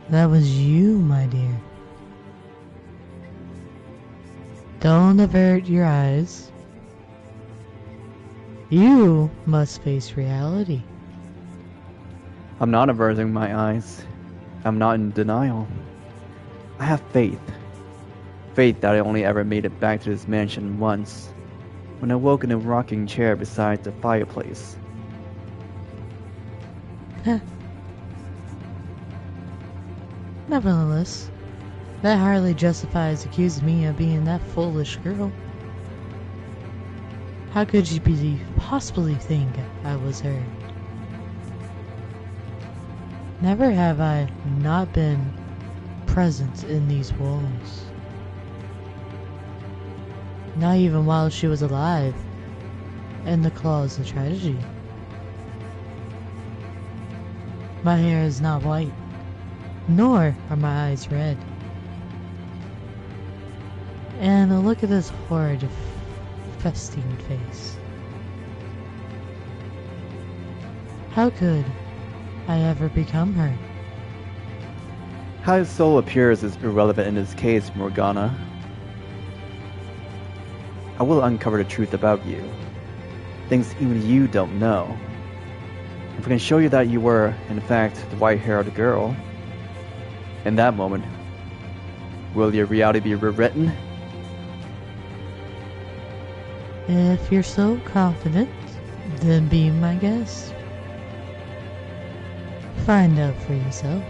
Speaker 2: That was you, my dear. Don't avert your eyes. You must face reality.
Speaker 1: I'm not averting my eyes. I'm not in denial. I have faith. Faith that I only ever made it back to this mansion once, when I woke in a rocking chair beside the fireplace.
Speaker 2: Nevertheless, that hardly justifies accusing me of being that foolish girl. How could you possibly think I was her? Never have I not been present in these walls. Not even while she was alive, in the claws of tragedy. My hair is not white, nor are my eyes red. And look at this horrid, festooned face. How could I ever become her?
Speaker 1: How his soul appears is irrelevant in this case, Morgana. I will uncover the truth about you. Things even you don't know. If I can show you that you were, in fact, the white-haired girl, in that moment, will your reality be rewritten?
Speaker 2: If you're so confident, then be my guest. Find out for yourself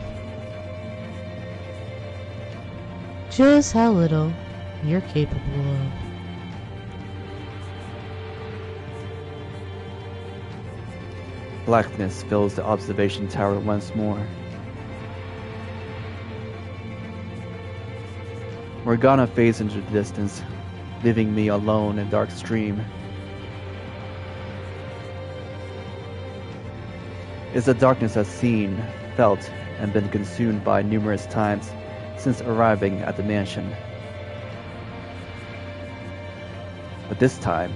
Speaker 2: just how little you're capable of.
Speaker 1: Blackness fills the observation tower once more. Morgana fades into the distance, leaving me alone in dark stream. It's a darkness I've seen, felt, and been consumed by numerous times since arriving at the mansion. But this time,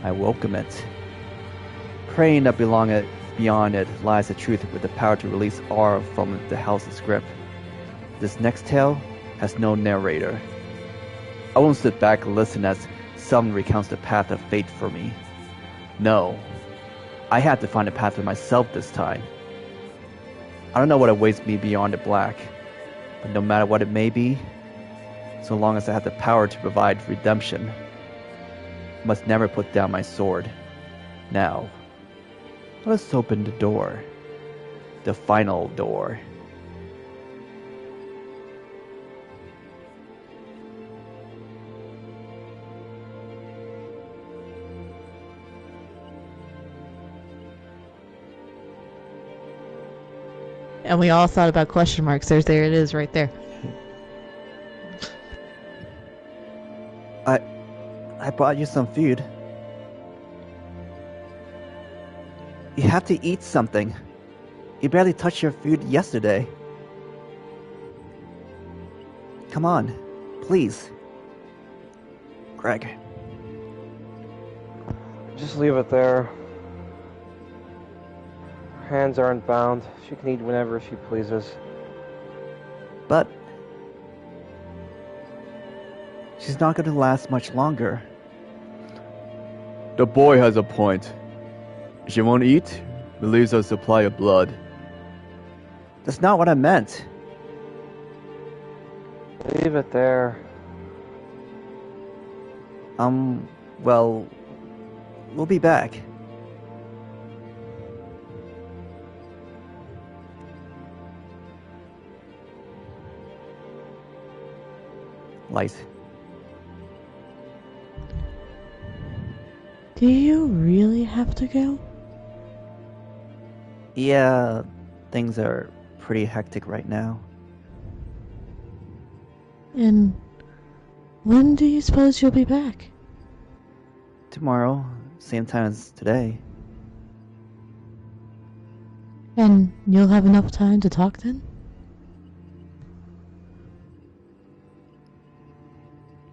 Speaker 1: I welcome it, praying that beyond it lies the truth with the power to release R from the house's grip. This next tale has no narrator. I won't sit back and listen as someone recounts the path of fate for me. No, I had to find a path for myself this time. I don't know what awaits me beyond the black, but no matter what it may be, so long as I have the power to provide redemption, I must never put down my sword. Now, let us open the door. The final door.
Speaker 2: And we all thought about question marks. There it is right there.
Speaker 1: I brought you some food. You have to eat something. You barely touched your food yesterday. Come on, please. Greg.
Speaker 4: Just leave it there. Her hands aren't bound. She can eat whenever she pleases.
Speaker 1: But she's not going to last much longer.
Speaker 5: The boy has a point. If she won't eat, it leaves a supply of blood.
Speaker 1: That's not what I meant.
Speaker 4: Leave it there.
Speaker 1: Well, we'll be back. Light.
Speaker 2: Do you really have to go?
Speaker 1: Yeah, things are pretty hectic right now.
Speaker 2: And when do you suppose you'll be back?
Speaker 1: Tomorrow, same time as today.
Speaker 2: And you'll have enough time to talk then?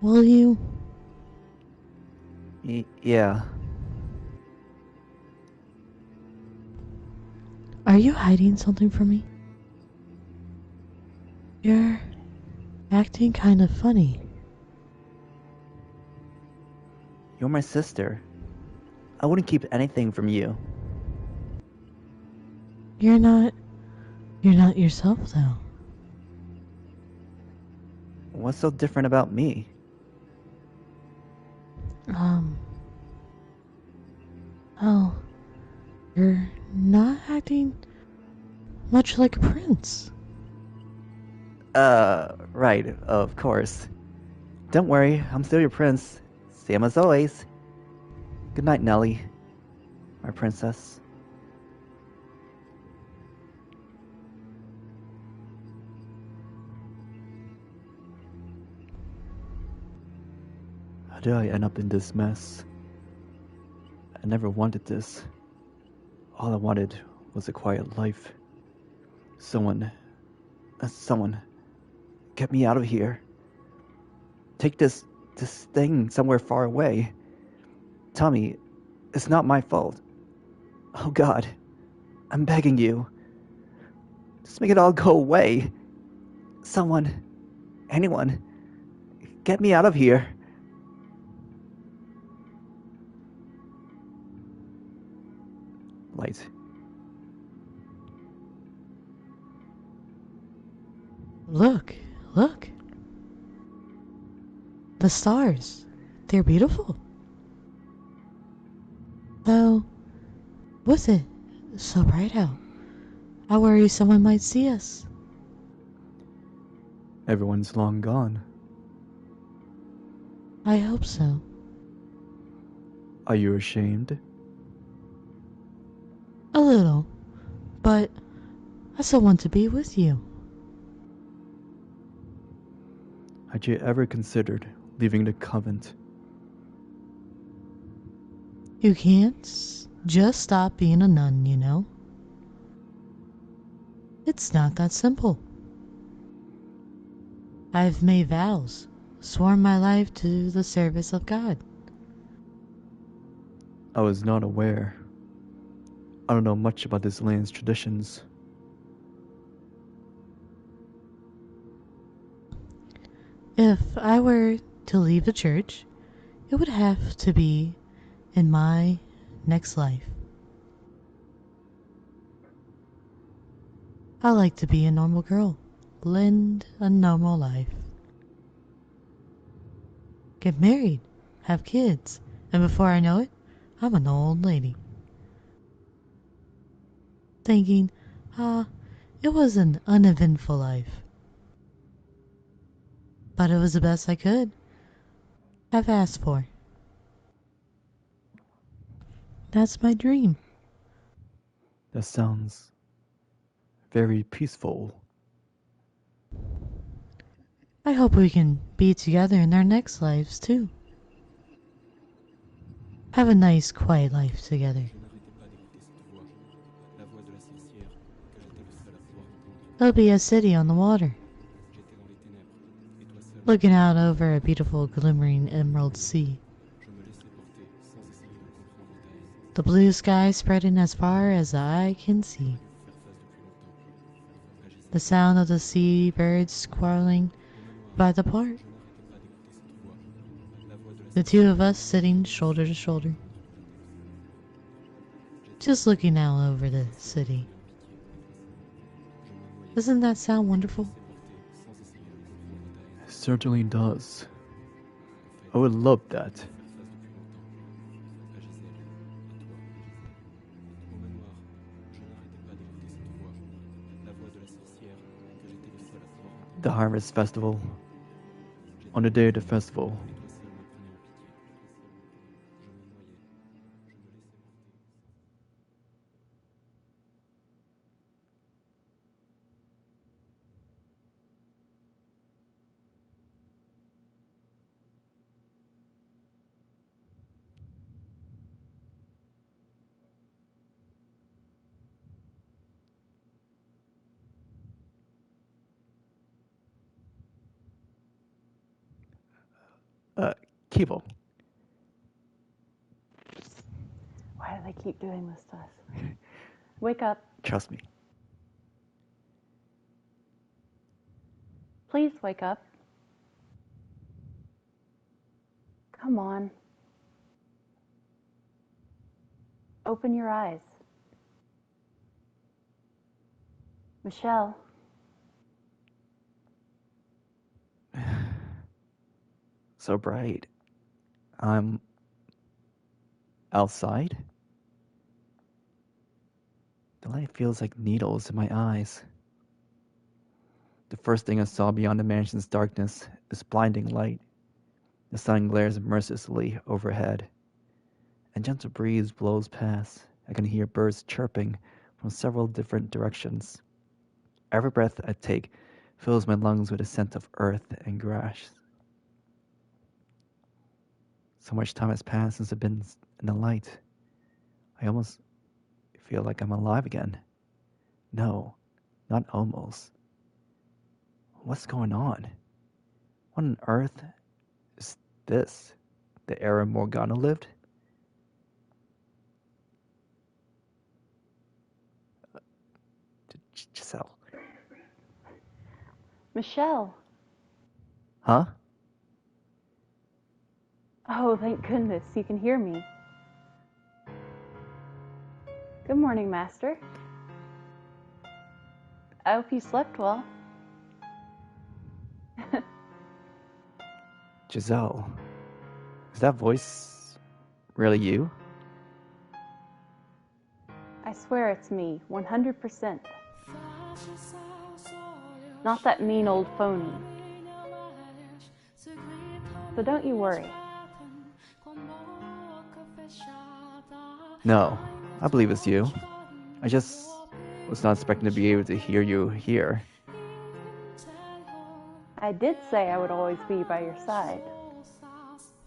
Speaker 2: Will you?
Speaker 1: Yeah.
Speaker 2: Are you hiding something from me? You're acting kind of funny.
Speaker 1: You're my sister. I wouldn't keep anything from you.
Speaker 2: You're not yourself though.
Speaker 1: What's so different about me?
Speaker 2: Oh, you're not acting much like a prince.
Speaker 1: Right, of course. Don't worry, I'm still your prince. Same as always. Good night, Nellie. My princess.
Speaker 5: How did I end up in this mess? I never wanted this. All I wanted was a quiet life. Someone,
Speaker 1: Get me out of here. Take this thing somewhere far away. Tell me, it's not my fault. Oh God, I'm begging you. Just make it all go away. Someone, anyone, get me out of here. Light.
Speaker 2: Look. The stars. They're beautiful. Though, what's it so bright out? I worry someone might see us.
Speaker 5: everyone's long gone.
Speaker 2: I hope so.
Speaker 5: Are you ashamed?
Speaker 2: A little. But I still want to be with you.
Speaker 5: Had you ever considered leaving the convent?
Speaker 2: You can't just stop being a nun, you know? It's not that simple. I've made vows, sworn my life to the service of God.
Speaker 5: I was not aware. I don't know much about this land's traditions.
Speaker 2: If I were to leave the church, it would have to be in my next life. I like to be a normal girl, live a normal life. Get married, have kids, and before I know it, I'm an old lady. Thinking, it was an uneventful life. But it was the best I could have asked for. That's my dream.
Speaker 5: That sounds very peaceful.
Speaker 2: I hope we can be together in our next lives too. Have a nice, quiet life together. There'll be a city on the water, looking out over a beautiful, glimmering emerald sea. The blue sky spreading as far as the eye can see. The sound of the seabirds quarreling by the park. The two of us sitting shoulder to shoulder, just looking out over the city. Doesn't that sound wonderful?
Speaker 5: It certainly does. I would love that. The Harvest Festival. On the day of the festival, keebo.
Speaker 3: Why do they keep doing this to us? Wake up.
Speaker 1: Trust me.
Speaker 3: Please wake up. Come on. Open your eyes. Michelle.
Speaker 1: So bright. I'm outside. The light feels like needles in my eyes. The first thing I saw beyond the mansion's darkness is blinding light. The sun glares mercilessly overhead. A gentle breeze blows past. I can hear birds chirping from several different directions. Every breath I take fills my lungs with a scent of earth and grass. So much time has passed since I've been in the light. I almost feel like I'm alive again. No, not almost. What's going on? What on earth is this? The era Morgana lived? Giselle.
Speaker 3: Michelle.
Speaker 1: Huh?
Speaker 3: Oh, thank goodness you can hear me. Good morning, Master. I hope you slept well.
Speaker 1: Giselle. Is that voice really you?
Speaker 3: I swear it's me, 100%. Not that mean old phony. So don't you worry.
Speaker 1: No, I believe it's you. I just was not expecting to be able to hear you here.
Speaker 3: I did say I would always be by your side.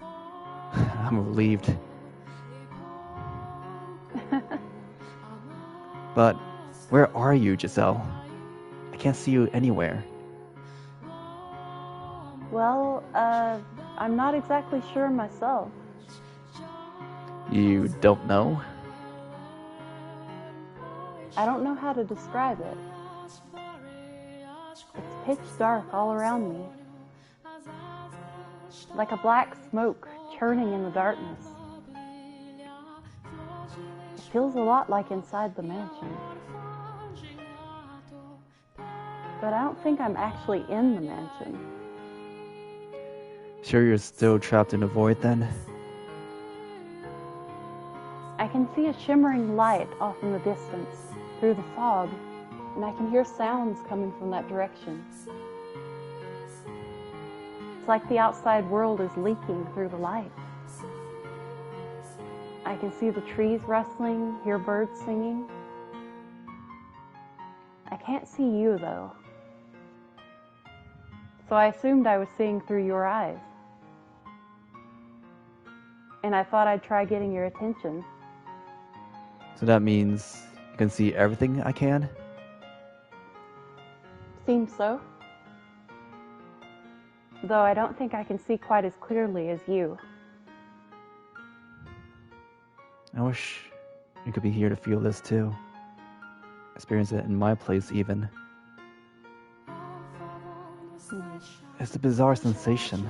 Speaker 1: I'm relieved. But where are you, Giselle? I can't see you anywhere.
Speaker 3: Well, I'm not exactly sure myself.
Speaker 1: You don't know?
Speaker 3: I don't know how to describe it. It's pitch dark all around me, like a black smoke churning in the darkness. It feels a lot like inside the mansion. But I don't think I'm actually in the mansion.
Speaker 1: Sure you're still trapped in the void then?
Speaker 3: I can see a shimmering light off in the distance, through the fog, and I can hear sounds coming from that direction. It's like the outside world is leaking through the light. I can see the trees rustling, hear birds singing. I can't see you, though. So I assumed I was seeing through your eyes. And I thought I'd try getting your attention.
Speaker 1: So that means you can see everything I can?
Speaker 3: Seems so. Though I don't think I can see quite as clearly as you.
Speaker 1: I wish you could be here to feel this too. Experience it in my place even. It's a bizarre sensation.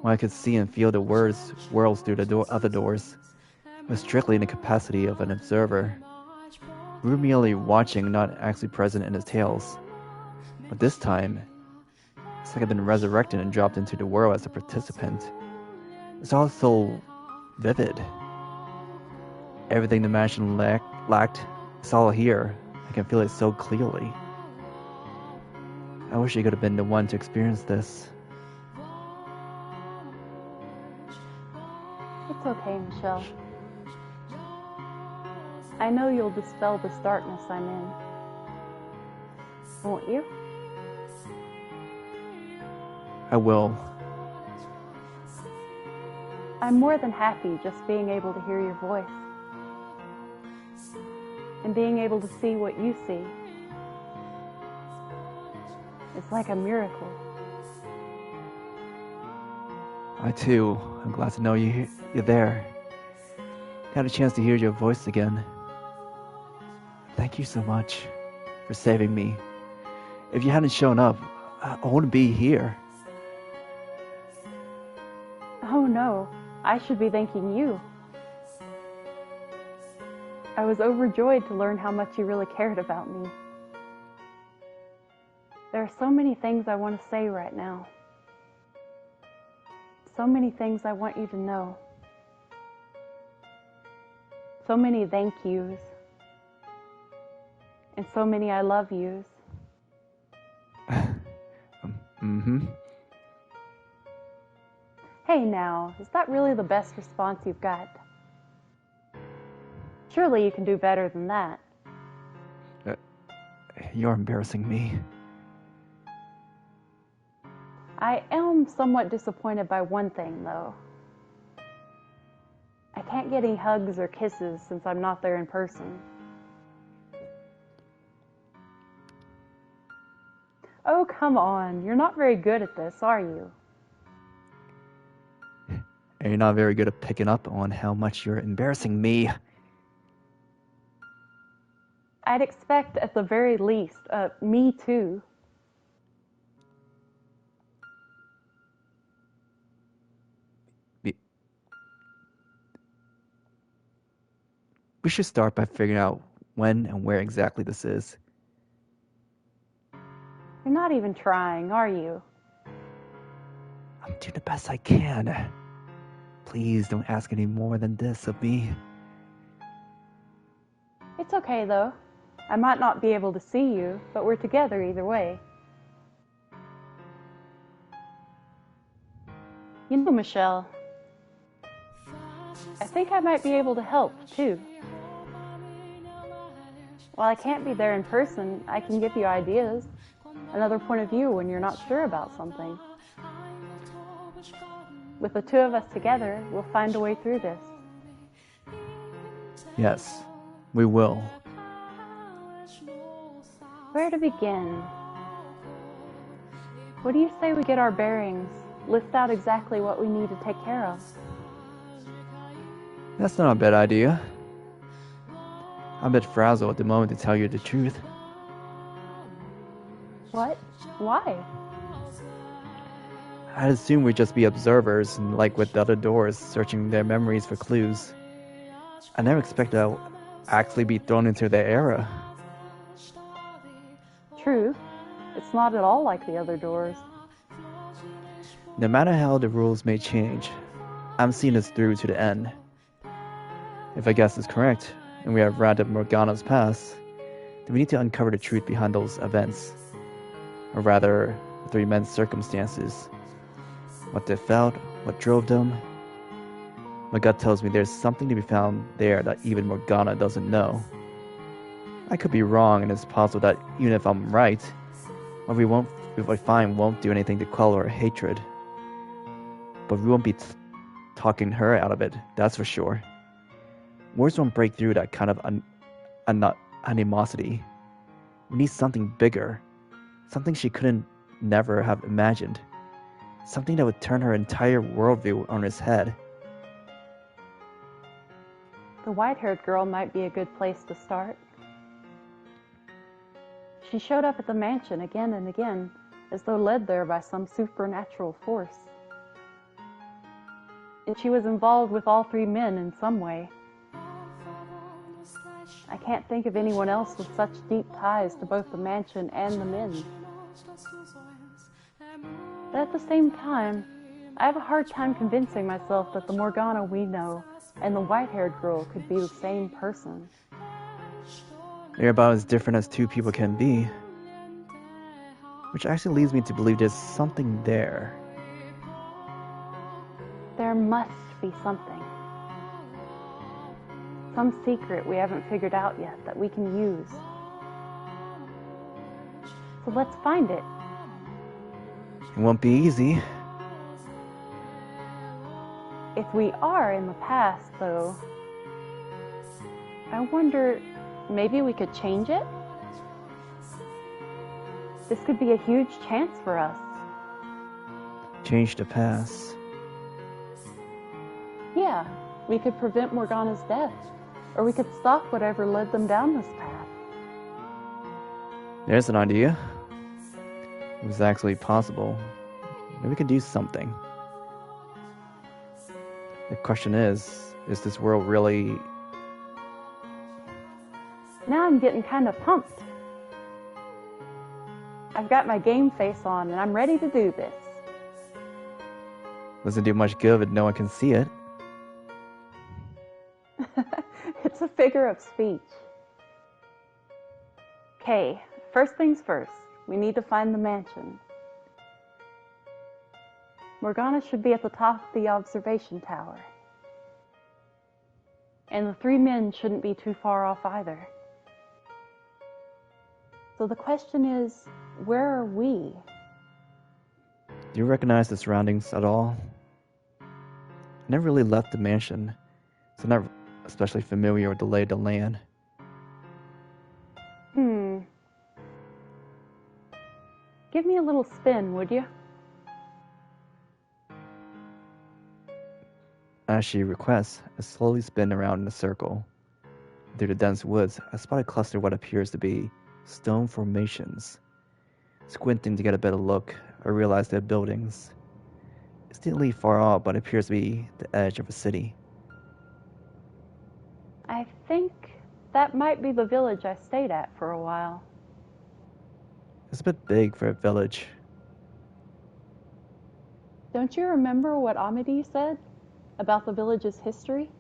Speaker 1: When I could see and feel the worlds through the other doors, I was strictly in the capacity of an observer. We were merely watching, not actually present in the tales. But this time, it's like I've been resurrected and dropped into the world as a participant. It's all so vivid. Everything the mansion lacked, it's all here. I can feel it so clearly. I wish you could have been the one to experience this.
Speaker 3: It's okay, Michelle. I know you'll dispel this darkness I'm in. Won't you?
Speaker 1: I will.
Speaker 3: I'm more than happy just being able to hear your voice. And being able to see what you see. It's like a miracle.
Speaker 1: I too, I'm glad to know you're there. Got a chance to hear your voice again. Thank you so much for saving me. If you hadn't shown up, I wouldn't be here.
Speaker 3: Oh no, I should be thanking you. I was overjoyed to learn how much you really cared about me. There are so many things I want to say right now. So many things I want you to know. So many thank yous. And so many I love yous. Hey now, is that really the best response you've got? Surely you can do better than that.
Speaker 1: You're embarrassing me.
Speaker 3: I am somewhat disappointed by one thing, though. I can't get any hugs or kisses since I'm not there in person. Oh, come on. You're not very good at this, are you?
Speaker 1: And you're not very good at picking up on how much you're embarrassing me.
Speaker 3: I'd expect, at the very least, me too.
Speaker 1: We should start by figuring out when and where exactly this is.
Speaker 3: You're not even trying, are you?
Speaker 1: I'm doing the best I can. Please don't ask any more than this of me.
Speaker 3: It's okay, though. I might not be able to see you, but we're together either way. You know, Michelle, I think I might be able to help, too. While I can't be there in person, I can give you ideas, another point of view when you're not sure about something. With the two of us together, we'll find a way through this.
Speaker 1: Yes, we will.
Speaker 3: Where to begin? What do you say we get our bearings, list out exactly what we need to take care of?
Speaker 1: That's not a bad idea. I'm a bit frazzled at the moment to tell you the truth.
Speaker 3: What? Why?
Speaker 1: I'd assume we'd just be observers, and like with the other doors, searching their memories for clues. I never expected I'll actually be thrown into their era.
Speaker 3: True. It's not at all like the other doors.
Speaker 1: No matter how the rules may change, I'm seeing this through to the end. If I guess is correct, and we have rounded up Morgana's past, then we need to uncover the truth behind those events. Or rather, the three men's circumstances. What they felt, what drove them. My gut tells me there's something to be found there that even Morgana doesn't know. I could be wrong, and it's possible that even if I'm right, what I find won't do anything to quell her hatred. But we won't be talking her out of it, that's for sure. Words won't break through that kind of animosity. We need something bigger. Something she couldn't never have imagined. Something that would turn her entire worldview on its head.
Speaker 3: The white-haired girl might be a good place to start. She showed up at the mansion again and again, as though led there by some supernatural force. And she was involved with all three men in some way. I can't think of anyone else with such deep ties to both the mansion and the men. But at the same time, I have a hard time convincing myself that the Morgana we know and the white-haired girl could be the same person.
Speaker 1: They're about as different as two people can be. Which actually leads me to believe there's something there.
Speaker 3: There must be something. Some secret we haven't figured out yet that we can use. So let's find it.
Speaker 1: It won't be easy.
Speaker 3: If we are in the past, though, I wonder, maybe we could change it? This could be a huge chance for us.
Speaker 1: Change the past.
Speaker 3: Yeah, we could prevent Morgana's death, or we could stop whatever led them down this path.
Speaker 1: There's an idea. It was actually possible. Maybe we can do something. The question is this world really...
Speaker 3: Now I'm getting kind of pumped. I've got my game face on and I'm ready to do this.
Speaker 1: Doesn't do much good if no one can see it.
Speaker 3: It's a figure of speech. Okay, first things first. We need to find the mansion. Morgana should be at the top of the observation tower. And the three men shouldn't be too far off either. So the question is, where are we?
Speaker 1: Do you recognize the surroundings at all? I never really left the mansion, so I'm not especially familiar with the lay of the land.
Speaker 3: Give me a little spin, would you?
Speaker 1: As she requests, I slowly spin around in a circle. Through the dense woods, I spot a cluster of what appears to be stone formations. Squinting to get a better look, I realize they're buildings. It's distinctly far off, but it appears to be the edge of a city.
Speaker 3: I think that might be the village I stayed at for a while.
Speaker 1: It's a bit big for a village.
Speaker 3: Don't you remember what Amedee said about the village's history?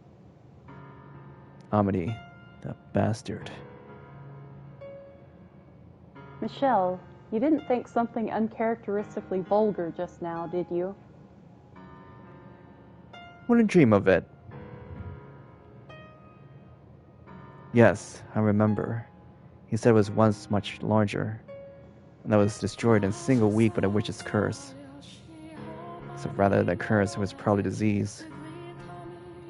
Speaker 1: Amedee, that bastard.
Speaker 3: Michelle, you didn't think something uncharacteristically vulgar just now, did you?
Speaker 1: Wouldn't dream of it. Yes, I remember. He said it was once much larger, and that was destroyed in a single week by the witch's curse. So rather than a curse, it was probably disease.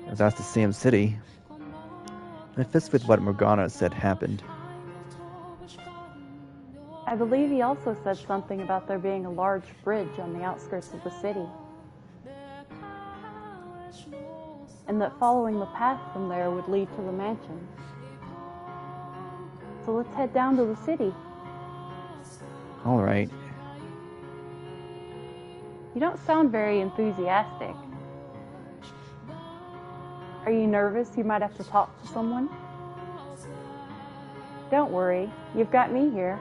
Speaker 1: As that's the same city, and it fits with what Morgana said happened.
Speaker 3: I believe he also said something about there being a large bridge on the outskirts of the city. and that following the path from there would lead to the mansion. So let's head down to the city.
Speaker 1: Alright.
Speaker 3: You don't sound very enthusiastic. Are you nervous you might have to talk to someone? Don't worry, you've got me here.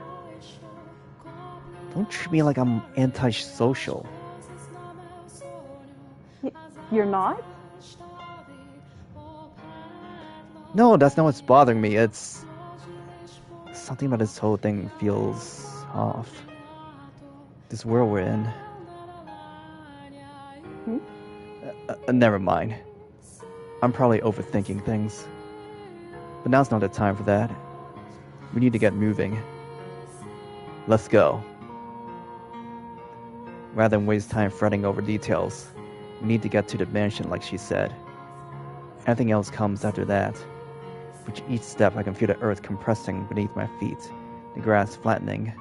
Speaker 1: Don't treat me like I'm antisocial.
Speaker 3: You're not?
Speaker 1: No, that's not what's bothering me. It's something about this whole thing feels off. This world we're in. Never mind. I'm probably overthinking things. But now's not the time for that. We need to get moving. Let's go. Rather than waste time fretting over details, we need to get to the mansion like she said. Everything else comes after that. With each step I can feel the earth compressing beneath my feet, the grass flattening.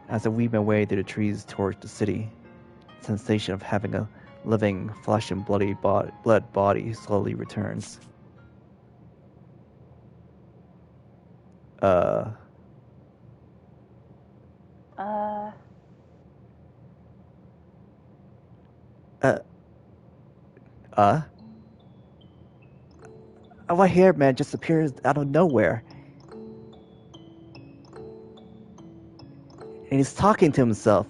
Speaker 1: As I weave my way through the trees towards the city, the sensation of having a living, flesh and blood body slowly returns. A white-haired man just appears out of nowhere. And he's talking to himself.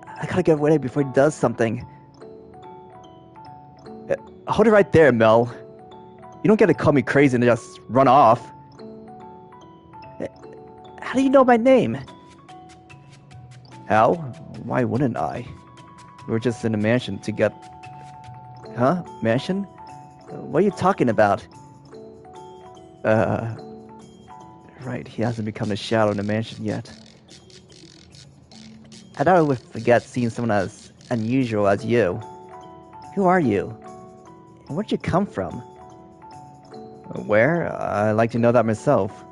Speaker 1: I gotta get away before he does something. Hold it right there, Mel. You don't get to call me crazy and just run off. How do you know my name? How? Why wouldn't I? We were just in a mansion to get... Huh? Mansion? What are you talking about? Right, he hasn't become a shadow in the mansion yet. I thought I would forget seeing someone as unusual as you. Who are you? And where'd you come from? Where? I'd like to know that myself.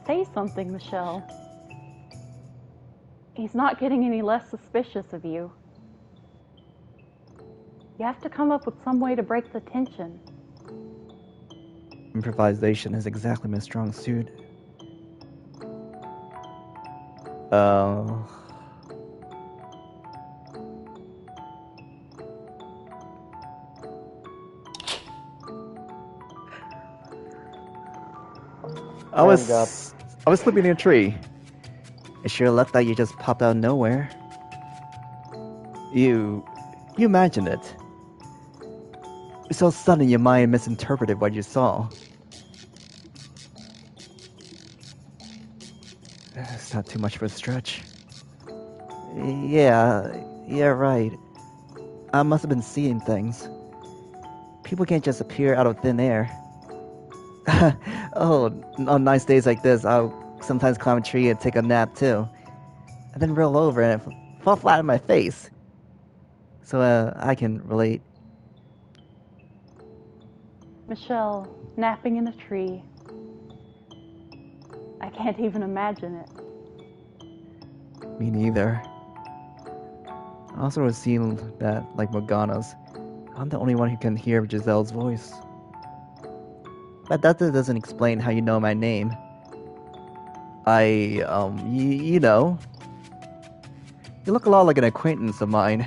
Speaker 3: Say something, Michelle. He's not getting any less suspicious of you. You have to come up with some way to break the tension.
Speaker 1: Improvisation is exactly my strong suit. I was sleeping in a tree. It sure looked like you just popped out of nowhere. You imagined it. It was so sudden your mind misinterpreted what you saw. It's not too much of a stretch. Yeah, right. I must have been seeing things. People can't just appear out of thin air. On nice days like this, I'll sometimes climb a tree and take a nap too. And then roll over and fall flat on my face. So, I can relate.
Speaker 3: Michelle, napping in a tree. I can't even imagine it.
Speaker 1: Me neither. I also was seeing that, like Morgana's, I'm the only one who can hear Giselle's voice. But that doesn't explain how you know my name. You know. You look a lot like an acquaintance of mine.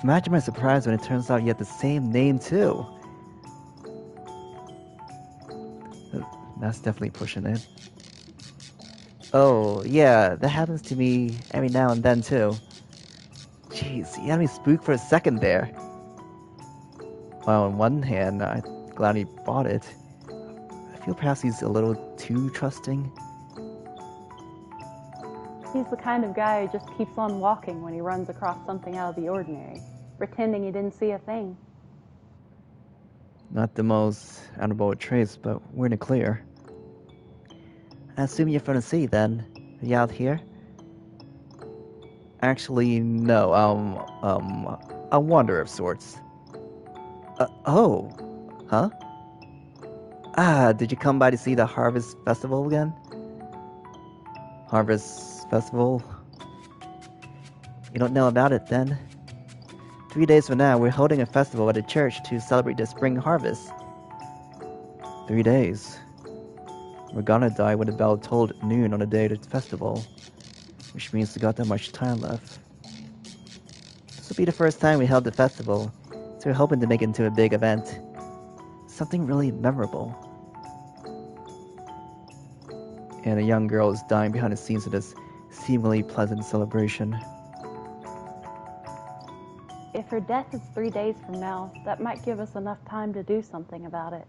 Speaker 1: Imagine my surprise when it turns out you had the same name too. That's definitely pushing it. Oh, yeah, that happens to me every now and then too. Jeez, you had me spooked for a second there. Well, on one hand, I'm glad he bought it. I feel perhaps he's a little too trusting.
Speaker 3: He's the kind of guy who just keeps on walking when he runs across something out of the ordinary, pretending he didn't see a thing.
Speaker 1: Not the most admirable traits, but we're in the clear. I assume you're from the city then. Are you out here? Actually, no. A wanderer of sorts. Oh. Huh? Did you come by to see the Harvest Festival again? Harvest Festival? You don't know about it then? 3 days from now, we're holding a festival at a church to celebrate the spring harvest. 3 days. Morgana died when the bell tolled noon on the day of the festival, which means we got that much time left. This will be the first time we held the festival, so we're hoping to make it into a big event. Something really memorable. And a young girl is dying behind the scenes of this seemingly pleasant celebration.
Speaker 3: If her death is 3 days from now, that might give us enough time to do something about it.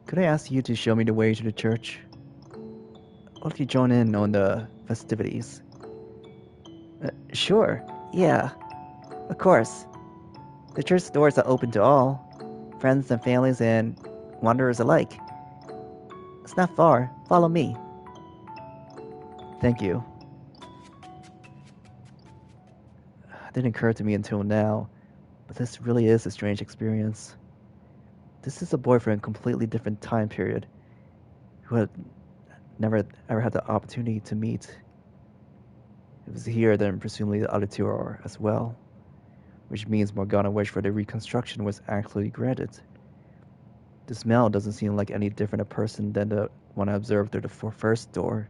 Speaker 1: Could I ask you to show me the way to the church? What if you join in on the festivities? Sure, yeah, of course. The church doors are open to all, friends and families and wanderers alike. It's not far. Follow me. Thank you. It didn't occur to me until now, but this really is a strange experience. This is a boy from a completely different time period who had never ever had the opportunity to meet. It was here, then presumably the other two are as well, which means Morgana wished for the reconstruction was actually granted. The smell doesn't seem like any different a person than the one I observed through the first door.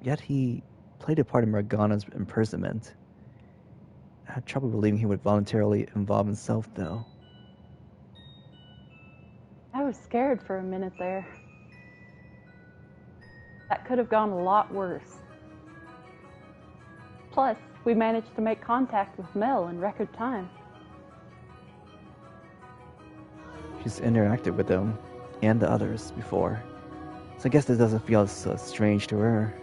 Speaker 1: Yet he played a part in Morgana's imprisonment. I had trouble believing he would voluntarily involve himself, though.
Speaker 3: I was scared for a minute there. That could have gone a lot worse. Plus, we managed to make contact with Mel in record time.
Speaker 1: She's interacted with them and the others before, so I guess this doesn't feel so strange to her.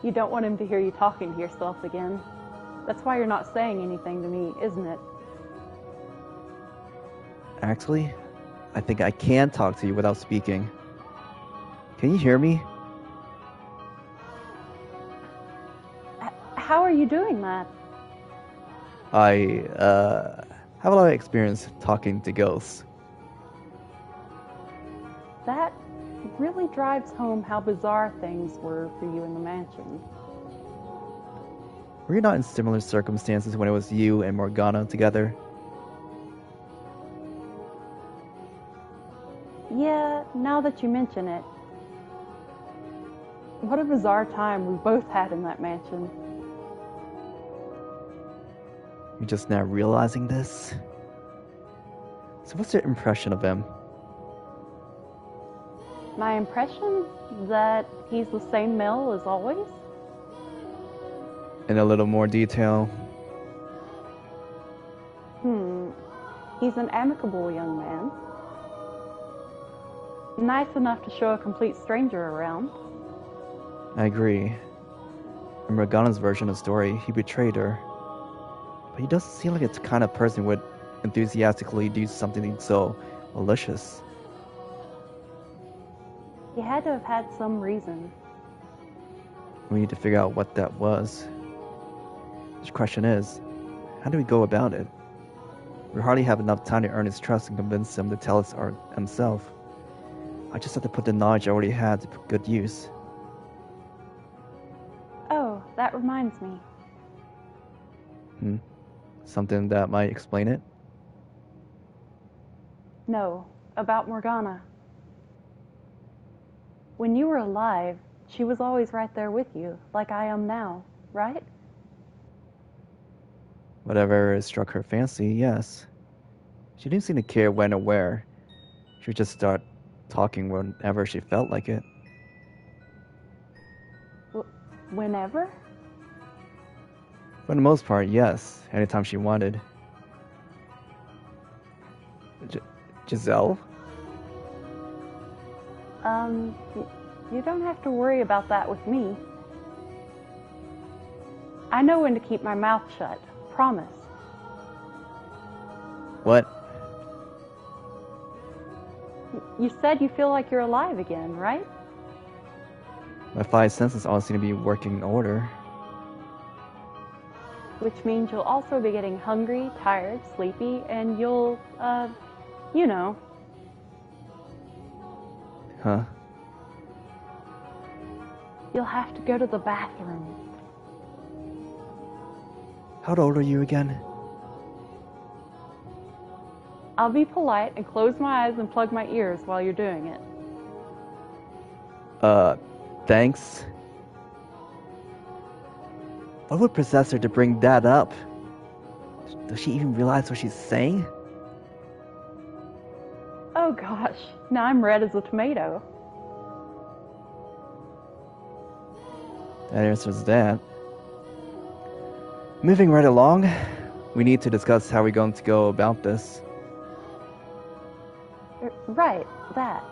Speaker 3: You don't want him to hear you talking to yourself again. That's why you're not saying anything to me, isn't it?
Speaker 1: Actually, I think I can talk to you without speaking. Can you hear me?
Speaker 3: How are you doing that?
Speaker 1: I have a lot of experience talking to ghosts.
Speaker 3: That really drives home how bizarre things were for you in the mansion.
Speaker 1: Were you not in similar circumstances when it was you and Morgana together?
Speaker 3: Yeah, now that you mention it. What a bizarre time we both had in that mansion.
Speaker 1: You're just now realizing this? So what's your impression of him?
Speaker 3: My impression that he's the same Mel as always?
Speaker 1: In a little more detail.
Speaker 3: He's an amicable young man. Nice enough to show a complete stranger around.
Speaker 1: I agree. In Morgana's version of the story, he betrayed her. But he doesn't seem like the kind of person who would enthusiastically do something so malicious.
Speaker 3: He had to have had some reason.
Speaker 1: We need to figure out what that was. The question is, how do we go about it? We hardly have enough time to earn his trust and convince him to tell us himself. I just have to put the knowledge I already had to good use.
Speaker 3: Oh, that reminds me.
Speaker 1: Something that might explain it?
Speaker 3: No, about Morgana. When you were alive, she was always right there with you, like I am now, right?
Speaker 1: Whatever struck her fancy, yes. She didn't seem to care when or where. She would just start talking whenever she felt like it.
Speaker 3: Whenever?
Speaker 1: For the most part, yes. Anytime she wanted. Giselle?
Speaker 3: You don't have to worry about that with me. I know when to keep my mouth shut. Promise.
Speaker 1: What?
Speaker 3: You said you feel like you're alive again, right?
Speaker 1: My 5 senses all seem to be working in order.
Speaker 3: Which means you'll also be getting hungry, tired, sleepy, and you'll, you know.
Speaker 5: Huh?
Speaker 3: You'll have to go to the bathroom.
Speaker 1: How old are you again?
Speaker 3: I'll be polite and close my eyes and plug my ears while you're doing it.
Speaker 5: Thanks.
Speaker 1: What would possess her to bring that up? Does she even realize what she's saying?
Speaker 3: Oh gosh, now I'm red as a tomato.
Speaker 5: That answers that.
Speaker 1: Moving right along, we need to discuss how we're going to go about this.
Speaker 3: Right, that.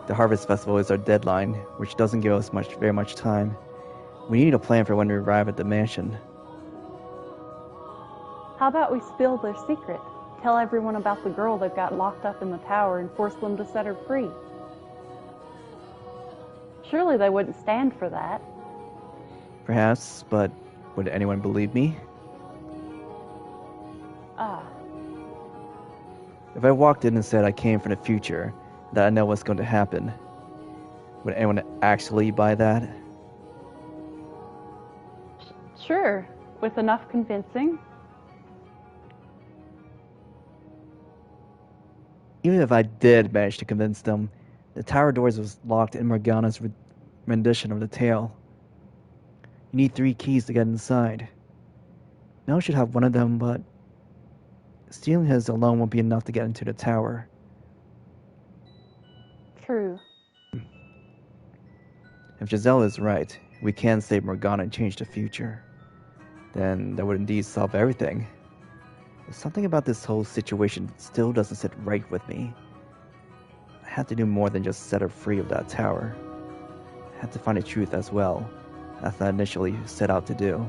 Speaker 1: The Harvest Festival is our deadline, which doesn't give us very much time. We need a plan for when we arrive at the mansion.
Speaker 3: How about we spill their secret? Tell everyone about the girl that got locked up in the tower and force them to set her free. Surely they wouldn't stand for that.
Speaker 1: Perhaps, but would anyone believe me?
Speaker 3: Ah,
Speaker 1: If I walked in and said I came from the future, that I know what's going to happen, would anyone actually buy that?
Speaker 3: sure, with enough convincing.
Speaker 1: Even if I did manage to convince them, the tower doors was locked in Morgana's rendition of the tale. You need 3 keys to get inside. Mel should have one of them, but stealing his alone won't be enough to get into the tower.
Speaker 3: True.
Speaker 1: If Giselle is right, we can save Morgana and change the future. Then that would indeed solve everything. But something about this whole situation still doesn't sit right with me. I have to do more than just set her free of that tower. I have to find the truth as well, as I initially set out to do.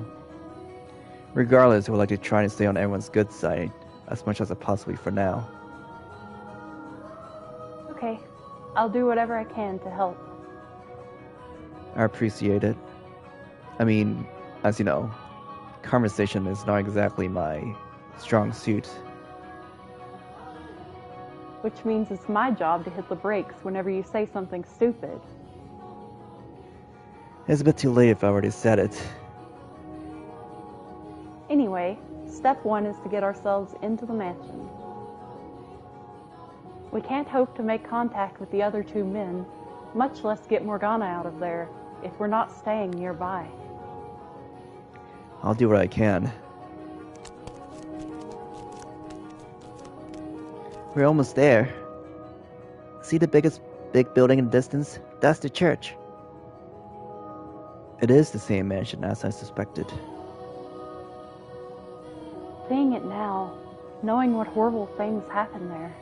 Speaker 1: Regardless, I would like to try and stay on everyone's good side as much as I possibly for now.
Speaker 3: Okay, I'll do whatever I can to help.
Speaker 1: I appreciate it. I mean, as you know, conversation is not exactly my strong suit.
Speaker 3: Which means it's my job to hit the brakes whenever you say something stupid.
Speaker 1: It's a bit too late if I already said it.
Speaker 3: Anyway, step 1 is to get ourselves into the mansion. We can't hope to make contact with the other 2 men, much less get Morgana out of there, if we're not staying nearby.
Speaker 1: I'll do what I can. We're almost there. See the big building in the distance? That's the church. It is the same mansion as I suspected.
Speaker 3: Seeing it now, knowing what horrible things happened there,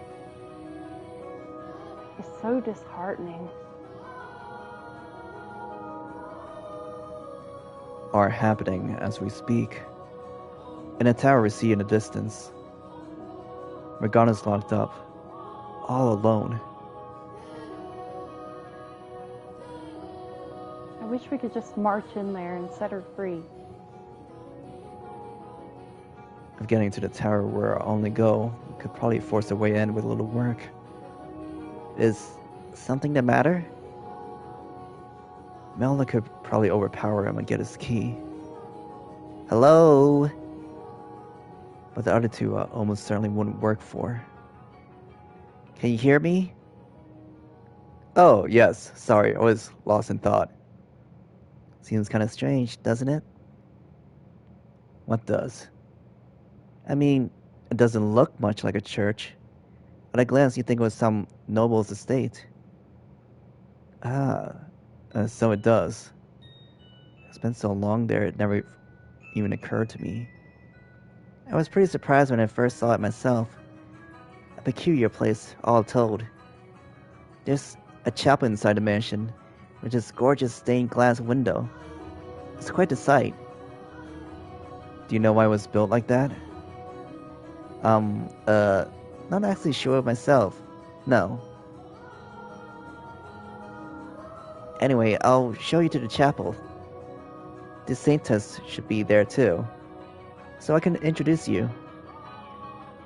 Speaker 3: is so disheartening.
Speaker 1: Are happening as we speak. In a tower we see in the distance. Morgana's locked up, all alone.
Speaker 3: I wish we could just march in there and set her free.
Speaker 1: If getting to the tower were our only goal, we could probably force our way in with a little work. Is something the matter? Melna could probably overpower him and get his key. Hello? But the other 2 almost certainly wouldn't work for. Can you hear me? Oh, yes. Sorry, I was lost in thought. Seems kind of strange, doesn't it? What does? I mean, it doesn't look much like a church. At a glance, you'd think it was some noble's estate. So it does. It's been so long there, it never even occurred to me. I was pretty surprised when I first saw it myself. A peculiar place, all told. There's a chapel inside the mansion, with this gorgeous stained glass window. It's quite the sight. Do you know why it was built like that? Not actually sure myself. No. Anyway, I'll show you to the chapel. The saintess should be there too. So I can introduce you.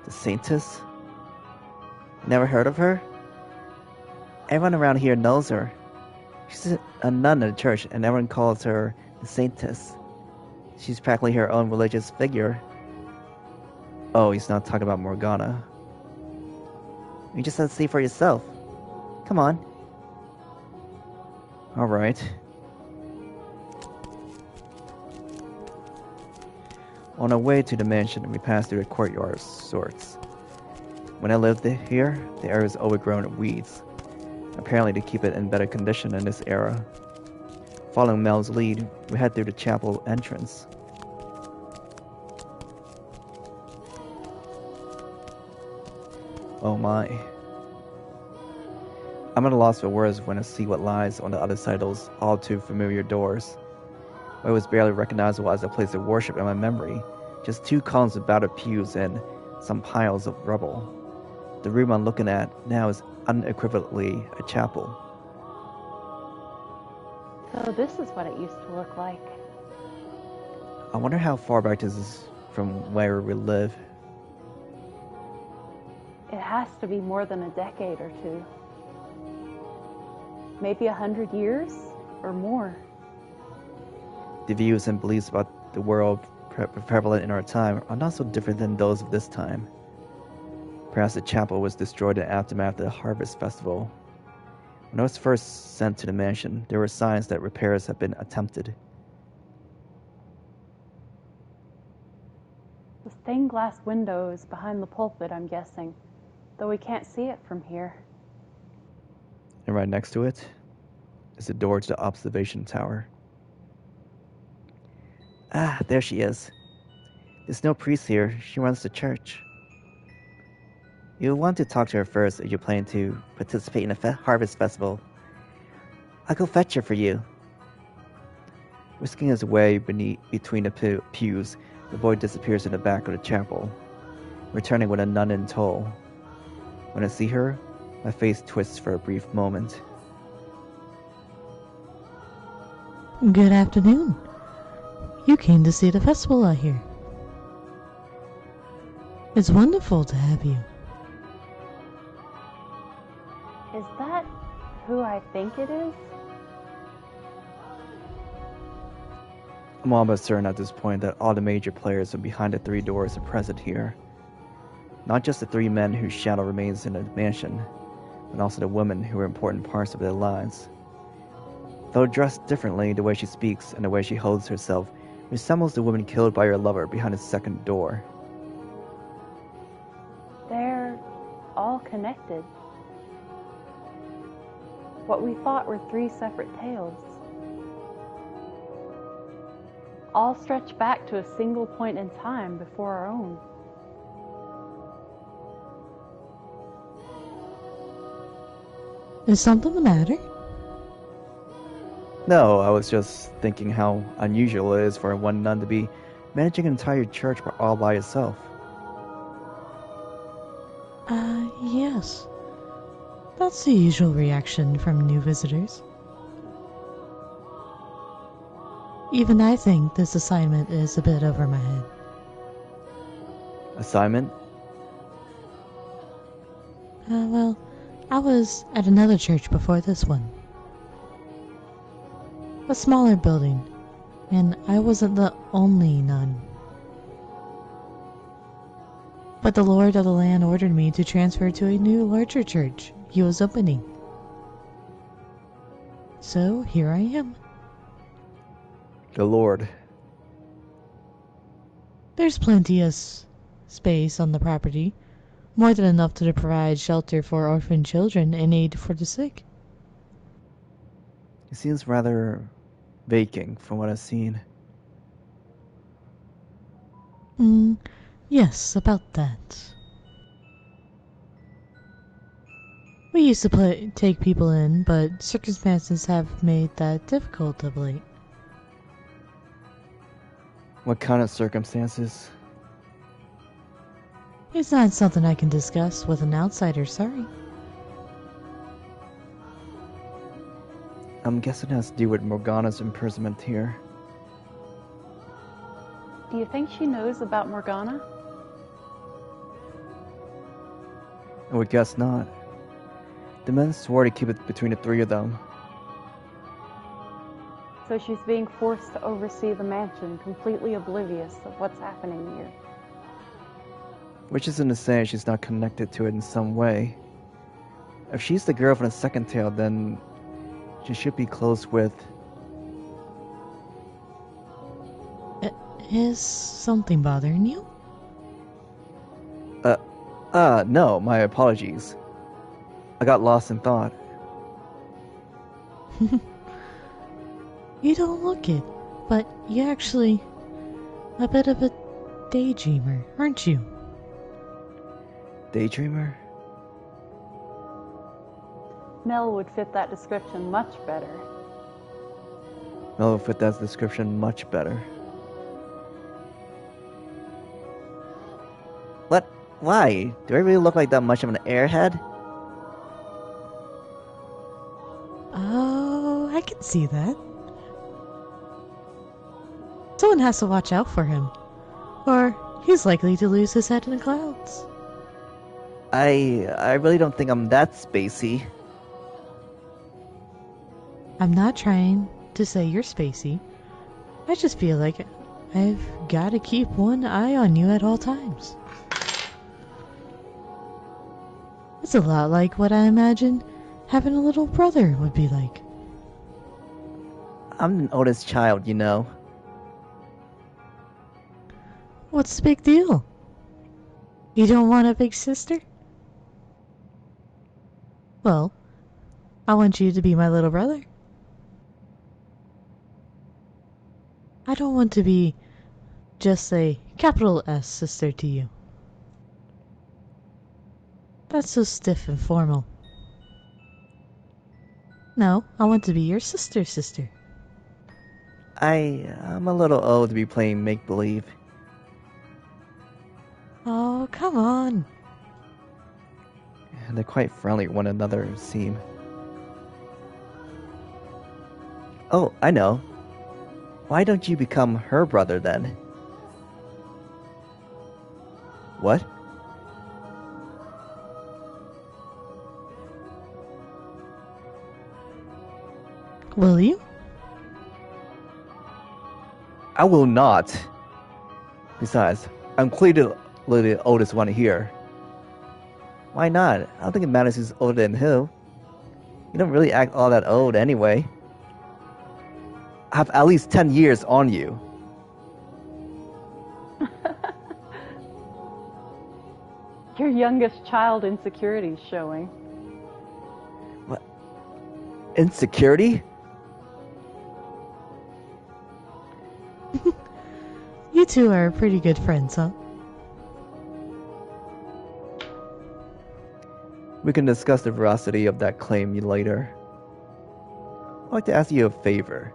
Speaker 1: The saintess? Never heard of her? Everyone around here knows her. She's a nun in the church, and everyone calls her the Saintess. She's practically her own religious figure. Oh, he's not talking about Morgana. You just have to see for yourself. Come on. Alright. On our way to the mansion, we passed through a courtyard of sorts. When I lived here, the area was overgrown with weeds, apparently to keep it in better condition in this era. Following Mel's lead, we head through the chapel entrance. Oh my. I'm at a loss for words when I see what lies on the other side of those all too familiar doors. What was barely recognizable as a place of worship in my memory, just 2 columns of battered pews and some piles of rubble. The room I'm looking at now is unequivocally a chapel.
Speaker 3: So this is what it used to look like.
Speaker 1: I wonder how far back this is from where we live.
Speaker 3: It has to be more than a decade or 2. Maybe 100 years or more.
Speaker 1: The views and beliefs about the world prevalent in our time are not so different than those of this time. Perhaps the chapel was destroyed in the aftermath of the Harvest Festival. When I was first sent to the mansion, there were signs that repairs had been attempted.
Speaker 3: The stained glass window is behind the pulpit, I'm guessing, though we can't see it from here.
Speaker 1: And right next to it is the door to the observation tower. Ah, there she is. There's no priest here. She runs the church. You'll want to talk to her first if you're planning to participate in the Harvest Festival. I'll go fetch her for you. Whisking his way between the pews, the boy disappears in the back of the chapel, returning with a nun in tow. When I see her, my face twists for a brief moment.
Speaker 2: Good afternoon. You came to see the festival, I hear. It's wonderful to have you.
Speaker 3: Is that who I think it is?
Speaker 1: I'm almost certain at this point that all the major players from behind the 3 doors are present here. Not just the 3 men whose shadow remains in the mansion, but also the women who are important parts of their lives. Though dressed differently, the way she speaks and the way she holds herself resembles the woman killed by her lover behind the 2nd door.
Speaker 3: They're all connected. What we thought were 3 separate tales. All stretch back to a single point in time before our own.
Speaker 2: Is something the matter?
Speaker 1: No, I was just thinking how unusual it is for one nun to be managing an entire church all by herself.
Speaker 2: Yes. That's the usual reaction from new visitors. Even I think this assignment is a bit over my head.
Speaker 1: Assignment?
Speaker 2: Well, I was at another church before this one. A smaller building, and I wasn't the only nun. But the Lord of the Land ordered me to transfer to a new, larger church he was opening. So here I am.
Speaker 1: The Lord.
Speaker 2: There's plenty of space on the property, more than enough to provide shelter for orphan children and aid for the sick.
Speaker 1: It seems rather vacant from what I've seen.
Speaker 2: Yes, about that. We used to take people in, but circumstances have made that difficult of late.
Speaker 1: What kind of circumstances?
Speaker 2: It's not something I can discuss with an outsider, sorry.
Speaker 1: I'm guessing it has to do with Morgana's imprisonment here.
Speaker 3: Do you think she knows about Morgana?
Speaker 1: I would guess not. The men swore to keep it between the three of them.
Speaker 3: So she's being forced to oversee the mansion, completely oblivious of what's happening here.
Speaker 1: Which isn't to say she's not connected to it in some way. If she's the girl from the second tale, then she should be close with...
Speaker 2: Is something bothering you?
Speaker 1: No, my apologies. I got lost in thought.
Speaker 2: You don't look it, but you're actually a bit of a daydreamer, aren't you?
Speaker 1: Daydreamer?
Speaker 3: Mel would fit that description much better.
Speaker 1: Mel would fit that description much better. What? Why? Do I really look like that much of an airhead?
Speaker 2: Oh, I can see that. Someone has to watch out for him, or he's likely to lose his head in the clouds.
Speaker 1: I really don't think I'm that spacey.
Speaker 2: I'm not trying to say you're spacey. I just feel like I've got to keep one eye on you at all times. It's a lot like what I imagine having a little brother would be like.
Speaker 1: I'm the oldest child, you know.
Speaker 2: What's the big deal? You don't want a big sister? Well, I want you to be my little brother. I don't want to be just a capital S sister to you. That's so stiff and formal. No, I want to be your sister's sister.
Speaker 1: I'm a little old to be playing make-believe.
Speaker 2: Oh, come on.
Speaker 1: And they're quite friendly with one another, it seems. Oh, I know. Why don't you become her brother then? What?
Speaker 2: Will you?
Speaker 1: I will not. Besides, I'm clearly the oldest one here. Why not? I don't think it matters who's older than who. You don't really act all that old anyway. I have at least 10 years on you.
Speaker 3: Your youngest child insecurity is showing.
Speaker 1: What? Insecurity?
Speaker 2: You two are pretty good friends, huh?
Speaker 1: We can discuss the veracity of that claim later. I'd like to ask you a favor.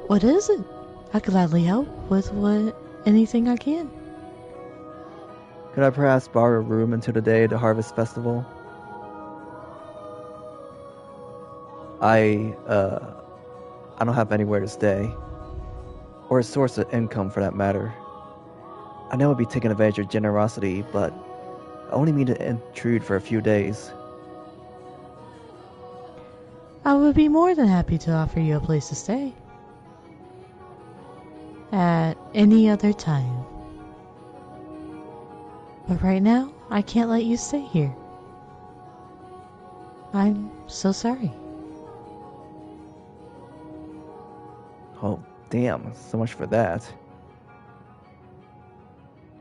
Speaker 2: What is it? I gladly help with anything I can.
Speaker 1: Could I perhaps borrow a room until the day of the Harvest Festival? I don't have anywhere to stay. Or a source of income for that matter. I know I'd be taking advantage of generosity, but I only mean to intrude for a few days.
Speaker 2: I would be more than happy to offer you a place to stay. At any other time. But right now, I can't let you stay here. I'm so sorry.
Speaker 1: Oh, damn, so much for that.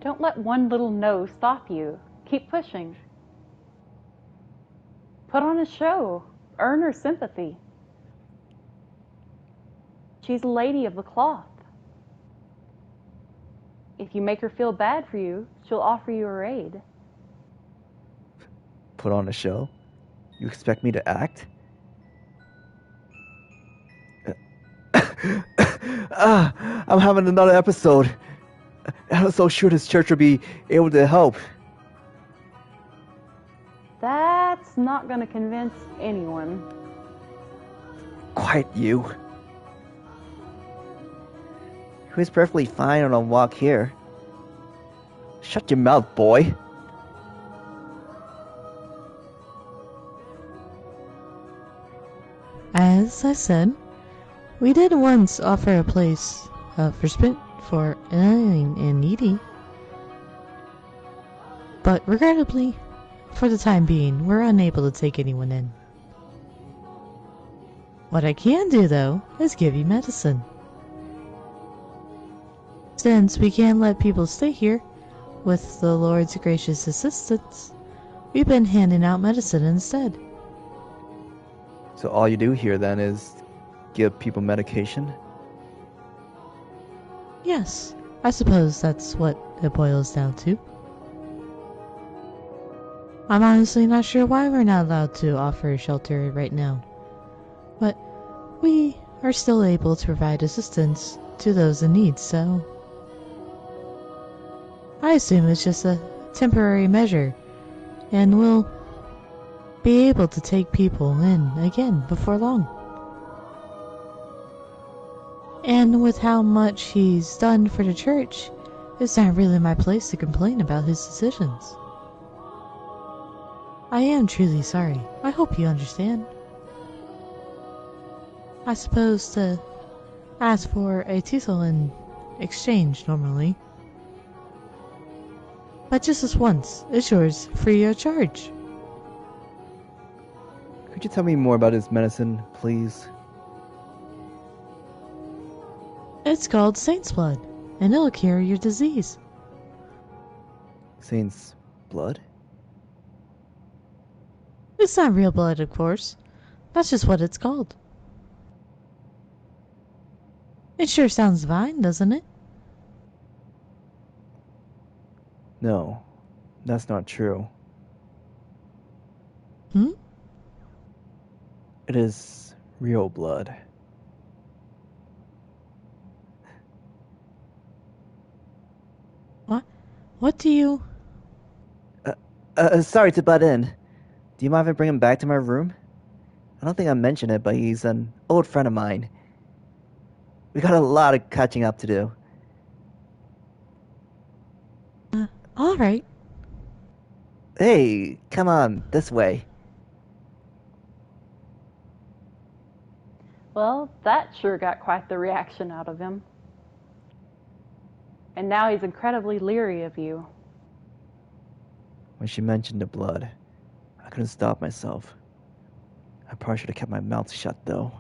Speaker 3: Don't let one little no stop you. Keep pushing. Put on a show. Earn her sympathy. She's a lady of the cloth. If you make her feel bad for you, she'll offer you a raid.
Speaker 1: Put on a show? You expect me to act? I'm having another episode. I'm so sure this church will be able to help.
Speaker 3: That's not going to convince anyone.
Speaker 1: Quiet, you. He was perfectly fine on a walk here. Shut your mouth, boy.
Speaker 2: as I said, we did once offer a place for spit for alien and needy. But regrettably, for the time being, we're unable to take anyone in. What I can do, though, is give you medicine. Since we can't let people stay here, with the Lord's gracious assistance, we've been handing out medicine instead.
Speaker 5: So all you do here then is give people medication?
Speaker 2: Yes, I suppose that's what it boils down to. I'm honestly not sure why we're not allowed to offer shelter right now, but we are still able to provide assistance to those in need, so I assume it's just a temporary measure, and we'll be able to take people in again before long. And with how much he's done for the church, it's not really my place to complain about his decisions. I am truly sorry. I hope you understand. I suppose to ask for a title in exchange normally. But just this once, it's yours free of charge.
Speaker 5: Could you tell me more about his medicine, please?
Speaker 2: It's called Saint's Blood, and it'll cure your disease.
Speaker 5: Saint's blood?
Speaker 2: It's not real blood, of course. That's just what it's called. It sure sounds fine, doesn't it?
Speaker 5: No, that's not true.
Speaker 2: Hmm?
Speaker 5: It is real blood.
Speaker 2: What do you...
Speaker 1: Sorry to butt in. Do you mind if I bring him back to my room? I don't think I mentioned it, but he's an old friend of mine. We got a lot of catching up to do.
Speaker 2: Alright.
Speaker 1: Hey, come on, this way.
Speaker 3: Well, that sure got quite the reaction out of him. And now he's incredibly leery of you.
Speaker 1: When she mentioned the blood, I couldn't stop myself. I probably should have kept my mouth shut, though.